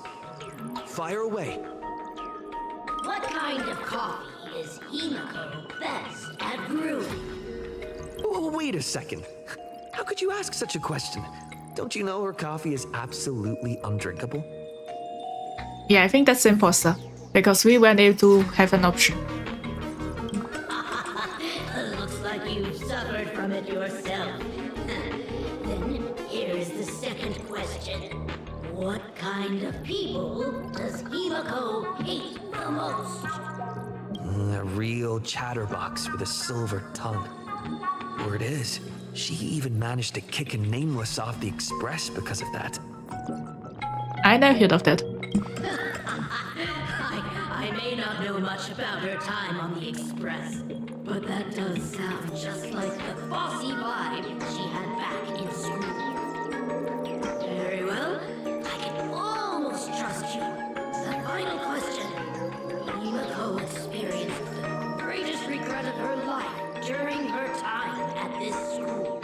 Fire away. What kind of coffee is Himiko best at brewing? Oh, wait a second. How could you ask such a question? Don't you know her coffee is absolutely undrinkable? Yeah, I think that's the imposter. Because we weren't able to have an option. Looks like you've suffered from it yourself. Then here's the second question. What kind of people does Himiko hate the most? A real chatterbox with a silver tongue. Word is, she even managed to kick a nameless off the express because of that. I never heard of that. I may not know much about her time on the express, but that does sound just like the bossy vibe she had back in school. Very well, I can almost trust you. The final question. Himiko experienced the greatest regret of her life during her time at this school.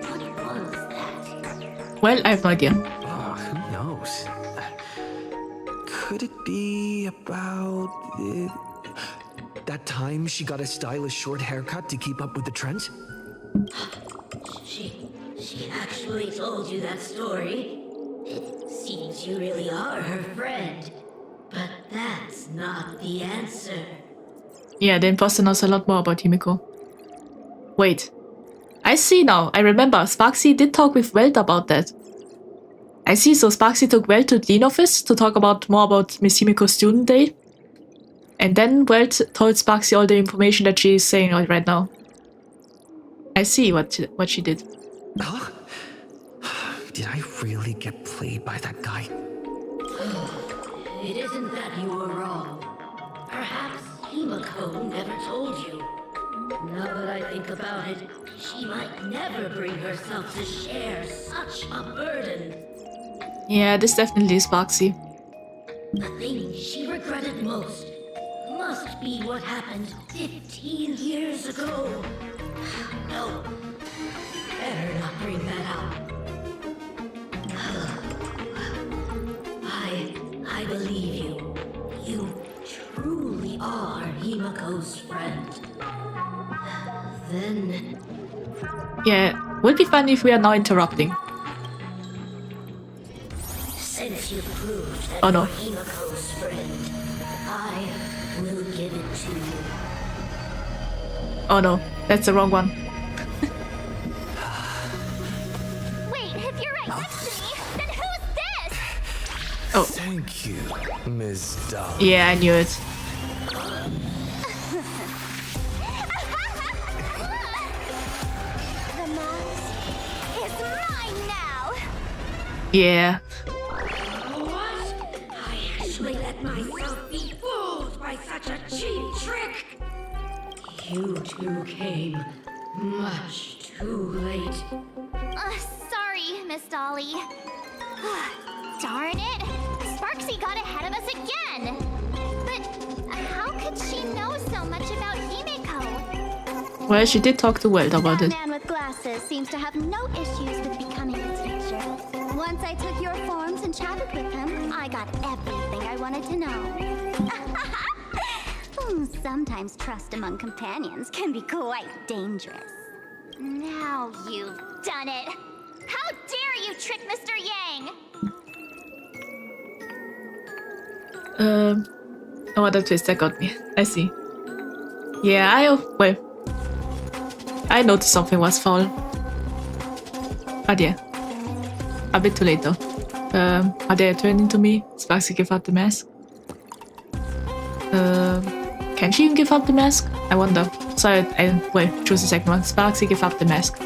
What was that? Well, I have no idea. Oh, who knows? Could it be about that time she got a stylish short haircut to keep up with the trends? She actually told you that story. It seems you really are her friend. But that's not the answer. Yeah, the imposter knows a lot more about Himiko. Wait. I see now. I remember. Sparksy did talk with Welt about that. I see, so Sparksy took Welt to the Dean office to talk more about Miss Himiko's student day. And then Welt told Sparksy all the information that she is saying right now. I see what she did. Huh? Did I really get played by that guy? It isn't that you were wrong. Perhaps Himiko never told you. Now that I think about it, she might never bring herself to share such a burden. Yeah, this definitely is Sparksy. The thing she regretted most must be what happened 15 years ago. No, better not bring that up. I believe you. You truly are Himiko's friend. Then... Yeah, would be fun if we are now interrupting. Since you proved that Oh no. you're Himiko's friend, I will give it to you. Oh no, that's the wrong one. Wait, if you're right next to me, then who's this? Oh. Thank you, Ms. Dahl. Yeah, I knew it. The mask is mine now. Yeah. What? I actually let myself be fooled by such a cheap trick. You two came much too late. Sorry, Miss Dolly. Darn it! Sparksy got ahead of us again! But how could she know so much about Himiko? Well, she did talk to Welt about it. That man with glasses seems to have no issues with becoming a teacher. Once I took your forms and chatted with him, I got everything I wanted to know. Sometimes trust among companions can be quite dangerous. Now you've done it! How dare you trick Mr. Yang! Oh, what a twist that got me. I see. Yeah, I noticed something was foul. But yeah. A bit too late though. Are they turning to me? Sparksy give up the mask? Can she even give up the mask? I wonder. Sorry, choose the second one. Sparksy give up the mask.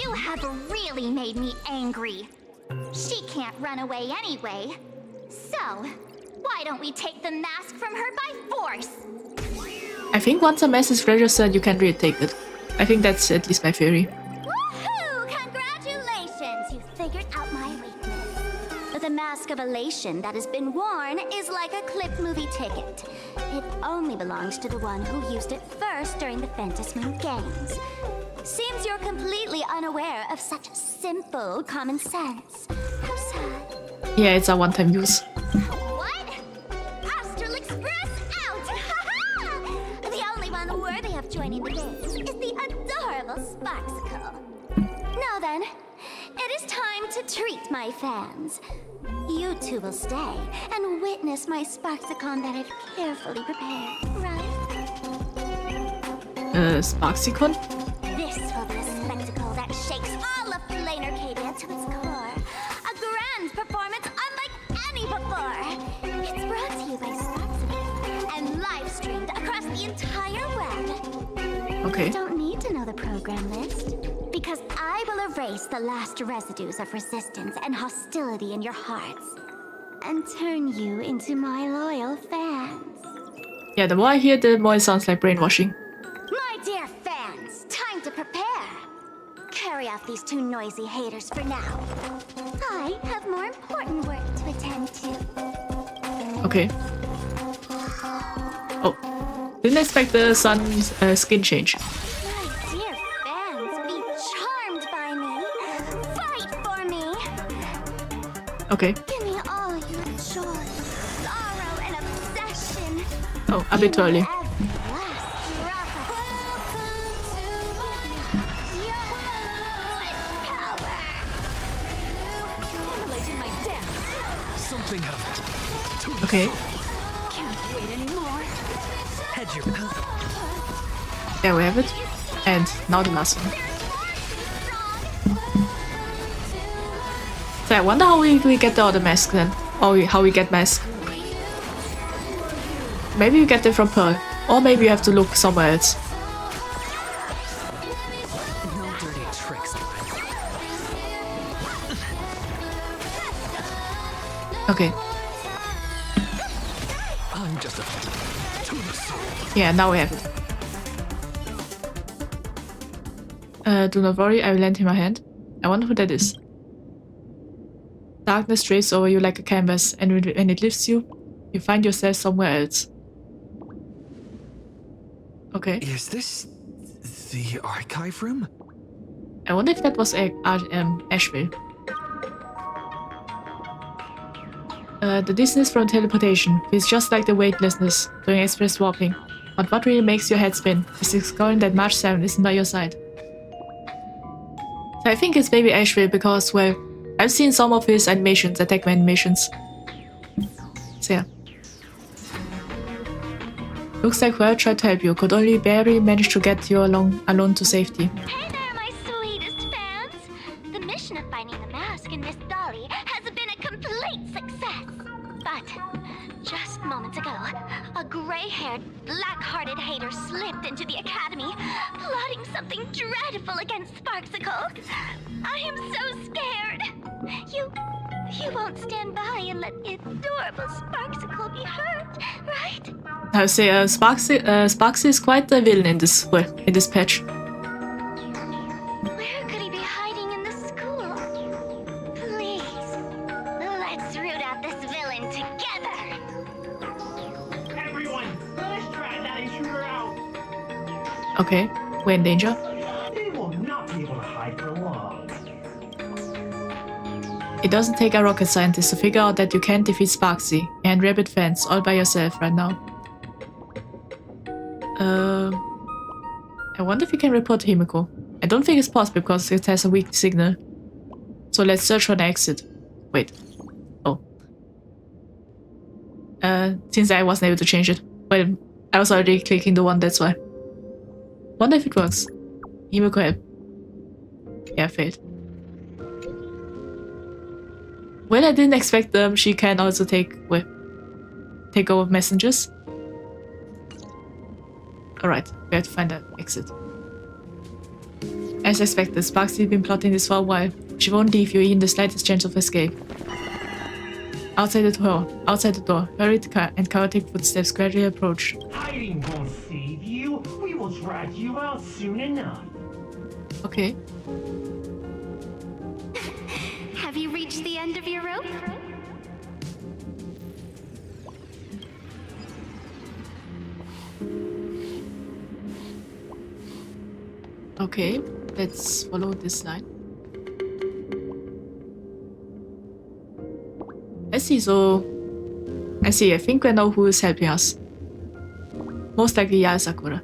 You have really made me angry. She can't run away anyway. So, why don't we take the mask from her by force? I think once a mask is registered, you can retake it. I think that's at least my theory. Woohoo! Congratulations! You figured out my weakness. The mask of elation that has been worn is like a clip movie ticket. It only belongs to the one who used it first during the Ventus Moon Games. Seems you're completely unaware of such simple common sense. How sad. Yeah, it's a one-time use. What? Astral Express out! The only one worthy of joining the games is the adorable Sparksicle. Now then, it is time to treat my fans. You two will stay and witness my Sparksicon that I've carefully prepared, right? Sparksicon? This will be a spectacle that shakes all of Plain Arcadia to its core. A grand performance unlike any before. It's brought to you by Sparksicle and live streamed across the entire web. Okay. You don't need to know the program list, because I will erase the last residues of resistance and hostility in your hearts and turn you into my loyal fans. Yeah, the more I hear, the more it sounds like brainwashing. My dear fans, time to prepare. Carry off these two noisy haters for now. I have more important work to attend to. Okay. Oh. Didn't expect the sun's skin change. My dear fans, be charmed by me. Fight for me. Okay. Give me all your joy, sorrow, and obsession. Oh, a bit early. Something Okay. Can't wait anymore. Head your... There we have it. And now the last one. So I wonder how we get the other mask then. Or how we get mask. Maybe you get them from Pearl. Or maybe you have to look somewhere else. No dirty Okay. I'm just a to the soul. Yeah, now we have it. Do not worry, I will lend him a hand. I wonder who that is. Darkness drapes over you like a canvas, and when it lifts you, you find yourself somewhere else. Okay. Is this the archive room? I wonder if that was Asheville. The distance from teleportation feels just like the weightlessness during express warping. But what really makes your head spin is discovering that March 7 isn't by your side. So I think it's maybe Asheville because, well, I've seen some of his animations, attack animations. So yeah. Looks like whoever tried to help you could only barely manage to get you alone to safety. Hey there, my sweetest fans! The mission of finding the mask and Miss Dolly has been a complete success. But just moments ago, a gray-haired, black-hearted hater slipped into the academy, plotting something dreadful against Sparksicle. I am so scared. You won't stand by and let the adorable Sparksicle be hurt, right? I would say Sparksy is quite the villain in this patch. Where could he be hiding in the school? Please, let's root out this villain together. Everyone, let's try that and shoot her out. Okay, we're in danger. They will not be able to hide for long. It doesn't take a rocket scientist to figure out that you can't defeat Sparksy and Rabbit fans all by yourself right now. I wonder if you can report to Himiko. I don't think it's possible because it has a weak signal. So let's search for an exit. Wait. Oh. Since I wasn't able to change it. Well, I was already clicking the one, that's why. Wonder if it works. Himiko help. Yeah, failed. Well, I didn't expect she can also take over messengers. Alright, we have to find an exit. As expected, Sparksy has been plotting this for a while. She won't leave you even the slightest chance of escape. Outside the door, hurried and chaotic footsteps gradually approach. Hiding won't save you. We will drag you out soon enough. Okay. Have you reached the end of your rope? Okay, let's follow this line. I see, I think we know who is helping us. Most likely Yae Sakura.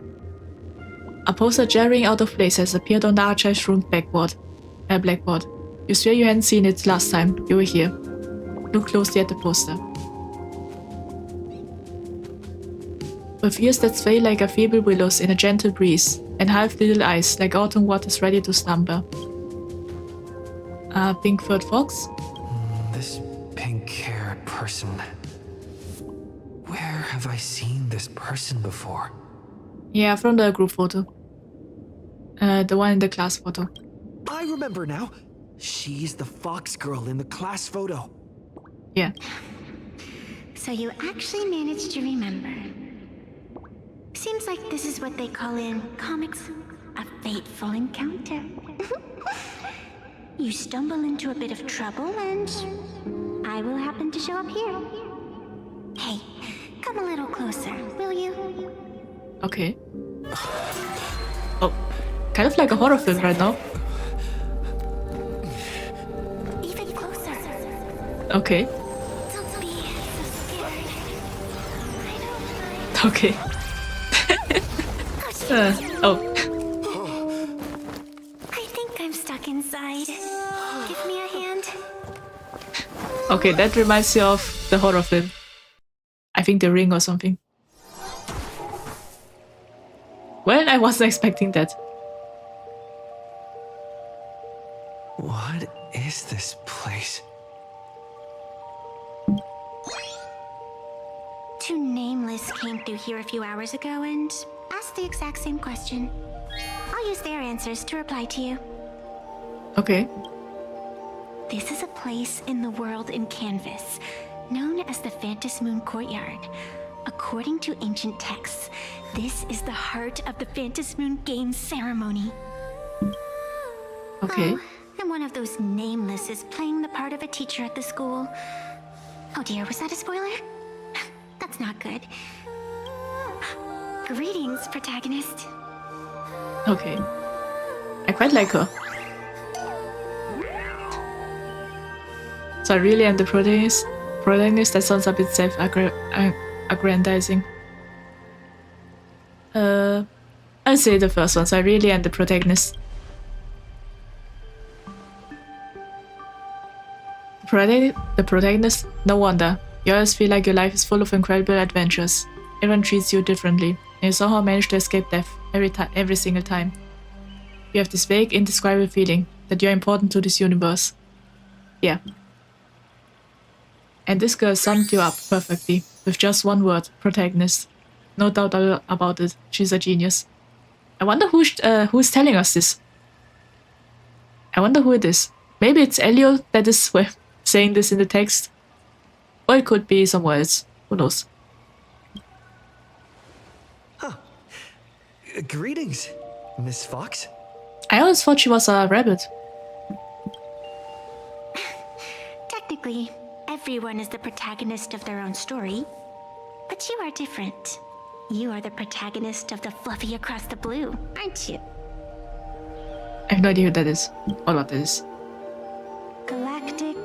A poster jarring out of place has appeared on the archive's room blackboard. You swear you hadn't seen it last time you were here. Look closely at the poster. With ears that sway like a feeble willows in a gentle breeze, and half little eyes like autumn waters ready to slumber. A pink-furred fox? This pink-haired person. Where have I seen this person before? Yeah, from the group photo. The one in the class photo. I remember now. She's the fox girl in the class photo. Yeah. So you actually managed to remember. Seems like this is what they call in comics a fateful encounter. You stumble into a bit of trouble and I will happen to show up here. Hey, come a little closer, will you? Okay. Oh, kind of like a horror film right now. Even closer. Okay. Don't be so scared. Okay. Oh. I think I'm stuck inside. Give me a hand. Okay, that reminds me of the horror film. I think The Ring or something. Well, I wasn't expecting that. What is this place? Two nameless came through here a few hours ago and asked the exact same question. I'll use their answers to reply to you. Okay. This is a place in the world in Canvas. Known as the Phantom Moon Courtyard. According to ancient texts, this is the heart of the Phantom Moon Games ceremony. Okay. Oh, and one of those nameless is playing the part of a teacher at the school. Oh dear, was that a spoiler? That's not good. Greetings, protagonist. Okay. I quite like her. So I really am the protagonist? That sounds a bit self-aggrandizing. I'll say the first one, so I really am the protagonist. The protagonist? No wonder. You always feel like your life is full of incredible adventures. Everyone treats you differently, and you somehow manage to escape death every single time. You have this vague, indescribable feeling that you're important to this universe. Yeah. And this girl summed you up perfectly, with just one word, protagonist. No doubt about it, she's a genius. I wonder who's telling us this. I wonder who it is. Maybe it's Elio that is saying this in the text. Or it could be somewhere else. Who knows? Huh. Greetings, Miss Fox. I always thought she was a rabbit. Technically, everyone is the protagonist of their own story. But you are different. You are the protagonist of the Fluffy Across the Blue, aren't you? I have no idea who that is. Or what that is. Galactic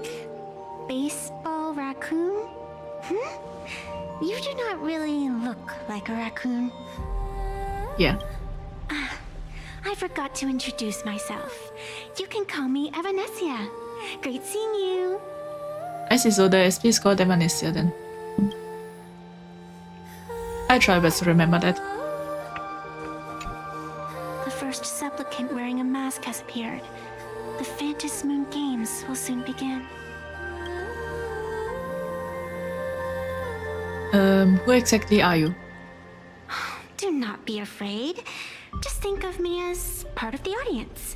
baseball raccoon? You do not really look like a raccoon. Yeah. I forgot to introduce myself. You can call me Evanessia. Great seeing you. I see, so the SP is called Evanessia then. I try best to remember that. The first supplicant wearing a mask has appeared. The Phantom Moon Games will soon begin. Who exactly are you? Do not be afraid. Just think of me as part of the audience.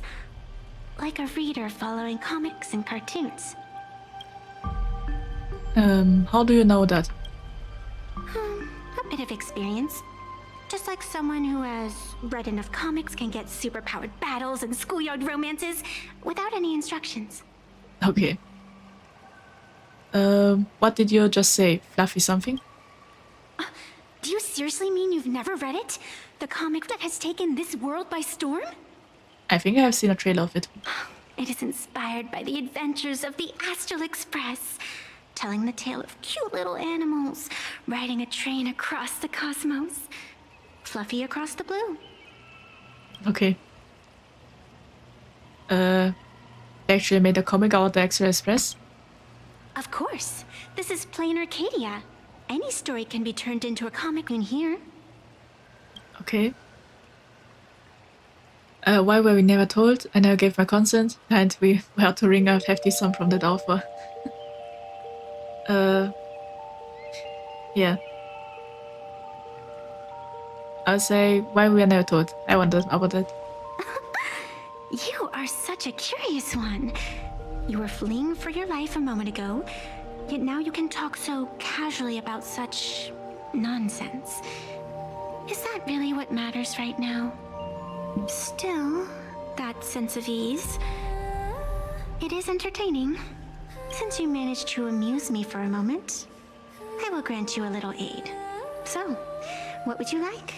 Like a reader following comics and cartoons. How do you know that? A bit of experience. Just like someone who has read enough comics can get superpowered battles and schoolyard romances without any instructions. Okay. What did you just say? Fluffy something? Do you seriously mean you've never read it? The comic that has taken this world by storm? I think I have seen a trailer of it. It is inspired by the adventures of the Astral Express, telling the tale of cute little animals riding a train across the cosmos. Fluffy Across the Blue. Okay. They actually made a comic out of the Astral Express? Of course. This is plain Arcadia. Any story can be turned into a comic in here. Okay. Why were we never told? I never gave my consent, and we had to ring a hefty sum from the Dorfer. Yeah. I'll say, why we were never told. I wondered about that. You are such a curious one. You were fleeing for your life a moment ago, yet now you can talk so casually about such nonsense. Is that really what matters right now? Still, that sense of ease. It is entertaining. Since you managed to amuse me for a moment, I will grant you a little aid. So, what would you like?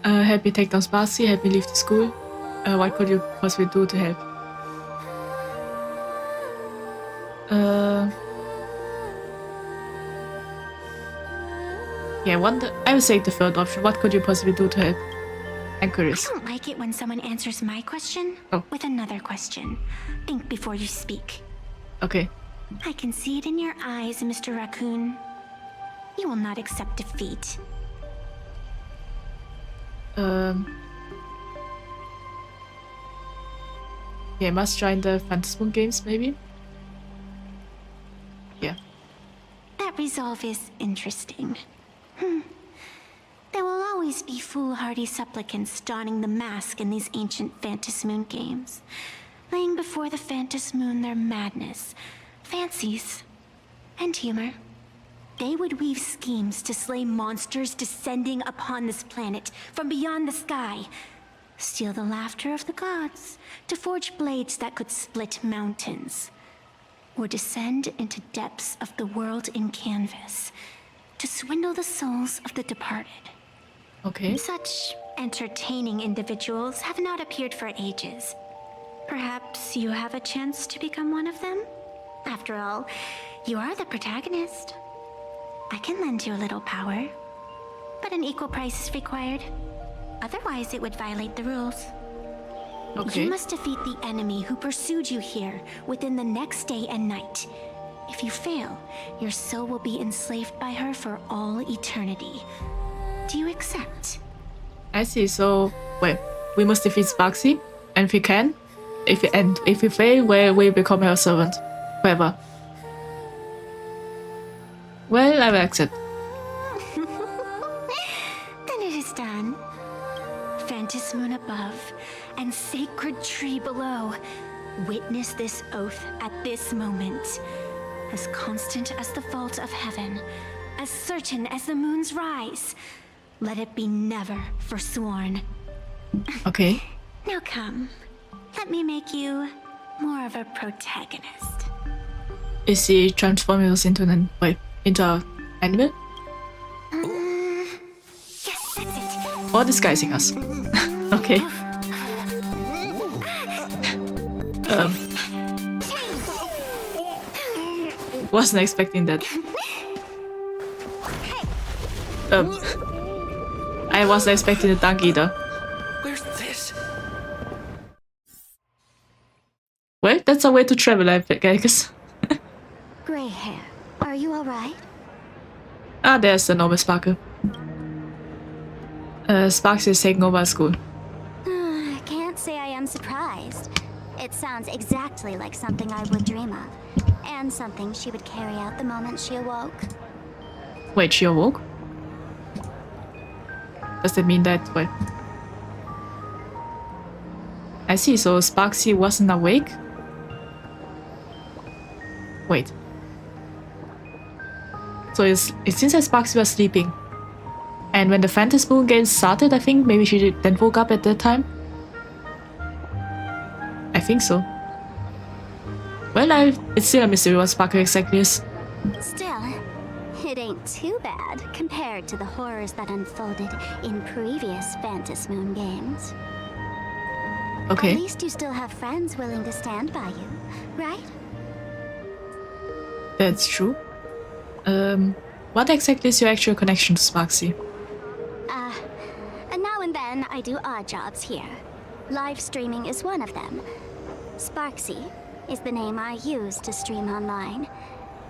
Help me take down Sparcy, help me leave the school. What could you possibly do to help? Yeah, I would say the third option. What could you possibly do to help? I'm curious. I don't like it when someone answers my question with another question. Think before you speak. Okay. I can see it in your eyes, Mr. Raccoon. You will not accept defeat. Yeah, must join the Phantom Moon Games, maybe? Yeah. That resolve is interesting. There will always be foolhardy supplicants donning the mask in these ancient Phantom Moon Games, laying before the Phantom Moon their madness, fancies, and humor. They would weave schemes to slay monsters descending upon this planet from beyond the sky, steal the laughter of the gods to forge blades that could split mountains, or descend into depths of the world in canvas to swindle the souls of the departed. Okay. Such entertaining individuals have not appeared for ages. Perhaps you have a chance to become one of them? After all, you are the protagonist. I can lend you a little power, but an equal price is required. Otherwise, it would violate the rules. Okay. You must defeat the enemy who pursued you here within the next day and night. If you fail, your soul will be enslaved by her for all eternity. Do you accept? I see. So, wait, we must defeat Sparksy, and if we can, if we fail, we become her servant. Whoever. Well, I will accept. Then it is done. Fantas Moon above and sacred tree below, witness this oath at this moment. As constant as the vault of heaven, as certain as the moon's rise. Let it be never forsworn. Okay. Now come, let me make you more of a protagonist. Is she transforming us into an animal? Yes, that's it. Or disguising us? Okay. Wasn't expecting that. I wasn't expecting the dunk either. Where's this? Well, that's a way to travel, I guess. Gray hair, are you alright? Ah, there's the normal Sparkle. Sparks is taking over at school. I can't say I am surprised. It sounds exactly like something I would dream of, and something she would carry out the moment she awoke. Wait, she awoke? Does that mean that, wait. I see, so Sparksy wasn't awake? Wait. So it seems that Sparksy was sleeping. And when the Fantasy Moon game started, I think maybe she then woke up at that time? I think so. Well, it's still a mystery what Sparkle exactly is. Still, it ain't too bad compared to the horrors that unfolded in previous Fantasy Moon games. Okay. At least you still have friends willing to stand by you, right? That's true. What exactly is your actual connection to Sparksy? And now and then I do odd jobs here. Live streaming is one of them. Sparksy is the name I use to stream online.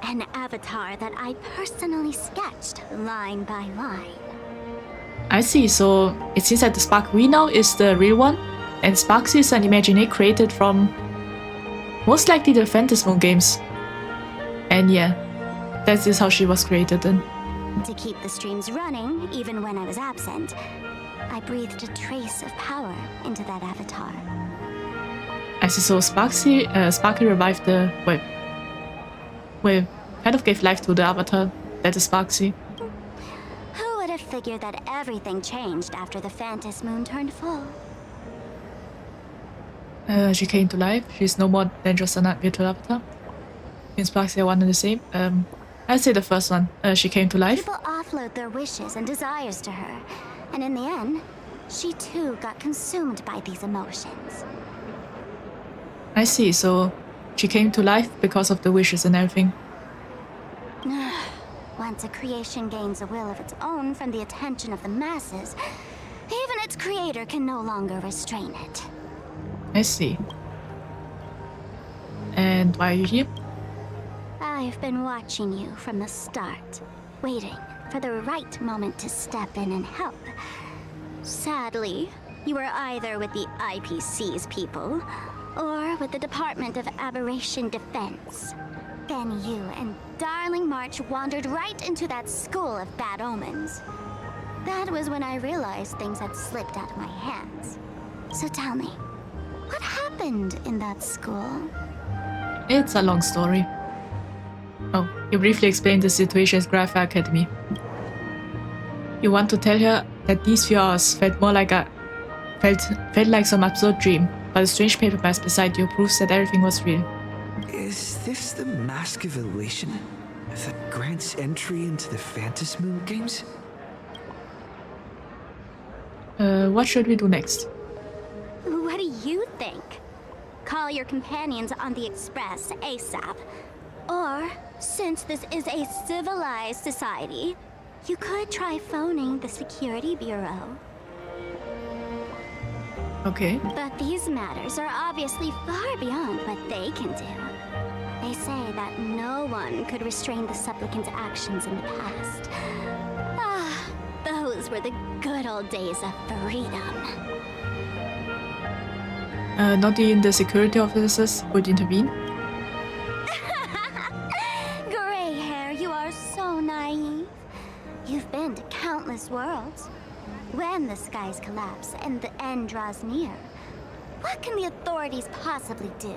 An avatar that I personally sketched line by line. I see, so it seems that the Spark we know is the real one, and Sparksy is an imaginary created from most likely the Fantasy Moon games. And yeah, that is how she was created then. To keep the streams running, even when I was absent, I breathed a trace of power into that avatar. I see, so Sparksy revived the... Well, kind of gave life to the avatar that is Sparksy. Who would have figured that everything changed after the Fantasy Moon turned full? She came to life. She's no more than just a virtual avatar. In Sparksy are one and the same. I'd say the first one. She came to life. People offload their wishes and desires to her, and in the end, she too got consumed by these emotions. I see, so she came to life because of the wishes and everything. Once a creation gains a will of its own from the attention of the masses, even its creator can no longer restrain it. I see. And why are you here? I've been watching you from the start, waiting for the right moment to step in and help. Sadly, you were either with the IPC's people, or with the Department of Aberration Defense. Then you and Darling March wandered right into that school of bad omens. That was when I realized things had slipped out of my hands. So tell me, what happened in that school? It's a long story. Oh, you briefly explained the situation at Grapha Academy. You want to tell her that these few hours felt like some absurd dream, but a strange paper mask beside you proves that everything was real. Is this the Mask of Elation that grants entry into the Phantasmoon games? What should we do next? What do you think? Call your companions on the Express ASAP. Or, since this is a civilized society, you could try phoning the Security Bureau. Okay. But these matters are obviously far beyond what they can do. They say that no one could restrain the supplicant's actions in the past. Ah, those were the good old days of freedom. Not even the security officers would intervene? Gray hair, you are so naive. You've been to countless worlds. When the skies collapse and the end draws near, what can the authorities possibly do?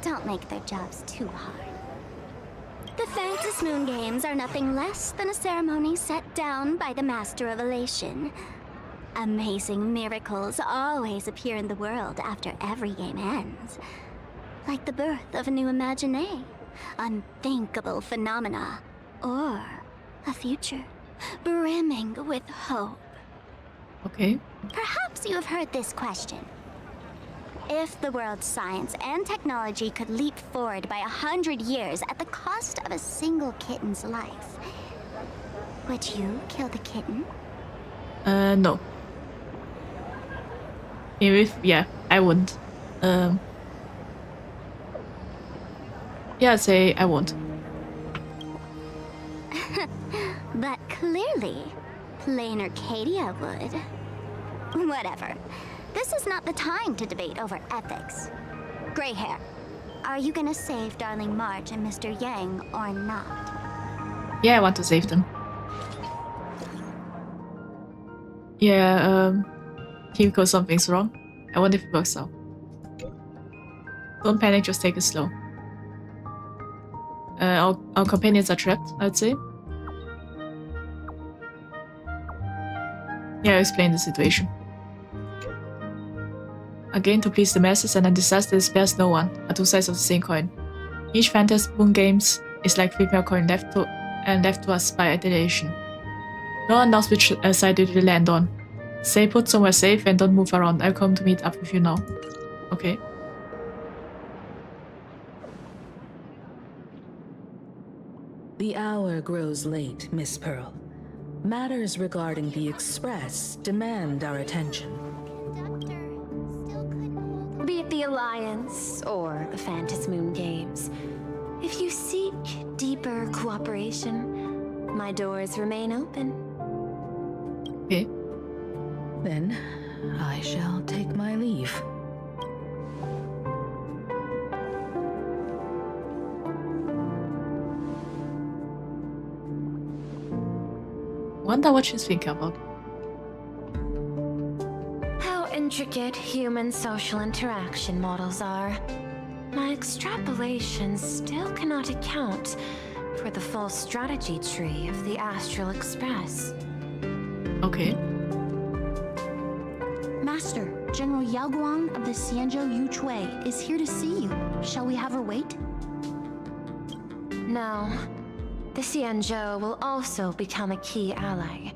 Don't make their jobs too hard. The Phantasmoon Games are nothing less than a ceremony set down by the Master of Elation. Amazing miracles always appear in the world after every game ends. Like the birth of a new imagination, unthinkable phenomena, or a future brimming with hope. Okay. Perhaps you have heard this question. If the world's science and technology could leap forward by 100 years at the cost of a single kitten's life, would you kill the kitten? No. Yeah, I wouldn't. Yeah, I'd say I won't. But clearly, plain Arcadia would. Whatever. This is not the time to debate over ethics. Gray hair, are you gonna save Darling March and Mr. Yang or not? Yeah, I want to save them. Yeah, Kimiko, something's wrong. I wonder if it works out. Don't panic, just take it slow. Our companions are trapped, I'd say. Yeah, explain the situation. Again, to please the masses and a disaster that spares no one, are two sides of the same coin. Each Phantasmoon Games is like flipping a coin left to us by adulation. No one knows which side it will land on. Stay put somewhere safe and don't move around. I'll come to meet up with you now. Okay. The hour grows late, Miss Pearl. Matters regarding the Express demand our attention. Be it the Alliance or the Phantasmoon Games, if you seek deeper cooperation, my doors remain open. Okay. Then I shall take my leave. Wonder what she's thinking about. How intricate human social interaction models are. My extrapolations still cannot account for the full strategy tree of the Astral Express. Okay. Master, General Yao Guang of the Xianzhou Yu Chui is here to see you. Shall we have her wait? No. The Xianzhou will also become a key ally.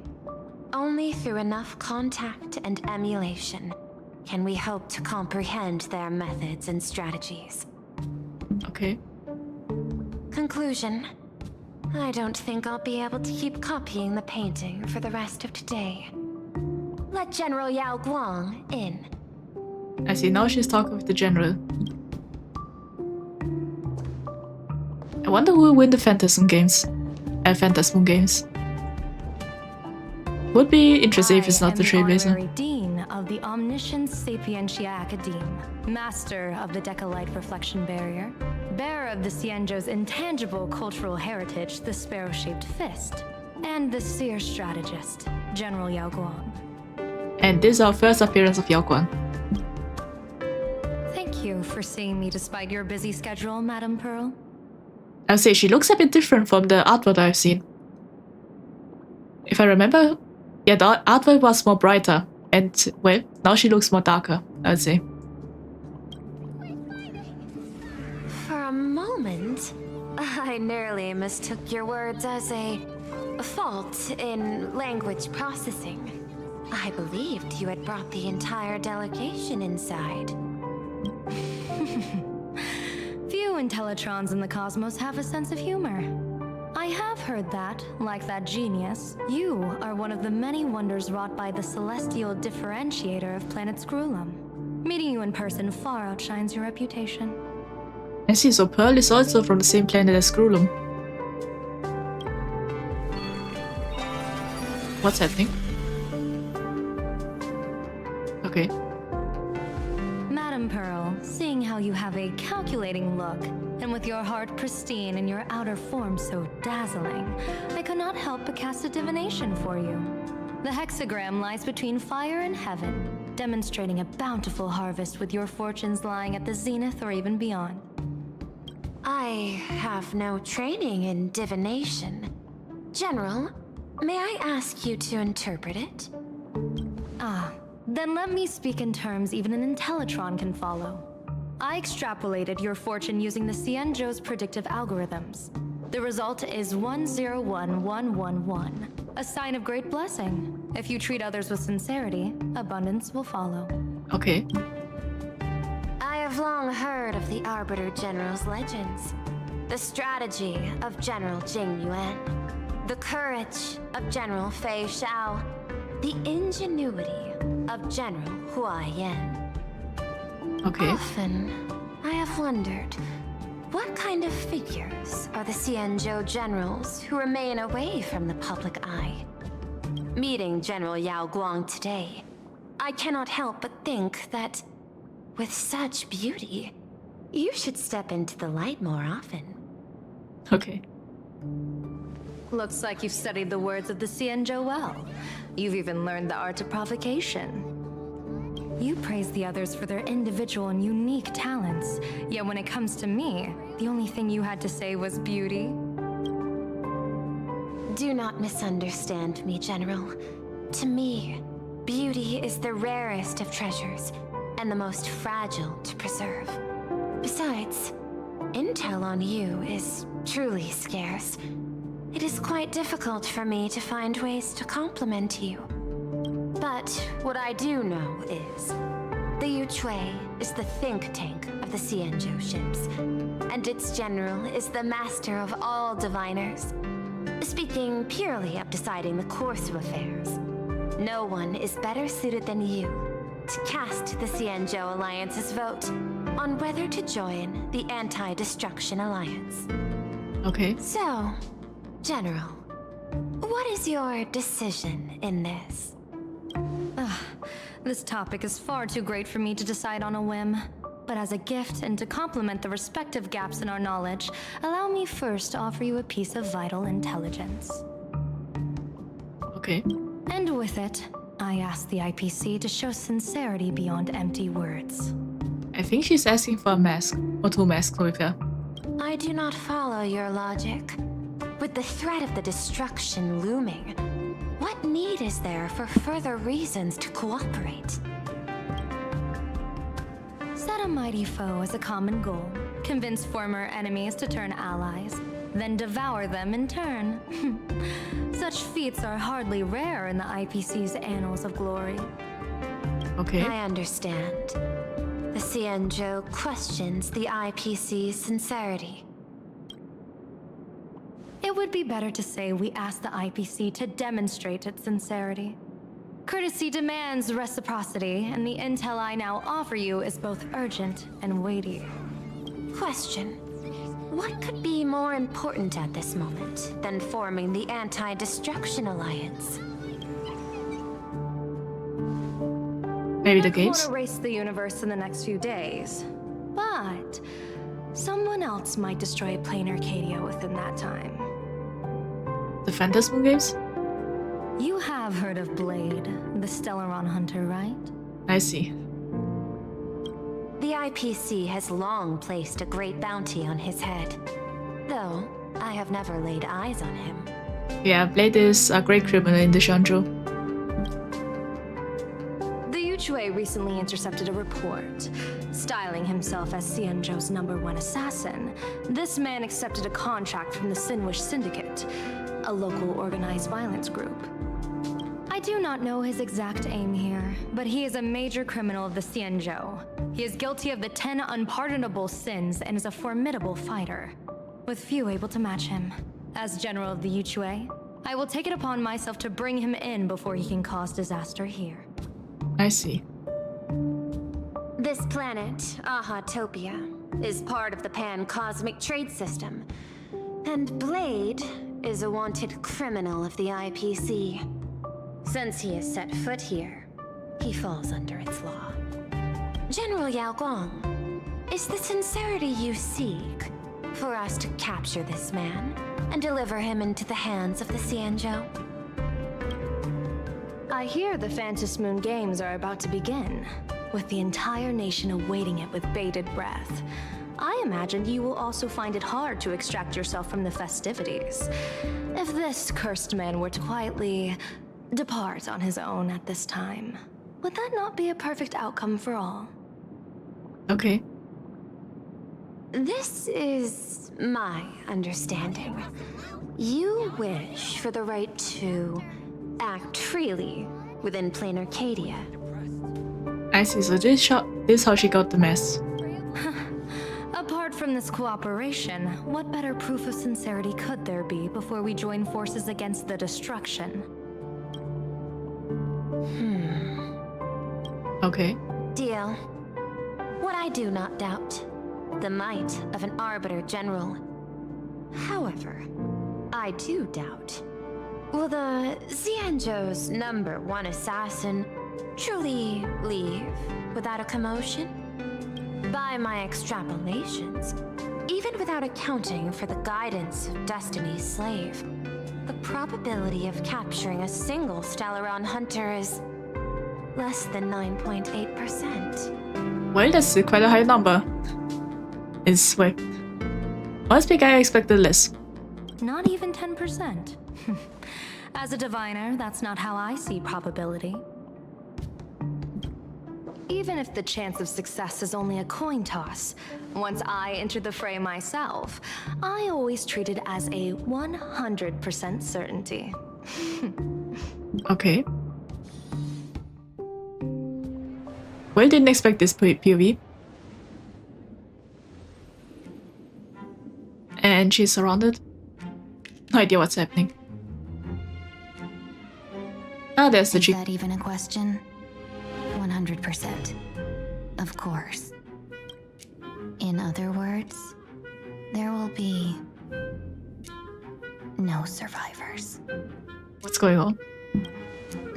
Only through enough contact and emulation can we hope to comprehend their methods and strategies. Okay. Conclusion. I don't think I'll be able to keep copying the painting for the rest of today. Let General Yao Guang in. I see, now she's talking with the general. I wonder who will win the Phantasmoon Games. Would be interesting if it's not the Trailblazer. Honorary Dean of the Omniscient Sapientia Academe, Master of the Decalite Reflection Barrier, bearer of the Xianzhou's intangible cultural heritage, the Sparrow-Shaped Fist, and the Seer Strategist, General Yao Guang. And this is our first appearance of Yao Guang. Thank you for seeing me despite your busy schedule, Madam Pearl. I'll say she looks a bit different from the artwork I've seen. If I remember, yeah, the artwork was more brighter, and well, now she looks more darker, I'd say. For a moment, I nearly mistook your words as a fault in language processing. I believed you had brought the entire delegation inside. Few Intellitrons in the cosmos have a sense of humor. I have heard that, like that genius, you are one of the many wonders wrought by the celestial differentiator of planet Scrulum. Meeting you in person far outshines your reputation. I see, so Pearl is also from the same planet as Scrulum. What's happening? Okay. Madam Pearl, seeing how you have a calculating look, and with your heart pristine and your outer form so dazzling, I could not help but cast a divination for you. The hexagram lies between fire and heaven, demonstrating a bountiful harvest with your fortunes lying at the zenith or even beyond. I have no training in divination. General, may I ask you to interpret it? Then let me speak in terms even an Intellitron can follow. I extrapolated your fortune using the Cienjo's predictive algorithms. The result is 101111, a sign of great blessing. If you treat others with sincerity, abundance will follow. Okay. I have long heard of the Arbiter General's legends. The strategy of General Jing Yuan. The courage of General Fei Xiao. The ingenuity of General Hua Yan. Okay. Often, I have wondered, what kind of figures are the Cienjo generals who remain away from the public eye? Meeting General Yao Guang today, I cannot help but think that, with such beauty, you should step into the light more often. Okay. Looks like you've studied the words of the Cienjo well. You've even learned the art of provocation. You praise the others for their individual and unique talents, yet when it comes to me, the only thing you had to say was beauty. Do not misunderstand me, General. To me, beauty is the rarest of treasures, and the most fragile to preserve. Besides, intel on you is truly scarce. It is quite difficult for me to find ways to compliment you. But what I do know is, the Yuchui is the think tank of the Cienjo ships, and its general is the master of all diviners. Speaking purely of deciding the course of affairs, no one is better suited than you to cast the Cienjo Alliance's vote on whether to join the Anti-Destruction Alliance. Okay. So, General, what is your decision in this? This topic is far too great for me to decide on a whim. But as a gift and to complement the respective gaps in our knowledge, allow me first to offer you a piece of vital intelligence. Okay. And with it, I ask the IPC to show sincerity beyond empty words. I think she's asking for a mask, or two masks with her. I do not follow your logic. With the threat of the destruction looming, what need is there for further reasons to cooperate? Set a mighty foe as a common goal, convince former enemies to turn allies, then devour them in turn. Such feats are hardly rare in the IPC's annals of glory. Okay. I understand. The Cienjo questions the IPC's sincerity. It would be better to say we ask the IPC to demonstrate its sincerity. Courtesy demands reciprocity, and the intel I now offer you is both urgent and weighty. Question. What could be more important at this moment than forming the Anti-Destruction Alliance? Maybe the games? I won't erase the universe in the next few days, but someone else might destroy plain Arcadia within that time. The Phantasm games? You have heard of Blade, the Stellaron hunter, right? I see. The IPC has long placed a great bounty on his head. Though, I have never laid eyes on him. Yeah, Blade is a great criminal in the genre. The Yuchue recently intercepted a report. Styling himself as Xianzhou's #1 assassin, this man accepted a contract from the Sinwish Syndicate, a local organized violence group. I do not know his exact aim here, but he is a major criminal of the Xianzhou. He is guilty of the 10 unpardonable sins and is a formidable fighter, with few able to match him. As general of the Yuchue, I will take it upon myself to bring him in before he can cause disaster here. I see. This planet, Ahatopia, is part of the pan-cosmic trade system. And Blade is a wanted criminal of the IPC. Since he has set foot here, he falls under its law. General Yao Guang, is the sincerity you seek for us to capture this man and deliver him into the hands of the Xianzhou? I hear the Phantom Moon Games are about to begin, with the entire nation awaiting it with bated breath. I imagine you will also find it hard to extract yourself from the festivities. If this cursed man were to quietly depart on his own at this time, would that not be a perfect outcome for all? Okay. This is my understanding. You wish for the right to act freely within plain Arcadia. I see, so this is how she got the mess. Apart from this cooperation, what better proof of sincerity could there be before we join forces against the destruction? Okay. Deal. What I do not doubt, the might of an Arbiter General. However, I do doubt, will the Xianzhou's #1 assassin truly leave without a commotion? By my extrapolations, even without accounting for the guidance of Destiny's slave, the probability of capturing a single Stellaron hunter is less than 9.8%. Well, that's quite a high number. It's wait. Last week I expected less. Not even 10%. As a diviner, that's not how I see probability. Even if the chance of success is only a coin toss, once I enter the fray myself, I always treat it as a 100% certainty. Okay. Well, didn't expect this POV. And she's surrounded. No idea what's happening. Ah, there's the chick. Is that even a question? 100%. Of course. In other words, there will be no survivors. What's going on?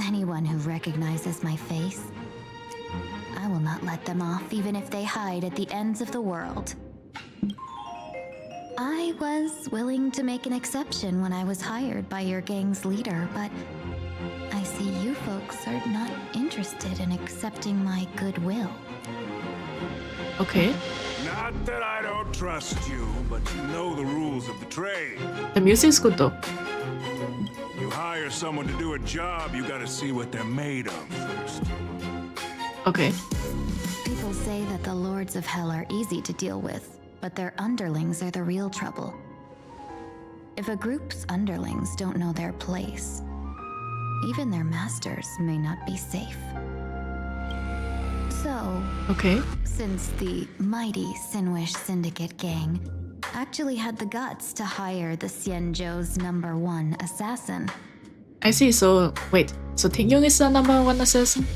Anyone who recognizes my face, I will not let them off even if they hide at the ends of the world. I was willing to make an exception when I was hired by your gang's leader, but I see you folks are not interested in accepting my goodwill. Okay. Not that I don't trust you, but you know the rules of the trade. The music is good though. You hire someone to do a job, you gotta see what they're made of first. Okay. People say that the Lords of Hell are easy to deal with, but their underlings are the real trouble. If a group's underlings don't know their place, even their masters may not be safe. So, okay. Since the mighty Sinwish Syndicate gang actually had the guts to hire the Xianzhou's #1 assassin. I see, so wait, so Tingyong is the #1 assassin?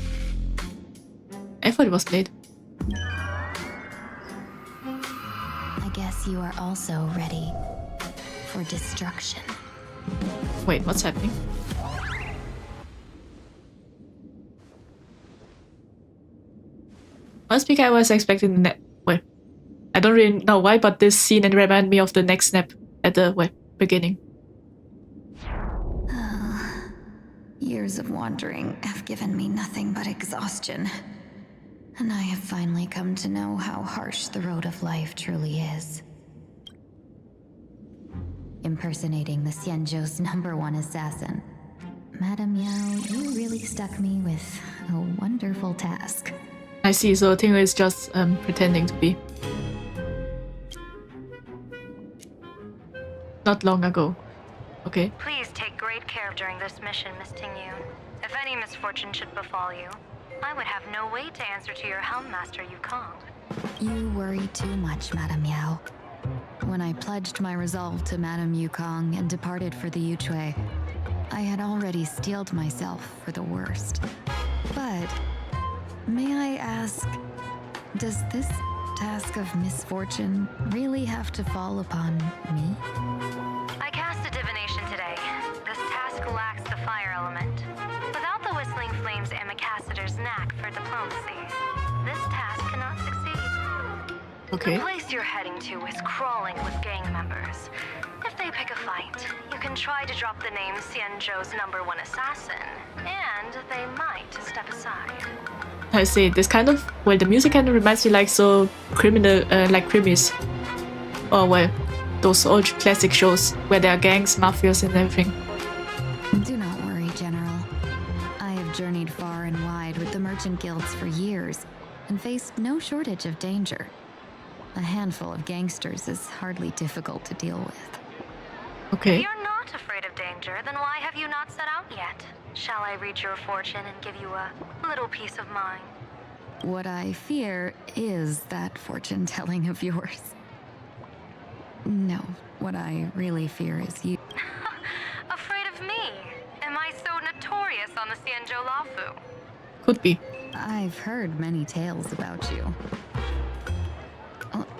I thought it was Blade. I guess you are also ready for destruction. Wait, what's happening? Last week I was expecting the wait. I don't really know why, but this scene reminded me of the next snap at the beginning. Years of wandering have given me nothing but exhaustion. And I have finally come to know how harsh the road of life truly is. impersonating the Xianzhou's #1 assassin. Madame Yao, you really stuck me with a wonderful task. I see, so Tingle is just pretending to be. Not long ago. Okay. Please take great care during this mission, Miss Tingyun. If any misfortune should befall you, I would have no way to answer to your Helm Master Yukong. You worry too much, Madame Yao. When I pledged my resolve to Madame Yukong and departed for the Yuchui, I had already steeled myself for the worst. But, may I ask, does this task of misfortune really have to fall upon me? I cast a divination today. This task lacks the fire element. Without the Whistling Flames Ambassador's knack for diplomacy, this task cannot succeed. Okay. The place you're heading to is crawling with gang members. If they pick a fight, you can try to drop the name Xianzhou's #1 assassin, and they might step aside. I see. This kind of, well, the music kind of reminds me like so criminal, like crimies, or well, those old classic shows where there are gangs, mafias, and everything. Do not worry, General. I have journeyed far and wide with the merchant guilds for years, and faced no shortage of danger. A handful of gangsters is hardly difficult to deal with. Okay. If you're not afraid of danger, then why have you not set out yet? Shall I read your fortune and give you a little peace of mind? What I fear is that fortune-telling of yours. No, what I really fear is you. Afraid of me? Am I so notorious on the Xianzhou Lafu? Could be. I've heard many tales about you.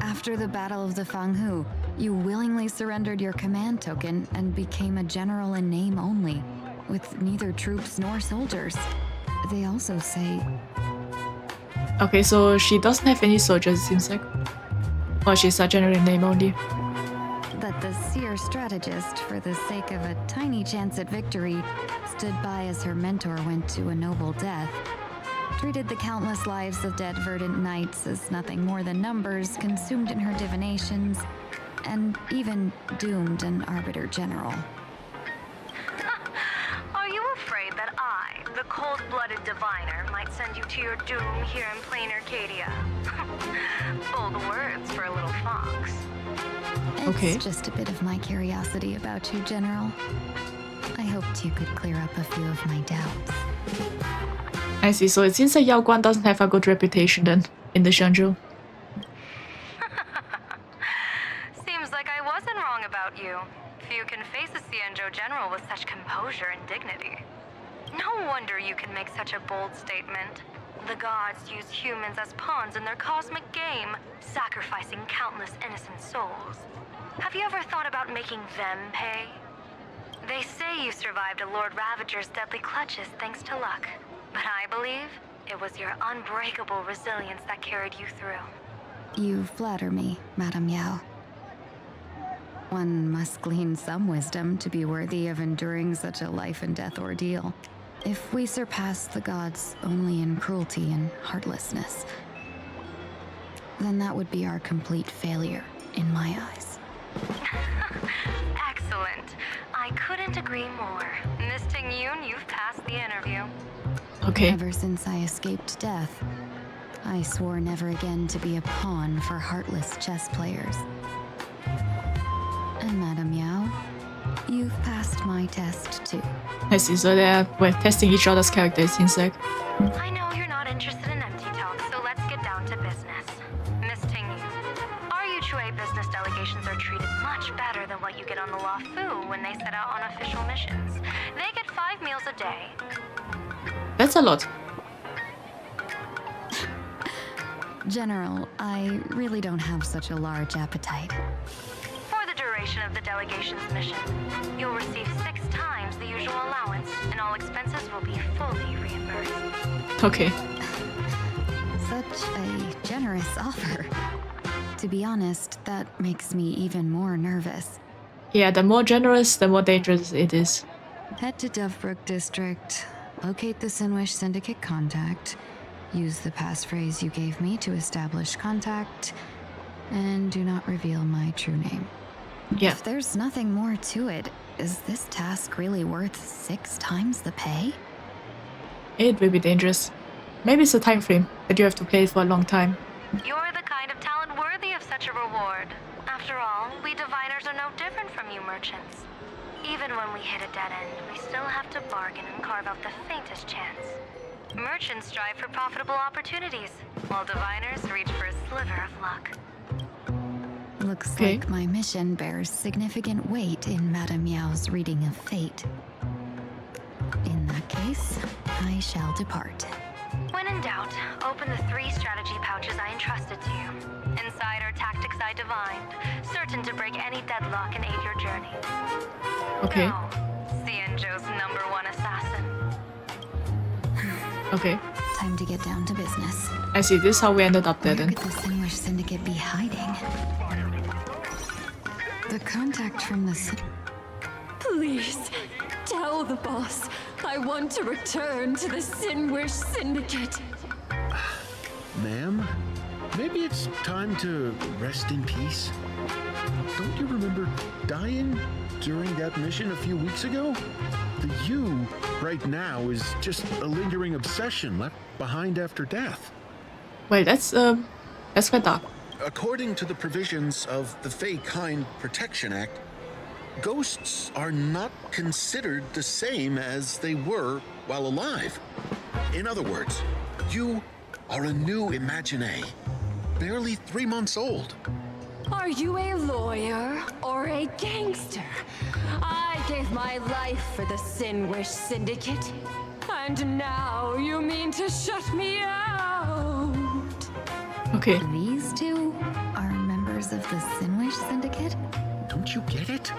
After the Battle of the Fanghu, you willingly surrendered your command token and became a general in name only, with neither troops nor soldiers. They also say... Okay, so she doesn't have any soldiers, it seems like. Or she's a general in name only. that the seer strategist, for the sake of a tiny chance at victory, stood by as her mentor went to a noble death. Treated the countless lives of dead verdant knights as nothing more than numbers consumed in her divinations, and even doomed an arbiter general. Are you afraid that I, the cold-blooded diviner, might send you to your doom here in plain Arcadia? Bold words for a little fox. It's just a bit of my curiosity about you, General. I hoped you could clear up a few of my doubts. I see, so it seems that Yao Guan doesn't have a good reputation then, in the Xianzhou. Seems like I wasn't wrong about you. Few can face a Xianzhou general with such composure and dignity. No wonder you can make such a bold statement. The gods use humans as pawns in their cosmic game, sacrificing countless innocent souls. Have you ever thought about making them pay? They say you survived a Lord Ravager's deadly clutches thanks to luck. But I believe it was your unbreakable resilience that carried you through. You flatter me, Madame Yao. One must glean some wisdom to be worthy of enduring such a life-and-death ordeal. If we surpass the gods only in cruelty and heartlessness, then that would be our complete failure, in my eyes. Excellent. I couldn't agree more. Miss Tingyun, you've passed the interview. Okay. Ever since I escaped death, I swore never again to be a pawn for heartless chess players. And Madame Yao, you've passed my test too. I see, so they're testing each other's characters, it seems like. I know you're not interested in empty talk, so let's get down to business. Miss Tingyun, our Yuchue business delegations are treated much better than what you get on the Lafu when they set out on official missions. They get 5 meals a day. That's a lot. General, I really don't have such a large appetite. For the duration of the delegation's mission, you'll receive 6 times the usual allowance, and all expenses will be fully reimbursed. Okay. Such a generous offer. To be honest, that makes me even more nervous. Yeah, the more generous, the more dangerous it is. Head to Dovebrook District, locate the Sinwish Syndicate contact, use the passphrase you gave me to establish contact, and do not reveal my true name. Yeah. If there's nothing more to it, is this task really worth 6 times the pay? It will be dangerous. Maybe it's a time frame that you have to play for a long time. You're the kind of talent worthy of such a reward. After all, we diviners are no different from you merchants. Even when we hit a dead end, we still have to bargain and carve out the faintest chance. Merchants strive for profitable opportunities, while diviners reach for a sliver of luck. Looks like my mission bears significant weight in Madame Yao's reading of fate. In that case, I shall depart. When in doubt, open the 3 strategy pouches I entrusted to you. Inside are tactics I divined, certain to break any deadlock and aid your journey. Okay. Now, Xianzhou's #1 assassin. Okay. Time to get down to business. I see. This is how we ended up there then. Where could the Sinwish Syndicate be hiding? The contact from the... Please, tell the boss I want to return to the Sinwish Syndicate. Ma'am, maybe it's time to rest in peace. Don't you remember dying during that mission a few weeks ago? The you right now is just a lingering obsession left behind after death. Wait, that's quite dark. According to the provisions of the Fey Kind Protection Act, ghosts are not considered the same as they were while alive. In other words, you are a new Imagine, barely 3 months old. Are you a lawyer or a gangster? I gave my life for the Sinwish Syndicate, and now you mean to shut me out? Okay. These two are members of the Sinwish Syndicate? Don't you get it?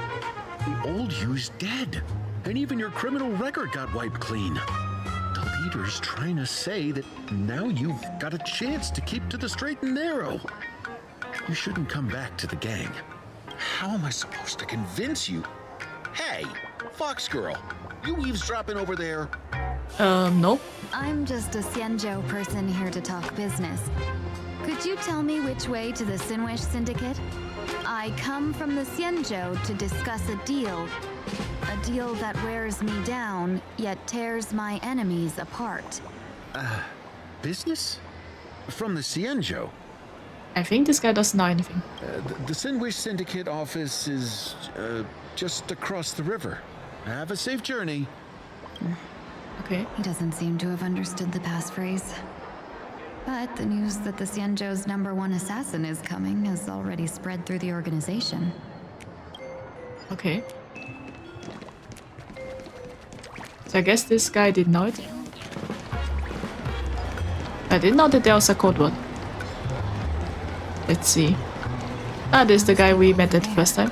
The old you's dead, and even your criminal record got wiped clean. The leader's trying to say that now you've got a chance to keep to the straight and narrow. You shouldn't come back to the gang. How am I supposed to convince you? Hey, Fox Girl, you eavesdropping over there? Nope. I'm just a Xianzhou person here to talk business. Could you tell me which way to the Sinwish Syndicate? I come from the Xianzhou to discuss a deal that wears me down, yet tears my enemies apart. Business? From the Xianzhou? I think this guy doesn't know anything. The Sinwish Syndicate office is just across the river. Have a safe journey. Okay. He doesn't seem to have understood the passphrase. But the news that the Xianzhou's #1 assassin is coming has already spread through the organization. Okay. So I guess this guy didn't know it. I didn't know that there was a code word. Let's see. Ah, this is the guy we met at the first time.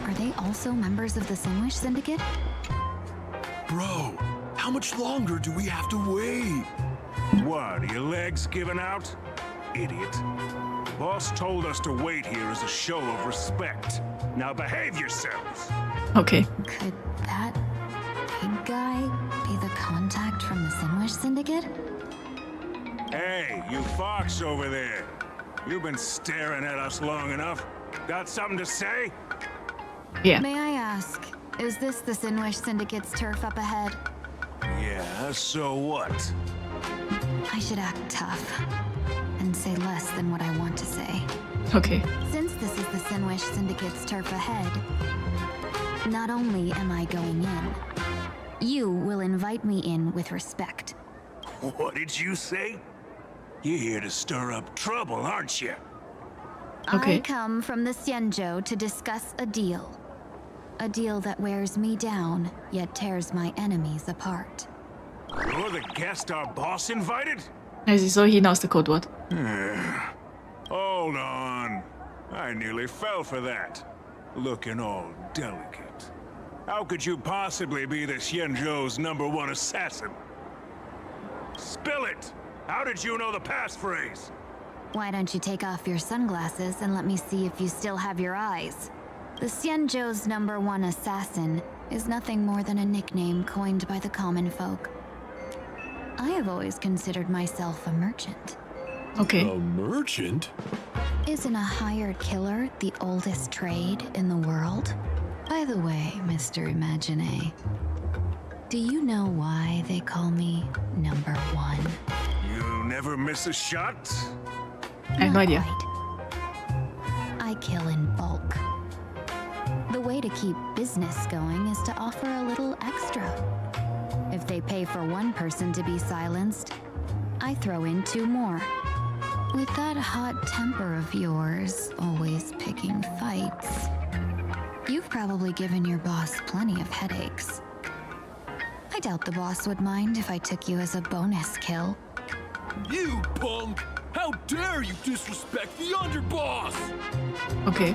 Are they also members of the Sinwish Syndicate? Bro, how much longer do we have to wait? What, are your legs giving out? Idiot. Boss told us to wait here as a show of respect. Now behave yourselves. Okay. Could that big guy be the contact from the Sinwish Syndicate? Hey, you fox over there. You've been staring at us long enough. Got something to say? Yeah. May I ask, is this the Sinwish Syndicate's turf up ahead? Yeah, so what? I should act tough and say less than what I want to say. Okay. Since this is the Sinwish Syndicate's turf ahead, not only am I going in, you will invite me in with respect. What did you say? You're here to stir up trouble, aren't you? I come from the Xianzhou to discuss a deal. A deal that wears me down, yet tears my enemies apart. You're the guest our boss invited? I see, so he knows the code word. Hold on. I nearly fell for that. Looking all delicate. How could you possibly be the Xianzhou's #1 assassin? Spill it! How did you know the passphrase? Why don't you take off your sunglasses and let me see if you still have your eyes? The Xianzhou's #1 assassin is nothing more than a nickname coined by the common folk. I have always considered myself a merchant. Okay. A merchant? Isn't a hired killer the oldest trade in the world? By the way, Mr. Imagine, do you know why they call me number 1? You never miss a shot? I have no idea. I kill in bulk. The way to keep business going is to offer a little extra. If they pay for one person to be silenced, I throw in 2 more. With that hot temper of yours, always picking fights, you've probably given your boss plenty of headaches. I doubt the boss would mind if I took you as a bonus kill. You punk! How dare you disrespect the underboss! Okay.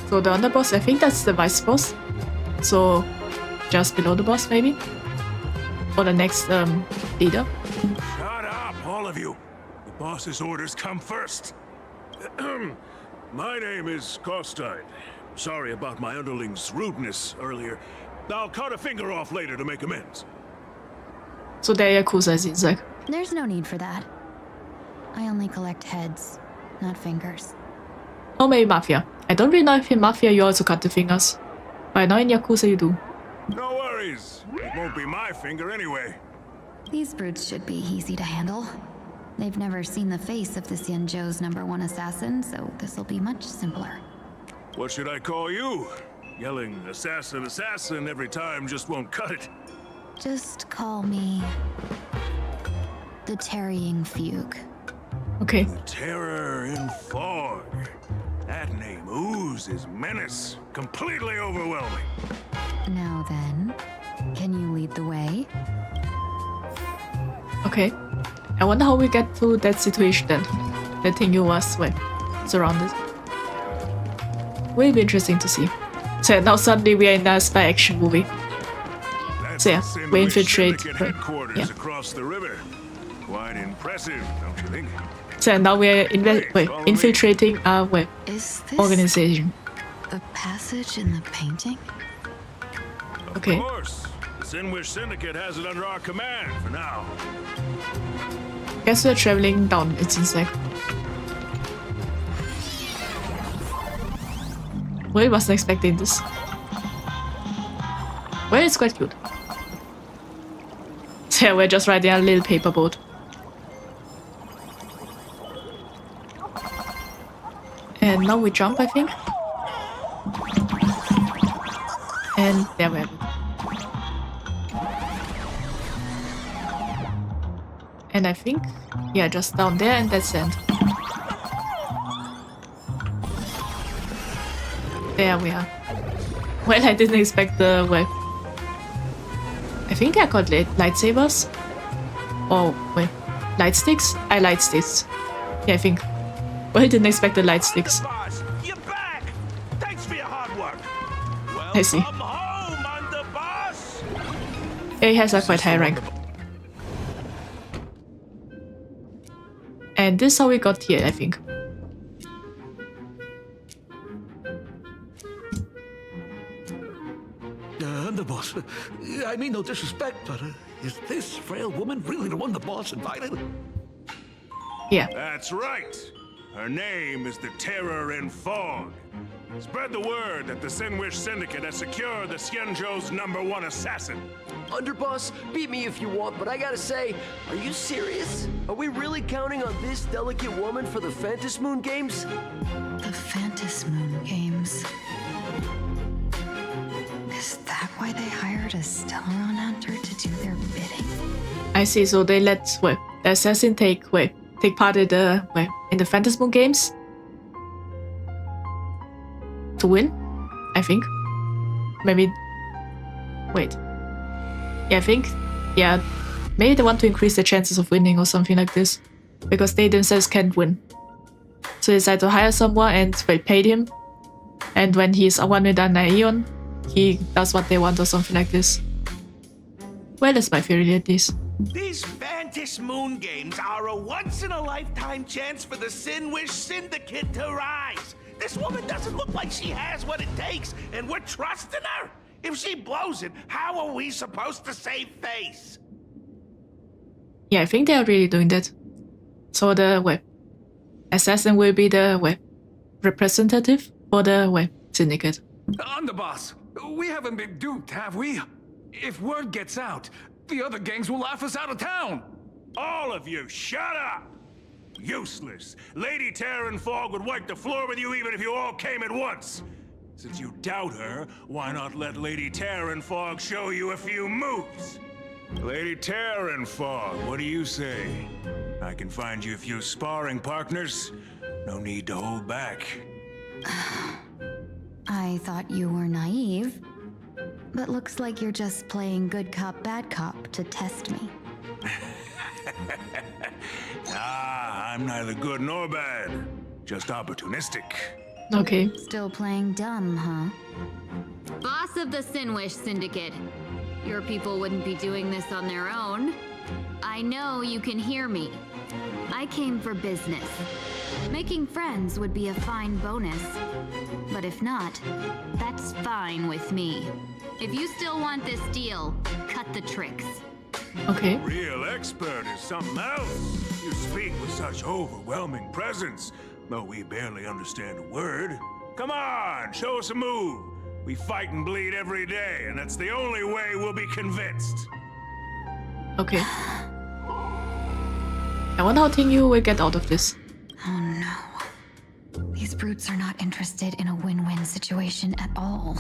So the underboss, I think that's the vice boss. So just below the boss, maybe? Or the next leader. Shut up, all of you. The boss's orders come first. My name is Kostine. Sorry about my underling's rudeness earlier. I'll cut a finger off later to make amends. So they're Yakuza, it seems like. There's no need for that. I only collect heads, not fingers. Or maybe Mafia. I don't really know if in Mafia you also cut the fingers. But I know in Yakuza you do. No worries. It won't be my finger anyway. These brutes should be easy to handle. They've never seen the face of the Xianzhou's number 1 assassin, so this'll be much simpler. What should I call you? Yelling assassin, assassin every time just won't cut it. Just call me the Tarrying Fugue. Okay. The Terror in Fog. That name oozes menace. Completely overwhelming. Now then, can you lead the way? Okay. I wonder how we get to that situation then. That thing you was, well, surrounded. Will be interesting to see. So now suddenly we are in a spy action movie. So yeah, we infiltrate. Headquarters across the river. Quite impressive, don't you think? So now we are infiltrating our Is this organization. the passage in the painting? Okay. Of course. The Sinwish Syndicate has it under our command for now. Guess we're traveling down, it seems like. Well, I wasn't expecting this. Well, it's quite cute. So we're just riding a little paper boat. And now we jump, I think. And there we have it. And I think, yeah, just down there and that's the end. There we are. Well, I didn't expect the, well, I think they are called lightsabers. Or, well, light sticks? Light sticks. Yeah, I think. Well, I didn't expect the light sticks. Boss, you're back! Thanks for your hard work. I see. Welcome home, underboss! He has a quite high rank. And this is how we got here, I think. Underboss, I mean no disrespect, but is this frail woman really the one the boss invited? Yeah. That's right. Her name is the Terror in Fog. Spread the word that the Sinwish Syndicate has secured the Xianzhou's number 1 assassin. Underboss, beat me if you want, but I gotta say, are you serious? Are we really counting on this delicate woman for the Phantasmoon Games? The Phantasmoon Games. Is that why they hired a Stellaron hunter to do their bidding? I see, so they let, well, the assassin take part in the, well, in the Phantasmoon games. To win, I think. Maybe, wait. Yeah, I think, yeah, maybe they want to increase the chances of winning or something like this. Because they themselves can't win. So they decide to hire someone and, well, pay him. And when he's one with an Aeon, he does what they want or something like this. Well, that's my theory at least. These Phantasmoon Games are a once-in-a-lifetime chance for the Sinwish Syndicate to rise. This woman doesn't look like she has what it takes, and we're trusting her. If she blows it, how are we supposed to save face? Yeah, I think they are really doing that. So the, well, assassin will be the representative for the syndicate. Underboss, we haven't been duped, have we? If word gets out, the other gangs will laugh us out of town. All of you, shut up! Useless. Lady Terran Fog would wipe the floor with you even if you all came at once. Since you doubt her, why not let Lady Terran Fog show you a few moves? Lady Terran Fog, what do you say? I can find you a few sparring partners. No need to hold back. I thought you were naive, but looks like you're just playing good cop, bad cop to test me. I'm neither good nor bad, just opportunistic. Okay. Still playing dumb, huh? Boss of the Sinwish Syndicate. Your people wouldn't be doing this on their own. I know you can hear me. I came for business. Making friends would be a fine bonus. But if not, that's fine with me. If you still want this deal, cut the tricks. Okay. Real expert is something else. You speak with such overwhelming presence, though we barely understand a word. Come on, show us a move. We fight and bleed every day, and that's the only way we'll be convinced. Okay. I wonder how you will get out of this. Oh no. These brutes are not interested in a win-win situation at all.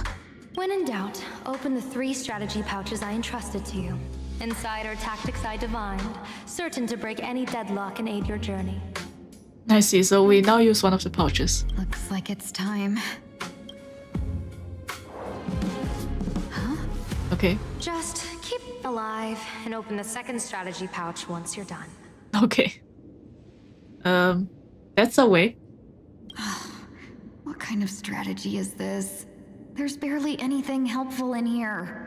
When in doubt, open the 3 strategy pouches I entrusted to you. Inside are tactics I divined, certain to break any deadlock and aid your journey. I see, so we now use one of the pouches. Looks like it's time. Okay. Just keep alive and open the 2nd strategy pouch once you're done. Okay. That's a way. What kind of strategy is this? There's barely anything helpful in here.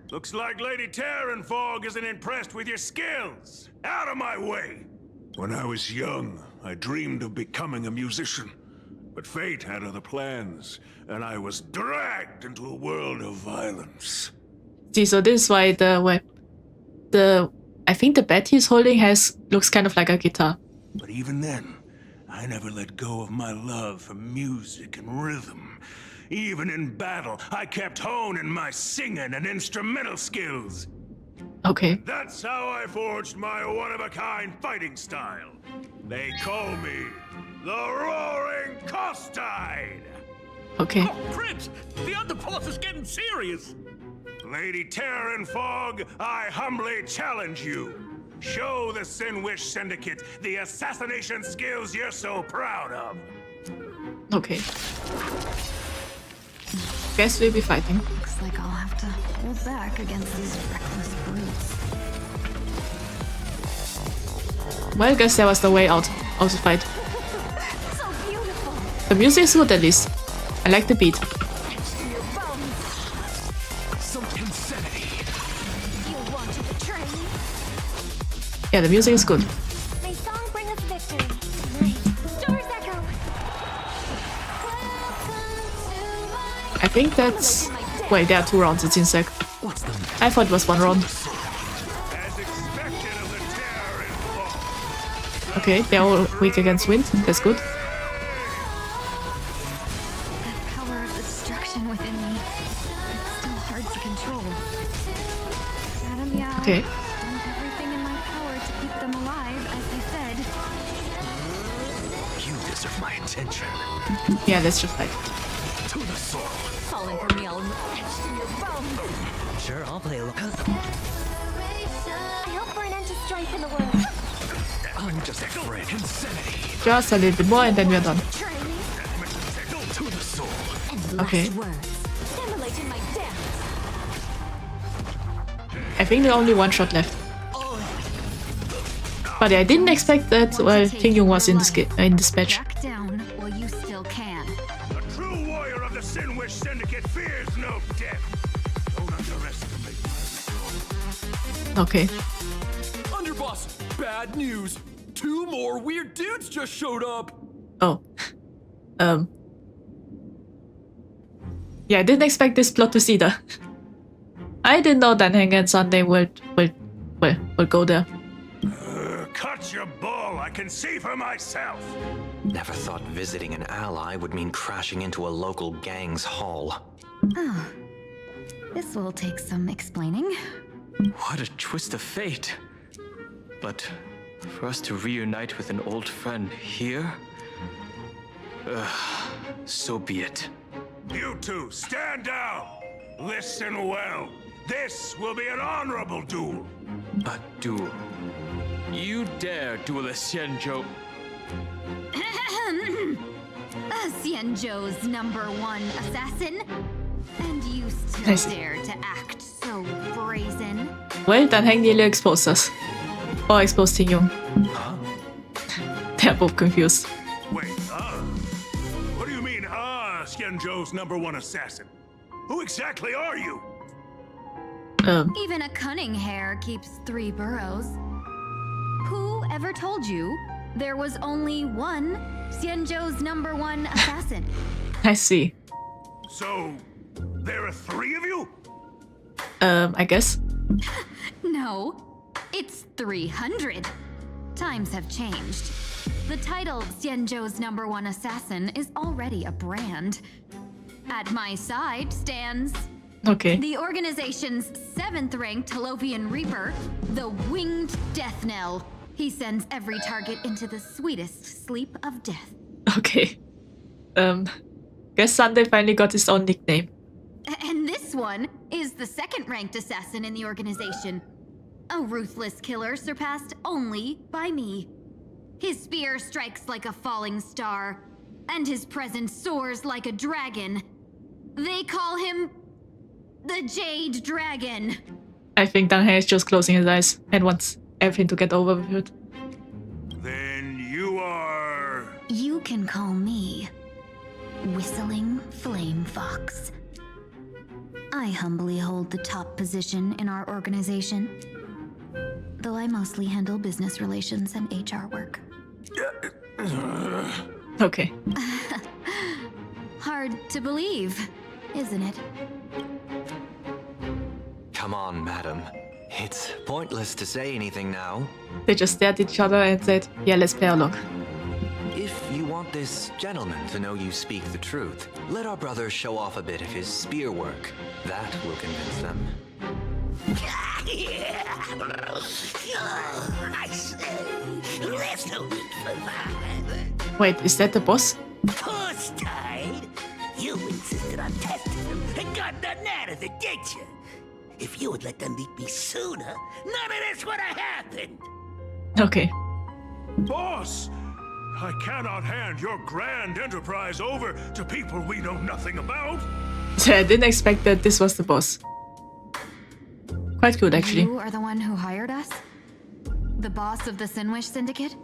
Looks like Lady Terran Fog isn't impressed with your skills. Out of my way! When I was young, I dreamed of becoming a musician. But fate had other plans, and I was dragged into a world of violence. See, so this is why I think the bat he's holding looks kind of like a guitar. But even then, I never let go of my love for music and rhythm. Even in battle, I kept honing my singing and instrumental skills. Okay. That's how I forged my one-of-a-kind fighting style. They call me the Roaring Costide. Okay. Oh, Prince! The underboss is getting serious! Lady Terran Fog, I humbly challenge you. Show the Sinwish Syndicate the assassination skills you're so proud of. Okay. Guess we'll be fighting. Looks like I'll have to hold back against these reckless brutes. Well, I guess that was the way out of the fight. So beautiful. The music is good at least. I like the beat. Some insanity. You want to betray me? Yeah, the music is good. May song bring us victory. Stars echo. I think that's... Wait, there are 2 rounds, it's in sec. I thought it was 1 round. Okay, they're all weak against wind, that's good. That power of destruction within me. It's still hard to control. Adam, yeah. Okay. Done everything in my power to keep them alive, as I said. You deserve my attention. Yeah, let's just fight. To the soul. Falling for me, I'll etched in your bones. Sure, I'll play along. I hope for an end to strife in the world. I'm just a friend. Insanity. Just a little bit more and then we're done. To the soul. Okay. Stimulate in my dance. I think there's only 1 shot left. But I didn't expect that, well, Tingyun was in this patch. Back down while you still can. The true warrior of the Sinwish Syndicate fears no death. Don't underestimate my Okay. Underboss, bad news. 2 more weird dudes just showed up. Oh. Yeah, I didn't expect this plot to see that. I didn't know that Hang and Sunday will go there. Cut your bull, I can see for myself. Never thought visiting an ally would mean crashing into a local gang's hall. Oh. This will take some explaining. What a twist of fate. But for us to reunite with an old friend here? So be it. You two, stand down! Listen well. This will be an honorable duel. A duel? You dare duel a Xianzhou? Xianzhou's #1 assassin? And you still dare to act so brazen? Well, dann hängen die Leo expose us. Or expose Ting Yun. They're both confused. Wait, what do you mean, Xianzhou's #1 assassin? Who exactly are you? Even a cunning hare keeps 3 burrows. Who ever told you there was only one Xianzhou's #1 assassin? I see. So, there are 3 of you? I guess. No, it's 300. Times have changed. The title Xianzhou's #1 assassin is already a brand. At my side stands the organization's 7th-ranked Talovian Reaper, the Winged Death Knell. He sends every target into the sweetest sleep of death. Okay. Guess Sunday finally got his own nickname. And this one is the 2nd-ranked assassin in the organization. A ruthless killer surpassed only by me. His spear strikes like a falling star, and his presence soars like a dragon. They call him the Jade Dragon. I think Dang He is just closing his eyes and wants everything to get over with. Then you are... You can call me Whistling Flame Fox. I humbly hold the top position in our organization, though I mostly handle business relations and HR work. Okay. Hard to believe, isn't it? Come on, madam. It's pointless to say anything now. They just stared at each other and said, yeah, let's play along. If you want this gentleman to know you speak the truth, let our brother show off a bit of his spear work. That will convince them. I say, there's no need for that. Wait, is that the boss? Horse tied? You insisted on testing them and got nothing out of it, did you? If you would let them meet me sooner, none of this would have happened. Okay. Boss! I cannot hand your grand enterprise over to people we know nothing about. I didn't expect that this was the boss. Quite good, actually. You are the one who hired us? The boss of the Sinwish Syndicate?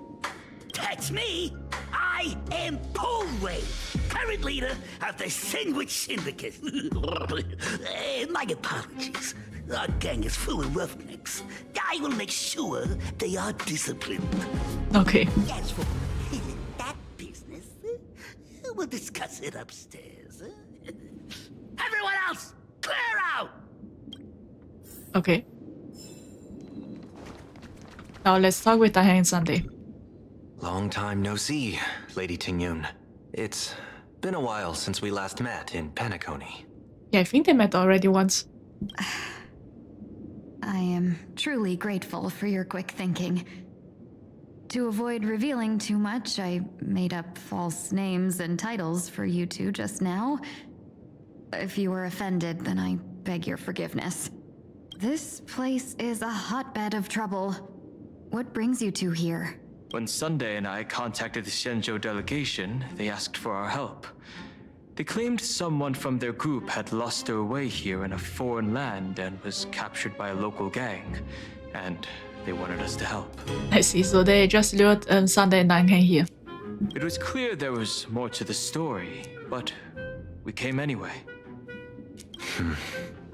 That's me! I am Polway, current leader of the Sinwish Syndicate. My apologies. Our gang is full of roughnecks. I will make sure they are disciplined. Okay. As for that business, we'll discuss it upstairs. Everyone else, clear out! Okay. Now let's talk with Dang He and Sunday. Long time no see, Lady Ting Yun. It's been a while since we last met in Penacony. Yeah, I think they met already once. I am truly grateful for your quick thinking. To avoid revealing too much, I made up false names and titles for you two just now. If you were offended, then I beg your forgiveness. This place is a hotbed of trouble. What brings you two here? When Sunday and I contacted the Xianzhou delegation, they asked for our help. They claimed someone from their group had lost their way here in a foreign land and was captured by a local gang, and they wanted us to help. I see, so they just lured Sunday and Dang He here. It was clear there was more to the story, but we came anyway.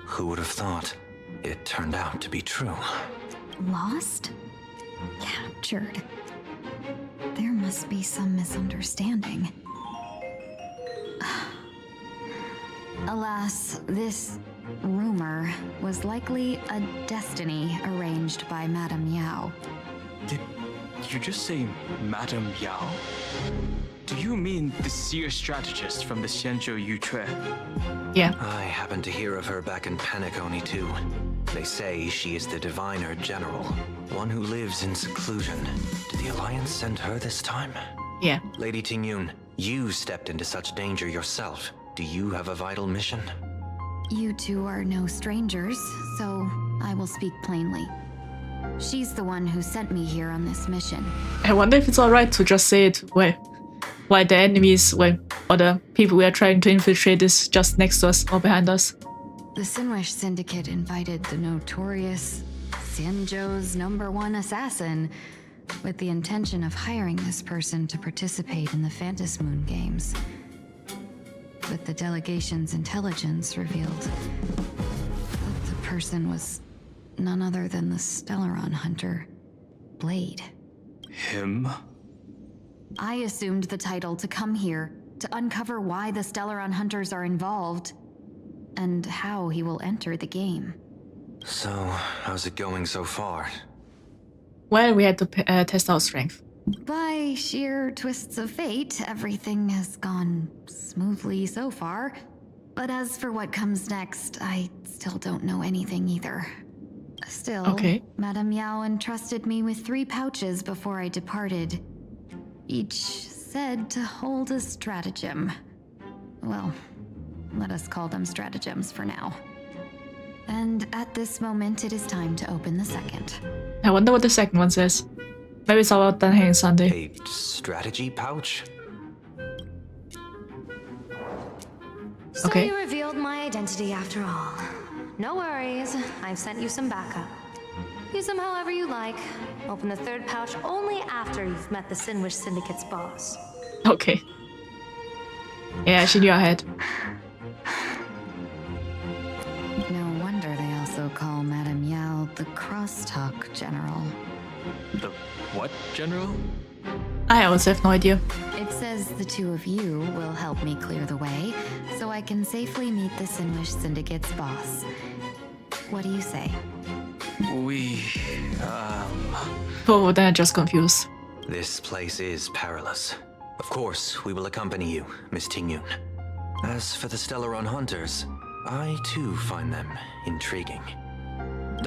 Who would have thought? It turned out to be true. Lost? Captured. There must be some misunderstanding. Alas, this rumor was likely a destiny arranged by Madame Yao. You just say Madame Yao? Do you mean the seer strategist from the Xianzhou Yutue? Yeah. I happened to hear of her back in Penacony too. They say she is the diviner general, one who lives in seclusion. Did the Alliance send her this time? Yeah. Lady Tingyun, you stepped into such danger yourself. Do you have a vital mission? You two are no strangers, so I will speak plainly. She's the one who sent me here on this mission. I wonder if it's alright to just say it why the enemies, or the people we are trying to infiltrate is just next to us or behind us. The Sinwish Syndicate invited the notorious Xianzhou's #1 assassin with the intention of hiring this person to participate in the Phantom Moon Games. But the delegation's intelligence revealed that the person was none other than the Stellaron hunter, Blade. Him? I assumed the title to come here to uncover why the Stellaron hunters are involved and how he will enter the game. So, how's it going so far? Well, we had to test our strength. By sheer twists of fate, everything has gone smoothly so far. But as for what comes next, I still don't know anything either. Still, okay. Madame Yao entrusted me with 3 pouches before I departed. Each said to hold a stratagem. Well, let us call them stratagems for now. And at this moment, it is time to open the second. I wonder what the second one says. Maybe it's about Danheng Sunday. A strategy pouch? So you revealed my identity after all. No worries, I've sent you some backup. Use them however you like. Open the 3rd pouch only after you've met the Sinwish Syndicate's boss. Okay. Yeah, she knew ahead. No wonder they also call Madame Yao the Crosstalk General. The what general? I also have no idea. It says the 2 of you will help me clear the way, so I can safely meet the Sinwish Syndicate's boss. What do you say? Oh, then I'm just confused. This place is perilous. Of course, we will accompany you, Miss Tingyun. As for the Stellaron hunters, I too find them intriguing.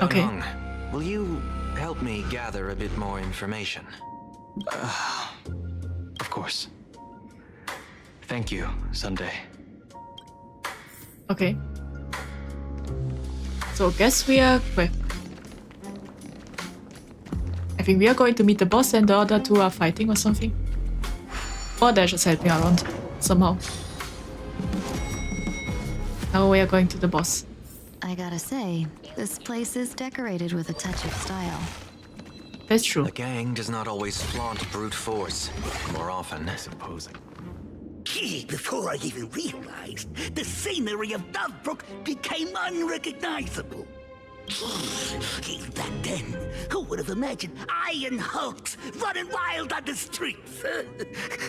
Okay. Danheng, will you help me gather a bit more information? Of course. Thank you, Sunday. Okay. So guess we are... Wait. I think we are going to meet the boss and the other 2 are fighting or something. Or they're just helping around somehow. Now we are going to the boss. I gotta say, this place is decorated with a touch of style. That's true. The gang does not always flaunt brute force. More often, imposing. Gee, before I even realized, the scenery of Dovebrook became unrecognizable. Back then, who would have imagined Iron Hulks running wild on the streets?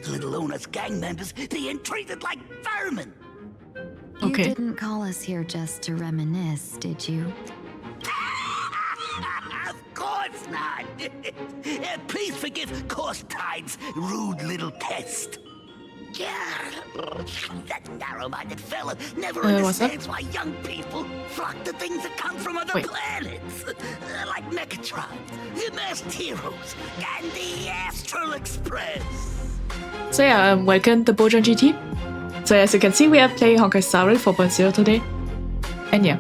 Let alone us gang members being treated like vermin. You didn't call us here just to reminisce, did you? Of course not. Please forgive Korstein's rude little test. That narrow-minded fella never understands why young people flock to things that come from other planets. Like Megatron, the Masked Heroes, and the Astral Express. So yeah, welcome to Bojang GT. So as you can see, we are playing Honkai Star Rail 4.0 today. And yeah.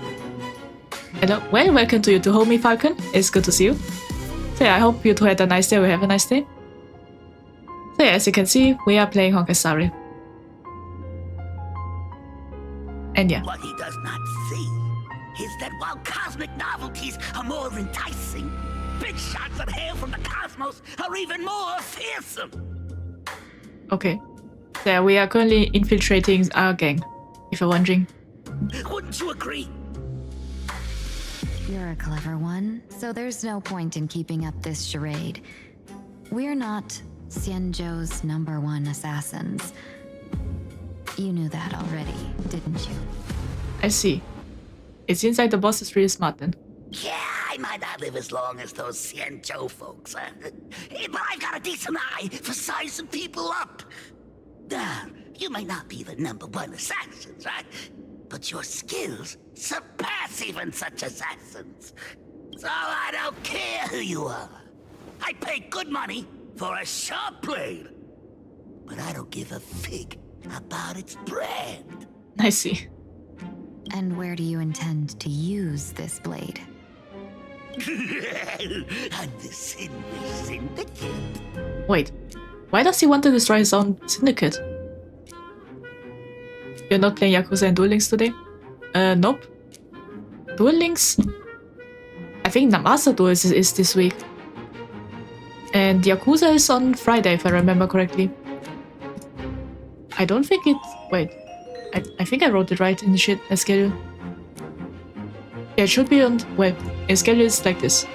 Hello, well, welcome to you to Homie Falcon. It's good to see you. So yeah, I hope you two had a nice day or have a nice day. So yeah, as you can see, we are playing Honkai Star Rail. And yeah. What he does not see is that while cosmic novelties are more enticing, big shots that hail from the cosmos are even more fearsome. Okay. So yeah, we are currently infiltrating our gang, if you're wondering. Wouldn't you agree? You're a clever one, so there's no point in keeping up this charade. We're not Xianzhou's #1 assassins. You knew that already, didn't you? I see. It seems like the boss is really smart then. Yeah, I might not live as long as those Xianzhou folks, but I've got a decent eye for sizing people up. Now, you may not be the #1 assassins, right? But your skills surpass even such assassins. So I don't care who you are. I pay good money for a sharp blade. But I don't give a fig about its brand. I see. And where do you intend to use this blade? On the Sinwish Syndicate. Wait, why does he want to destroy his own syndicate? You're not playing Yakuza and Duel Links today? Nope. Duel Links? I think Master Duels is this week. And Yakuza is on Friday, if I remember correctly. I don't think it... Wait. I think I wrote it right in the schedule. Yeah, it should be on... Wait. In schedule it's like this.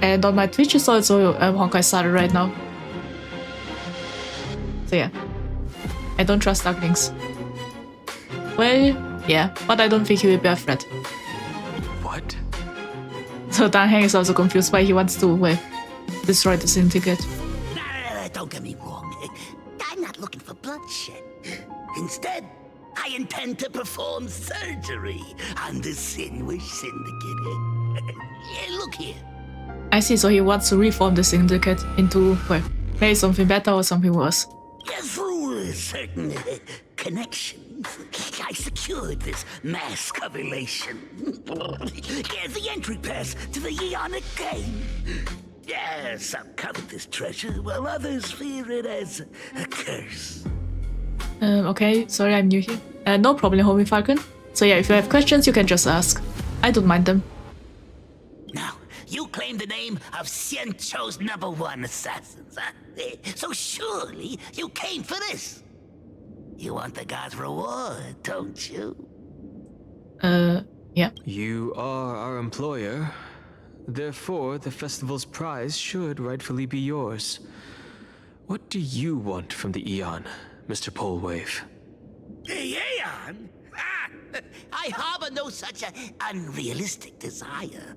And on my Twitch is also Honkai Star Rail right now. So yeah. I don't trust Ducklings. Well, yeah. But I don't think he will be a threat. What? So Dan Heng is also confused why he wants to, well, destroy the syndicate. No, don't get me wrong. I'm not looking for bloodshed. Instead, I intend to perform surgery on the Sinwish Syndicate. Look here. I see, so he wants to reform the syndicate into, well, maybe something better or something worse. Through certain connections, I secured this mass covulation. The entry pass to the Eonic game. Some covet this treasure, while others fear it as a curse. Okay, sorry, I'm new here. No problem, Homie Falcon. So yeah, if you have questions, you can just ask. I don't mind them. Now, you claim the name of Xianzhou's #1 assassins, huh? So surely you came for this. You want the god's reward, don't you? Yeah. You are our employer. Therefore, the festival's prize should rightfully be yours. What do you want from the Eon, Mr. Polewave? The Aeon? I harbor no such unrealistic desire.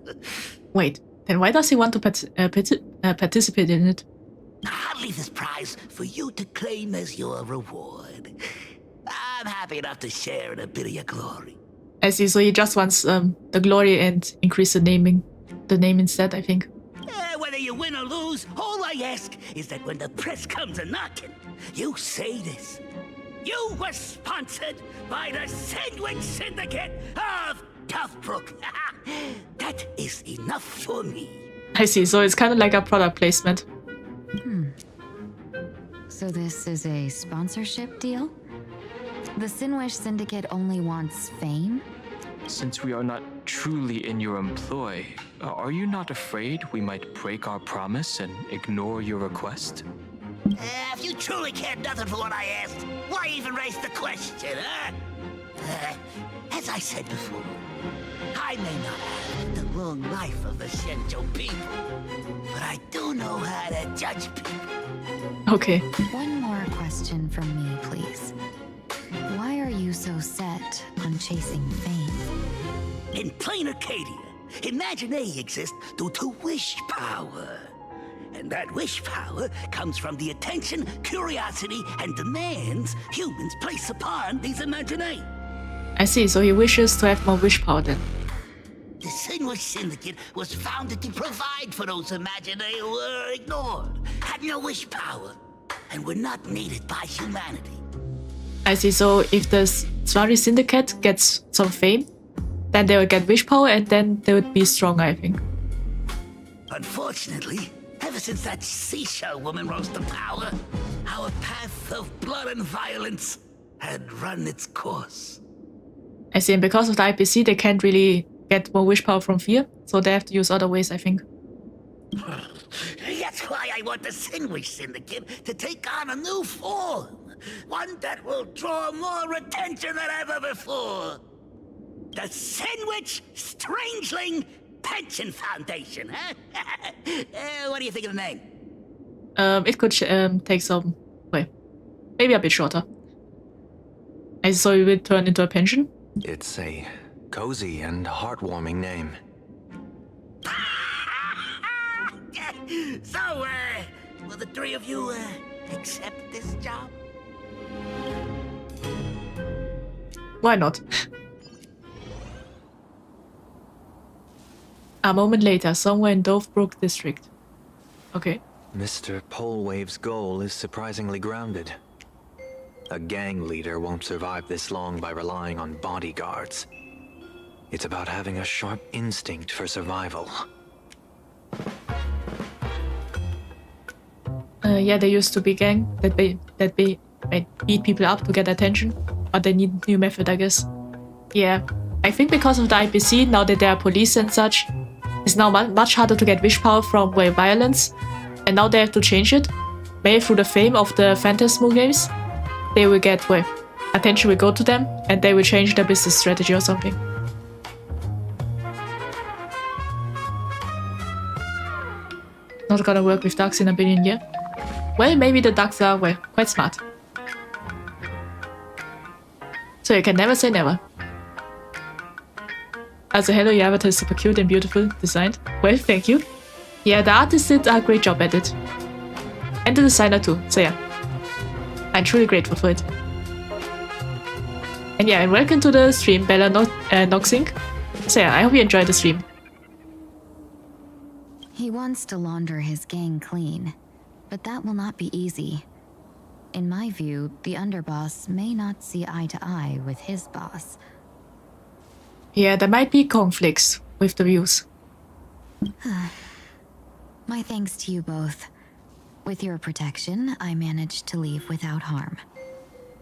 Wait, then why does he want to participate in it? I'll leave this prize for you to claim as your reward. I'm happy enough to share in a bit of your glory. I see, so he just wants the glory and increase the name instead, I think. Whether you win or lose, all I ask is that when the press comes a-knocking, you say this. You were sponsored by the Sandwich Syndicate of Toughbrook. That is enough for me. I see, so it's kind of like a product placement. So this is a sponsorship deal? The Sinwish Syndicate only wants fame? Since we are not truly in your employ, are you not afraid we might break our promise and ignore your request? If you truly cared nothing for what I asked, why even raise the question, huh? As I said before, I may not have the long life of the Xianzhou people, but I do know how to judge people. Okay. One more question from me, please. Why are you so set on chasing fame? In plain Arcadia, Imagination exists due to wish power. And that wish power comes from the attention, curiosity, and demands humans place upon these imaginae. I see, so he wishes to have more wish power then. The Sinwish Syndicate was founded to provide for those imaginae who were ignored, had no wish power, and were not needed by humanity. I see, so if the Swari Syndicate gets some fame, then they will get wish power and then they would be stronger, I think. Unfortunately, ever since that seashell woman rose to power, our path of blood and violence had run its course. I see, and because of the IPC, they can't really get more wish power from fear, so they have to use other ways, I think. That's why I want the Sinwish Syndicate to take on a new form. One that will draw more attention than ever before. The Sinwish Strangeling Pension Foundation, huh? What do you think of the name? It could take some... Wait, maybe a bit shorter. I saw it will turn into a pension. It's a cozy and heartwarming name. So, will the three of you, accept this job? Why not? A moment later, somewhere in Dovebrook district. Okay. Mr. Polewave's goal is surprisingly grounded. A gang leader won't survive this long by relying on bodyguards. It's about having a sharp instinct for survival. Yeah, they used to be gang that beat people up to get attention, but they need new method, I guess. Yeah, I think because of the IPC, now that there are police and such, it's now much harder to get wish power from violence, and now they have to change it. Maybe through the fame of the Phantasmal games, they will get attention will go to them, and they will change their business strategy or something. Not gonna work with ducks in a billion years. Well, maybe the ducks are, quite smart. So you can never say never. Also, hello, your avatar is super cute and beautiful designed. Well, thank you. Yeah, the artist did a great job at it. And the designer too, so yeah. I'm truly grateful for it. And yeah, and welcome to the stream, Bella Noxing. So yeah, I hope you enjoyed the stream. He wants to launder his gang clean, but that will not be easy. In my view, the underboss may not see eye to eye with his boss. Yeah, there might be conflicts with the views. My thanks to you both. With your protection, I managed to leave without harm.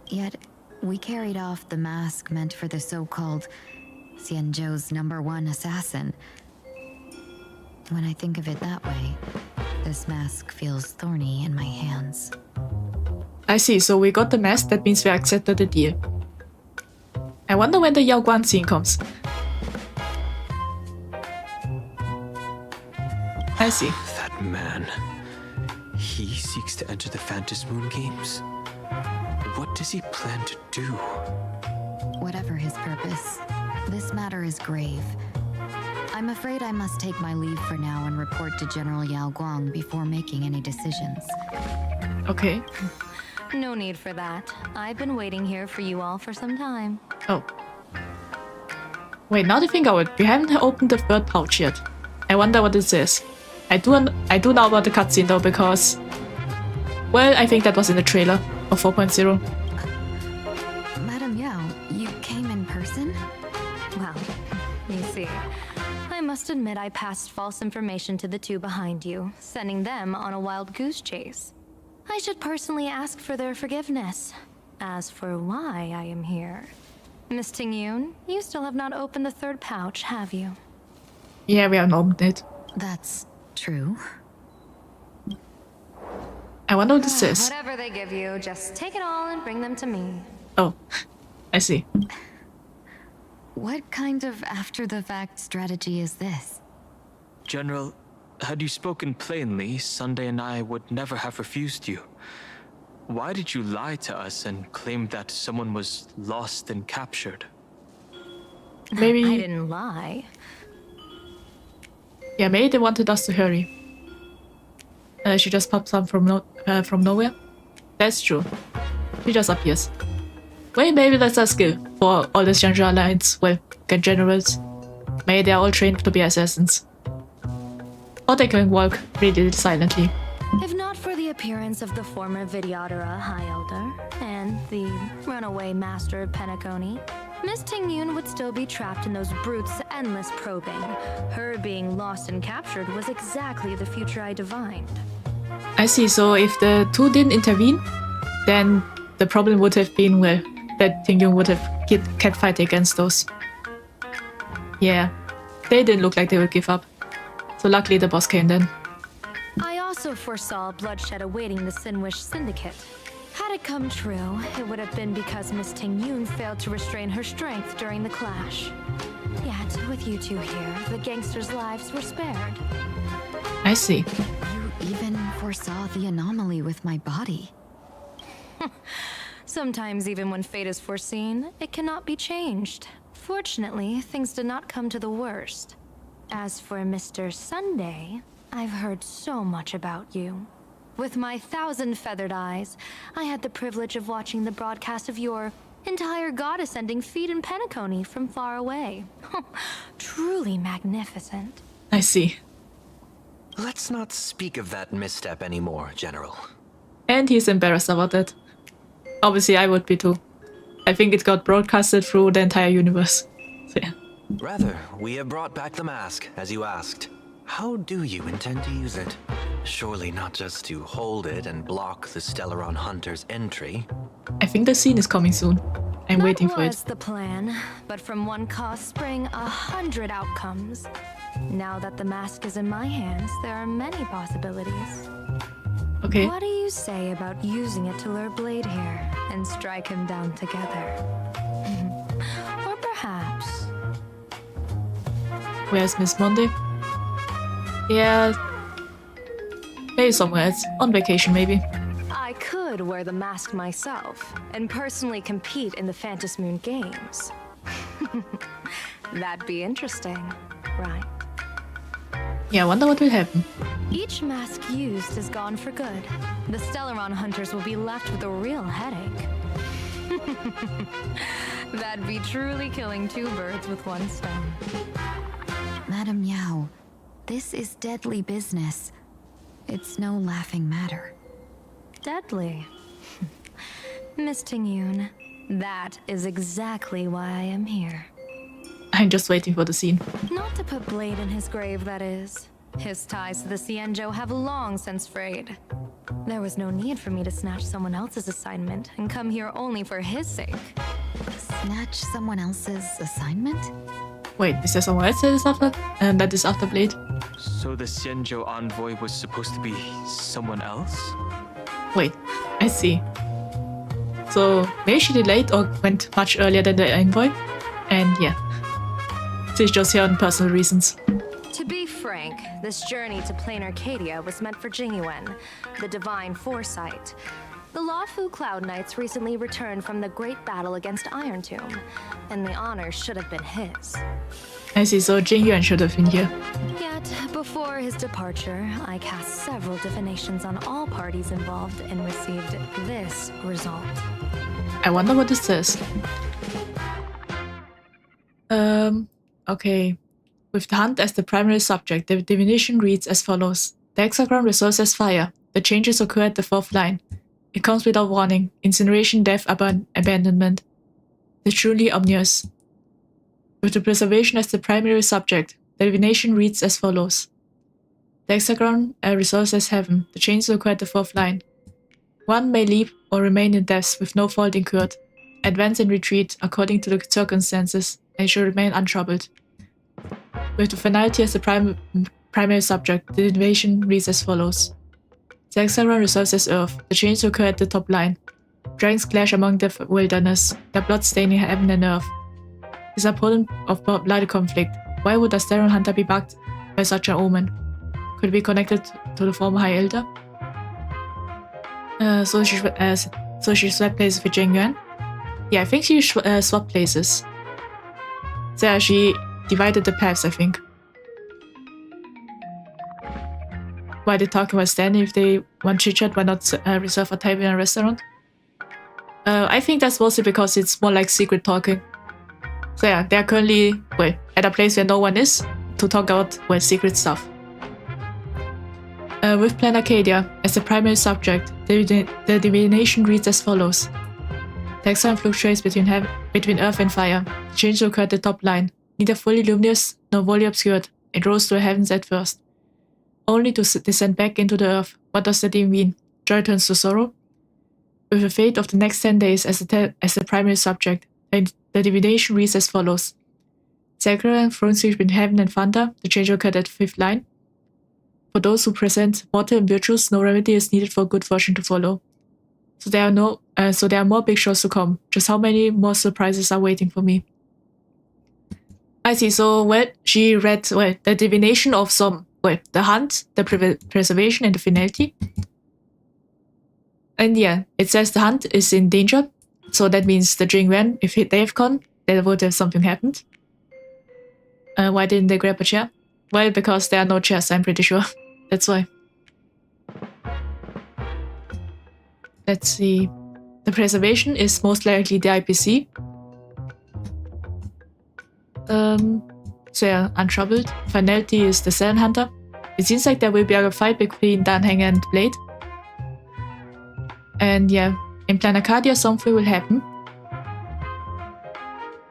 Yet, we carried off the mask meant for the so-called Xianzhou's #1 assassin. When I think of it that way, this mask feels thorny in my hands. I see, so we got the mask, that means we accepted the deal. I wonder when the Yao Guan scene comes. I see. That man. He seeks to enter the Phantasmoon games? What does he plan to do? Whatever his purpose, this matter is grave. I'm afraid I must take my leave for now and report to General Yao Guang before making any decisions. Okay. No need for that. I've been waiting here for you all for some time. Oh. Wait, now that I think of it, we haven't opened the third pouch yet. I wonder what this is. I do know about the cutscene though, because... Well, I think that was in the trailer of 4.0. Madam Yao, you came in person? Well, you see, I must admit I passed false information to the two behind you, sending them on a wild goose chase. I should personally ask for their forgiveness. As for why I am here... Miss Tingyun, you still have not opened the third pouch, have you? Yeah, we haven't opened it. That's true. I wonder what this is. Whatever they give you, just take it all and bring them to me. Oh, I see. What kind of after-the-fact strategy is this? General, had you spoken plainly, Sunday and I would never have refused you. Why did you lie to us and claim that someone was lost and captured? Maybe... I didn't lie. Yeah, maybe they wanted us to hurry. She just pops up from nowhere. That's true. She just appears. Well, maybe that's a skill for all the Xianzhou Alliance, well, generals. Maybe they are all trained to be assassins. Or they can walk really silently. If not for the appearance of the former Vidyadhara High Elder and the runaway Master of Penacony, Miss Tingyun would still be trapped in those brutes' endless probing. Her being lost and captured was exactly the future I divined. I see, so if the two didn't intervene, then the problem would have been, well, that Tingyun would have kept fighting against those. Yeah, they didn't look like they would give up. So luckily the boss came then. I also foresaw bloodshed awaiting the Sinwish Syndicate. Had it come true, it would have been because Miss Tingyun failed to restrain her strength during the clash. Yet, with you two here, the gangsters' lives were spared. I see. You even foresaw the anomaly with my body. Sometimes even when fate is foreseen, it cannot be changed. Fortunately, things did not come to the worst. As for Mr. Sunday, I've heard so much about you. With my 1,000 feathered eyes, I had the privilege of watching the broadcast of your entire god-ascending feat in Penacony from far away. Truly magnificent. I see. Let's not speak of that misstep anymore, General. And he's embarrassed about it. Obviously, I would be too. I think it got broadcasted through the entire universe. So yeah. Rather, we have brought back the mask, as you asked. How do you intend to use it? Surely not just to hold it and block the Stellaron Hunter's entry. I think the scene is coming soon. I'm waiting for it. That was the plan, but from one cause spring 100 outcomes. Now that the mask is in my hands, there are many possibilities. Okay. What do you say about using it to lure Blade here and strike him down together? Or perhaps... Where's Miss Monday? Yeah... maybe somewhere else. On vacation, maybe. I could wear the mask myself and personally compete in the Phantom Moon Games. That'd be interesting, right? Yeah, I wonder what will happen. Each mask used is gone for good. The Stellaron hunters will be left with a real headache. That'd be truly killing two birds with one stone. Madam Yao, this is deadly business. It's no laughing matter. Deadly? Miss Ting-Yun, that is exactly why I am here. I'm just waiting for the scene. Not to put Blade in his grave, that is. His ties to the Xianzhou have long since frayed. There was no need for me to snatch someone else's assignment and come here only for his sake. Snatch someone else's assignment? Wait, is there someone else that is after? That is after Blade? So the Xianzhou envoy was supposed to be someone else? Wait, I see. So maybe she delayed or went much earlier than the envoy? And yeah. She's just here on personal reasons. To be frank, this journey to Plain Arcadia was meant for Jingyuan, the divine foresight. The Lawfu Cloud Knights recently returned from the great battle against Iron Tomb, and the honor should have been his. I see, so Jingyuan should have been here. Yet, before his departure, I cast several divinations on all parties involved and received this result. I wonder what this says. Okay. With the hunt as the primary subject, the divination reads as follows. The hexagram resolves as fire. The changes occur at the fourth line. It comes without warning. Incineration, death, abandonment. The truly ominous. With the preservation as the primary subject, the divination reads as follows. The hexagram resolves as heaven. The changes occur at the fourth line. One may leap or remain in depths with no fault incurred. Advance and retreat according to the circumstances, and should remain untroubled. With the finality as the primary subject, the divination reads as follows. The hexagram resolves as earth. The changes occur at the top line. Dragons clash among the wilderness, their blood staining heaven and earth. Is a opponent of bloody conflict. Why would a Stellaron hunter be bugged by such an omen? Could it be connected to the former High Elder? So she swapped places with Jingyuan? Yeah, I think she swapped places. So yeah, she divided the paths, I think. Why they talk about standing if they want chit-chat, why not reserve a table in a restaurant? I think that's mostly because it's more like secret talking. So yeah, they're currently, at a place where no one is, to talk about, secret stuff. With Plain Arcadia as the primary subject, the divination reads as follows. The hexagram fluctuates between earth and fire. The changes occur at the top line. Neither fully luminous nor wholly obscured. It rose to the heavens at first. Only to descend back into the earth. What does that even mean? Joy turns to sorrow? With the fate of the next 10 days as the primary subject, the divination reads as follows. Sacred thrones between heaven and thunder, the change occurred at the fifth line. For those who present mortal and virtues, no remedy is needed for good fortune to follow. So there are more big shows to come. Just how many more surprises are waiting for me? I see, so she read the divination of some, the hunt, the preservation and the finality. And yeah, it says the hunt is in danger. So that means the Jingyuan, if they have gone, there would have something happened. Why didn't they grab a chair? Well, because there are no chairs, I'm pretty sure. That's why. Let's see. The preservation is most likely the IPC. So yeah, untroubled. Finality is the Sand Hunter. It seems like there will be a fight between Danheng and Blade. And yeah, in Planacardia something will happen.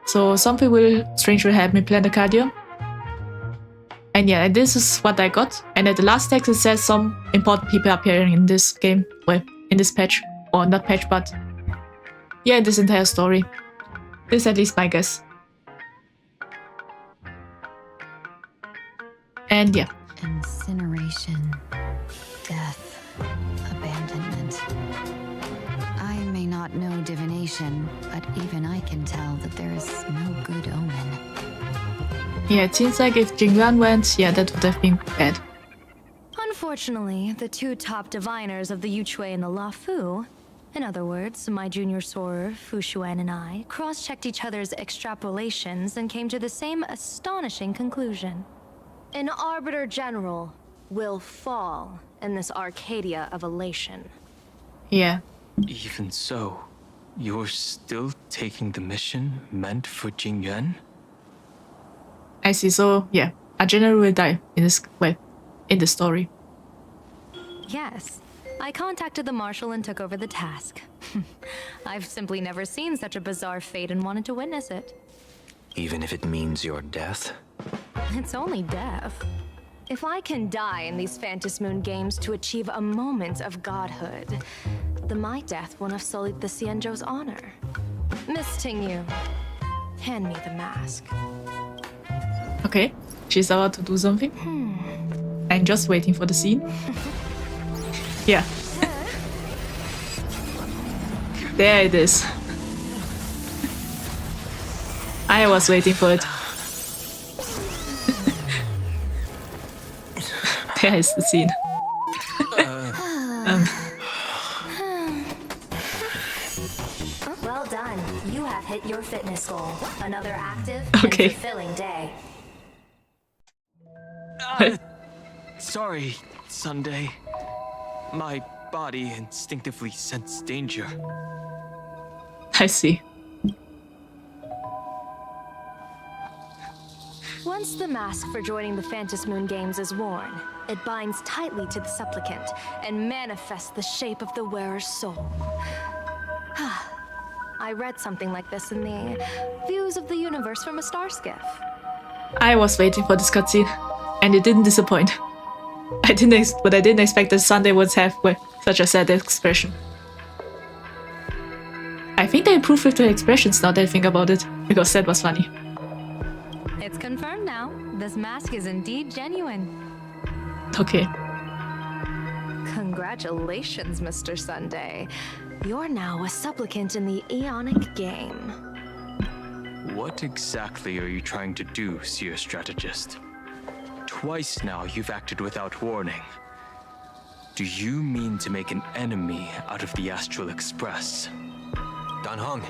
So something strange will happen in Planacardia. And yeah, this is what I got. And at the last text it says some important people appearing in this game. Well, in this patch. Or not patch, but yeah, this entire story. This is at least my guess. And yeah. Incineration, death, abandonment. I may not know divination, but even I can tell that there is no good omen. Yeah, it seems like if Jingyuan went, yeah, that would have been bad. Unfortunately, the two top diviners of the Yuchui and the Luofu, in other words, my junior soror, Fu Xuan, and I, cross-checked each other's extrapolations and came to the same astonishing conclusion. An Arbiter General will fall in this Arcadia of Elation. Yeah. Even so, you're still taking the mission meant for Jingyuan? I see, so yeah, a general will die in this, well, in the story. Yes. I contacted the Marshal and took over the task. I've simply never seen such a bizarre fate and wanted to witness it. Even if it means your death? It's only death. If I can die in these Phantom Moon games to achieve a moment of godhood, then my death won't have sullied the Xianzhou's honor. Miss Tingyu, hand me the mask. Okay, she's about to do something. I'm just waiting for the scene. Yeah. There it is. I was waiting for it. There is the scene. Well done. You have hit your fitness goal. Another active Okay. and fulfilling day. Sorry, Sunday. My body instinctively sensed danger. I see. Once the mask for joining the Phantom Moon games is worn, it binds tightly to the supplicant and manifests the shape of the wearer's soul. I read something like this in the Views of the Universe from a Star Skiff. I was waiting for this cutscene, and it didn't disappoint. I didn't expect that Sunday would have such a sad expression. I think they improved with the expressions now that I think about it, because that was funny. It's confirmed now. This mask is indeed genuine. Okay. Congratulations, Mr. Sunday. You're now a supplicant in the Aeonic game. What exactly are you trying to do, Seer Strategist? Twice now you've acted without warning. Do you mean to make an enemy out of the Astral Express? Danheng,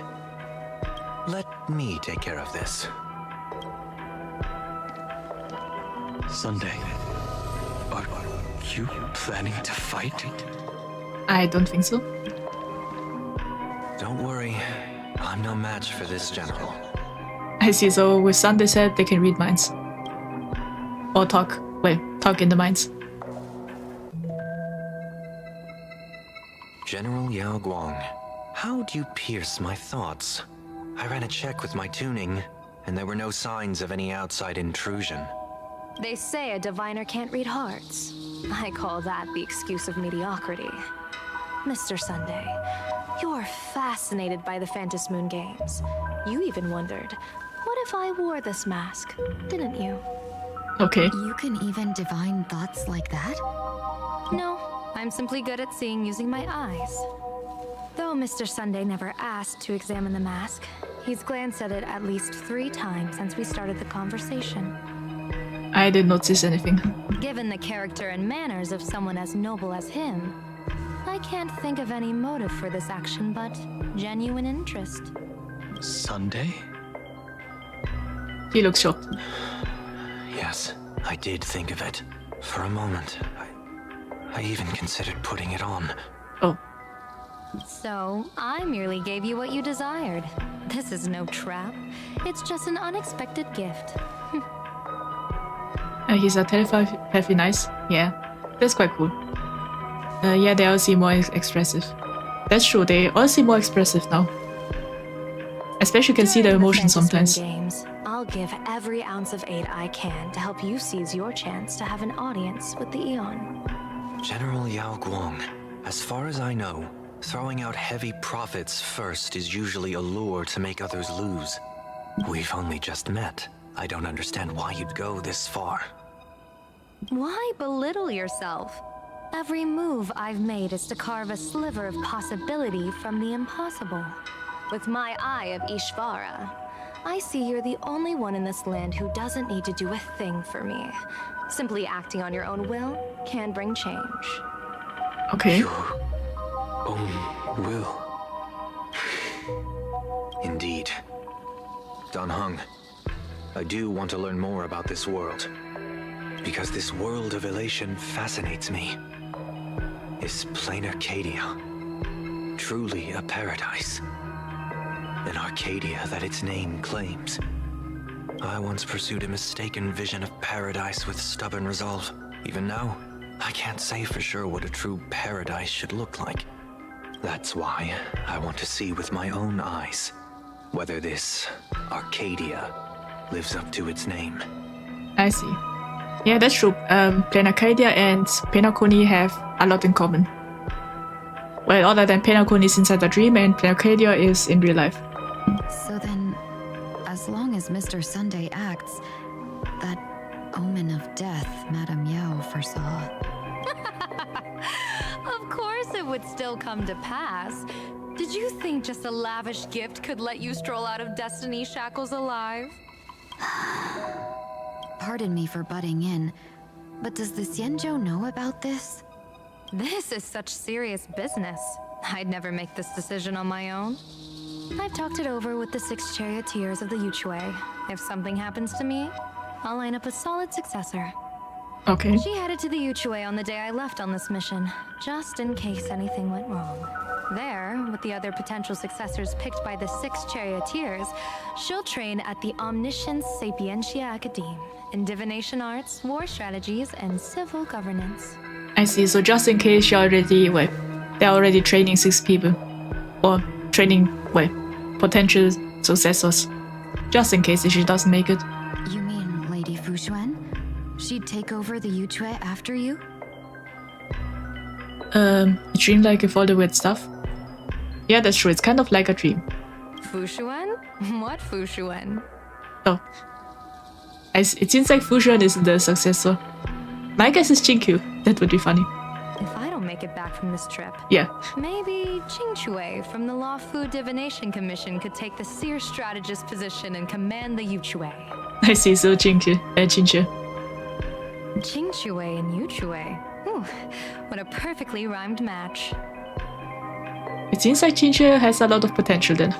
let me take care of this. Sunday, are you planning to fight? I don't think so. Don't worry, I'm no match for this general. I see, so with Sunday's help they can read minds. Or talk in the minds. General Yao Guang, how do you pierce my thoughts? I ran a check with my tuning, and there were no signs of any outside intrusion. They say a diviner can't read hearts. I call that the excuse of mediocrity. Mr. Sunday, you're fascinated by the Phantom Moon games. You even wondered, what if I wore this mask, didn't you? Okay. You can even divine thoughts like that? No, I'm simply good at seeing using my eyes. Though Mr. Sunday never asked to examine the mask, he's glanced at it at least 3 times since we started the conversation. I didn't notice anything. Given the character and manners of someone as noble as him, I can't think of any motive for this action but genuine interest. Sunday? He looks shocked. Yes, I did think of it. For a moment, I even considered putting it on. Oh. So, I merely gave you what you desired. This is no trap. It's just an unexpected gift. He's a telepathy nice. Yeah, that's quite cool. Yeah, they all seem more expressive. That's true, they all seem more expressive now. Especially you can see their emotions sometimes. Games, I'll give every ounce of aid I can to help you seize your chance to have an audience with the Eon. General Yao Guang, as far as I know, throwing out heavy profits first is usually a lure to make others lose. We've only just met. I don't understand why you'd go this far. Why belittle yourself? Every move I've made is to carve a sliver of possibility from the impossible. With my eye of Ishvara, I see you're the only one in this land who doesn't need to do a thing for me. Simply acting on your own will can bring change. Okay. Your own will. Indeed. Dan Heng, I do want to learn more about this world. Because this world of elation fascinates me. Is plain Arcadia truly a paradise? An Arcadia that its name claims. I once pursued a mistaken vision of paradise with stubborn resolve. Even now, I can't say for sure what a true paradise should look like. That's why I want to see with my own eyes whether this Arcadia lives up to its name. I see. Yeah, that's true. Plain Arcadia and Penacony have a lot in common. Well, other than Penacony is inside a dream and Plain Arcadia is in real life. So then, as long as Mr. Sunday acts, that omen of death Madame Yao foresaw. Of course it would still come to pass. Did you think just a lavish gift could let you stroll out of Destiny shackles alive? Pardon me for butting in, but does the Xianzhou know about this? This is such serious business. I'd never make this decision on my own. I've talked it over with the 6 charioteers of the Yuchue. If something happens to me, I'll line up a solid successor. Okay. She headed to the Yuchue on the day I left on this mission, just in case anything went wrong. There, with the other potential successors picked by the 6 charioteers, she'll train at the Omniscience Sapientia Academe in divination arts, war strategies, and civil governance. I see, so just in case they're already training 6 people. Or training, potential successors. Just in case if she doesn't make it. You mean Lady Fushuan? She'd take over the Yuchue after you? A dream like with all the weird stuff? Yeah, that's true, it's kind of like a dream. Fushuan? What Fushuan? Oh. It seems like Fushuan is the successor. My guess is Jinkyu. That would be funny. If I don't make it back from this trip, yeah, maybe Qingchue from the Law Fu Divination Commission could take the seer strategist position and command the Yuchue. I see, so Jinkyu. Qingchue and Yuchue. Ooh, what a perfectly rhymed match. It seems like Jinkyu has a lot of potential then.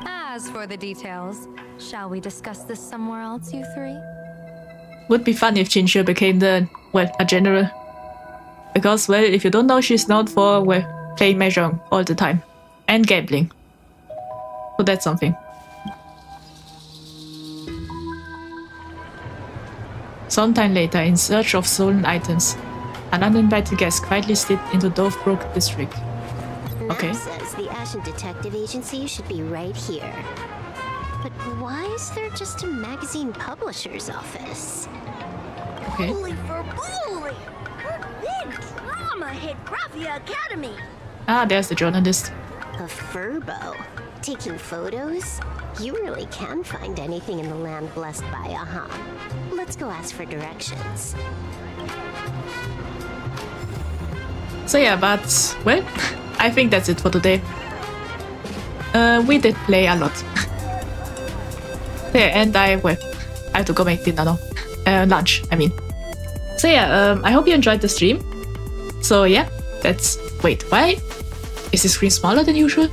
As for the details, shall we discuss this somewhere else, you 3? Would be fun if Jinkyu became a general. Because, if you don't know, she's known for, playing Mahjong all the time. And gambling. So that's something. Sometime later, in search of stolen items, an uninvited guest quietly slipped into Dovebrook district. Okay. Nav says the Ashen Detective Agency should be right here. But why is there just a magazine publisher's office? Okay. Holy for bully! Big drama hit Graphia Academy! Ah, there's the journalist. A furbo? Taking photos? You really can find anything in the land blessed by a huh? Let's go ask for directions. So yeah, but, I think that's it for today. We did play a lot. Yeah, and I have to go make dinner now. Lunch, I mean. So yeah, I hope you enjoyed the stream. So yeah, wait, why? Is the screen smaller than usual?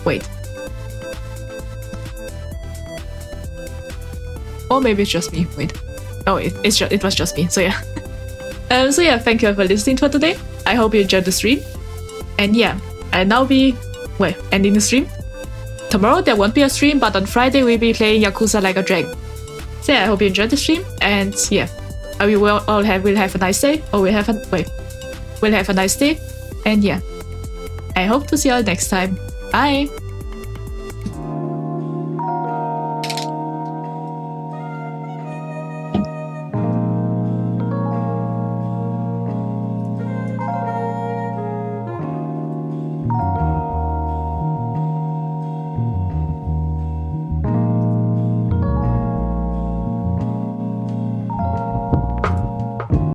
Wait. Or maybe it's just me, wait. Oh, it was just me, so yeah. So yeah, thank you for listening for today. I hope you enjoyed the stream. And yeah, I'll now be ending the stream. Tomorrow there won't be a stream, but on Friday we'll be playing Yakuza Like a Dragon. So yeah, I hope you enjoyed the stream, and yeah, we will all have a nice day, or we'll have a nice day, and yeah, I hope to see you all next time. Bye.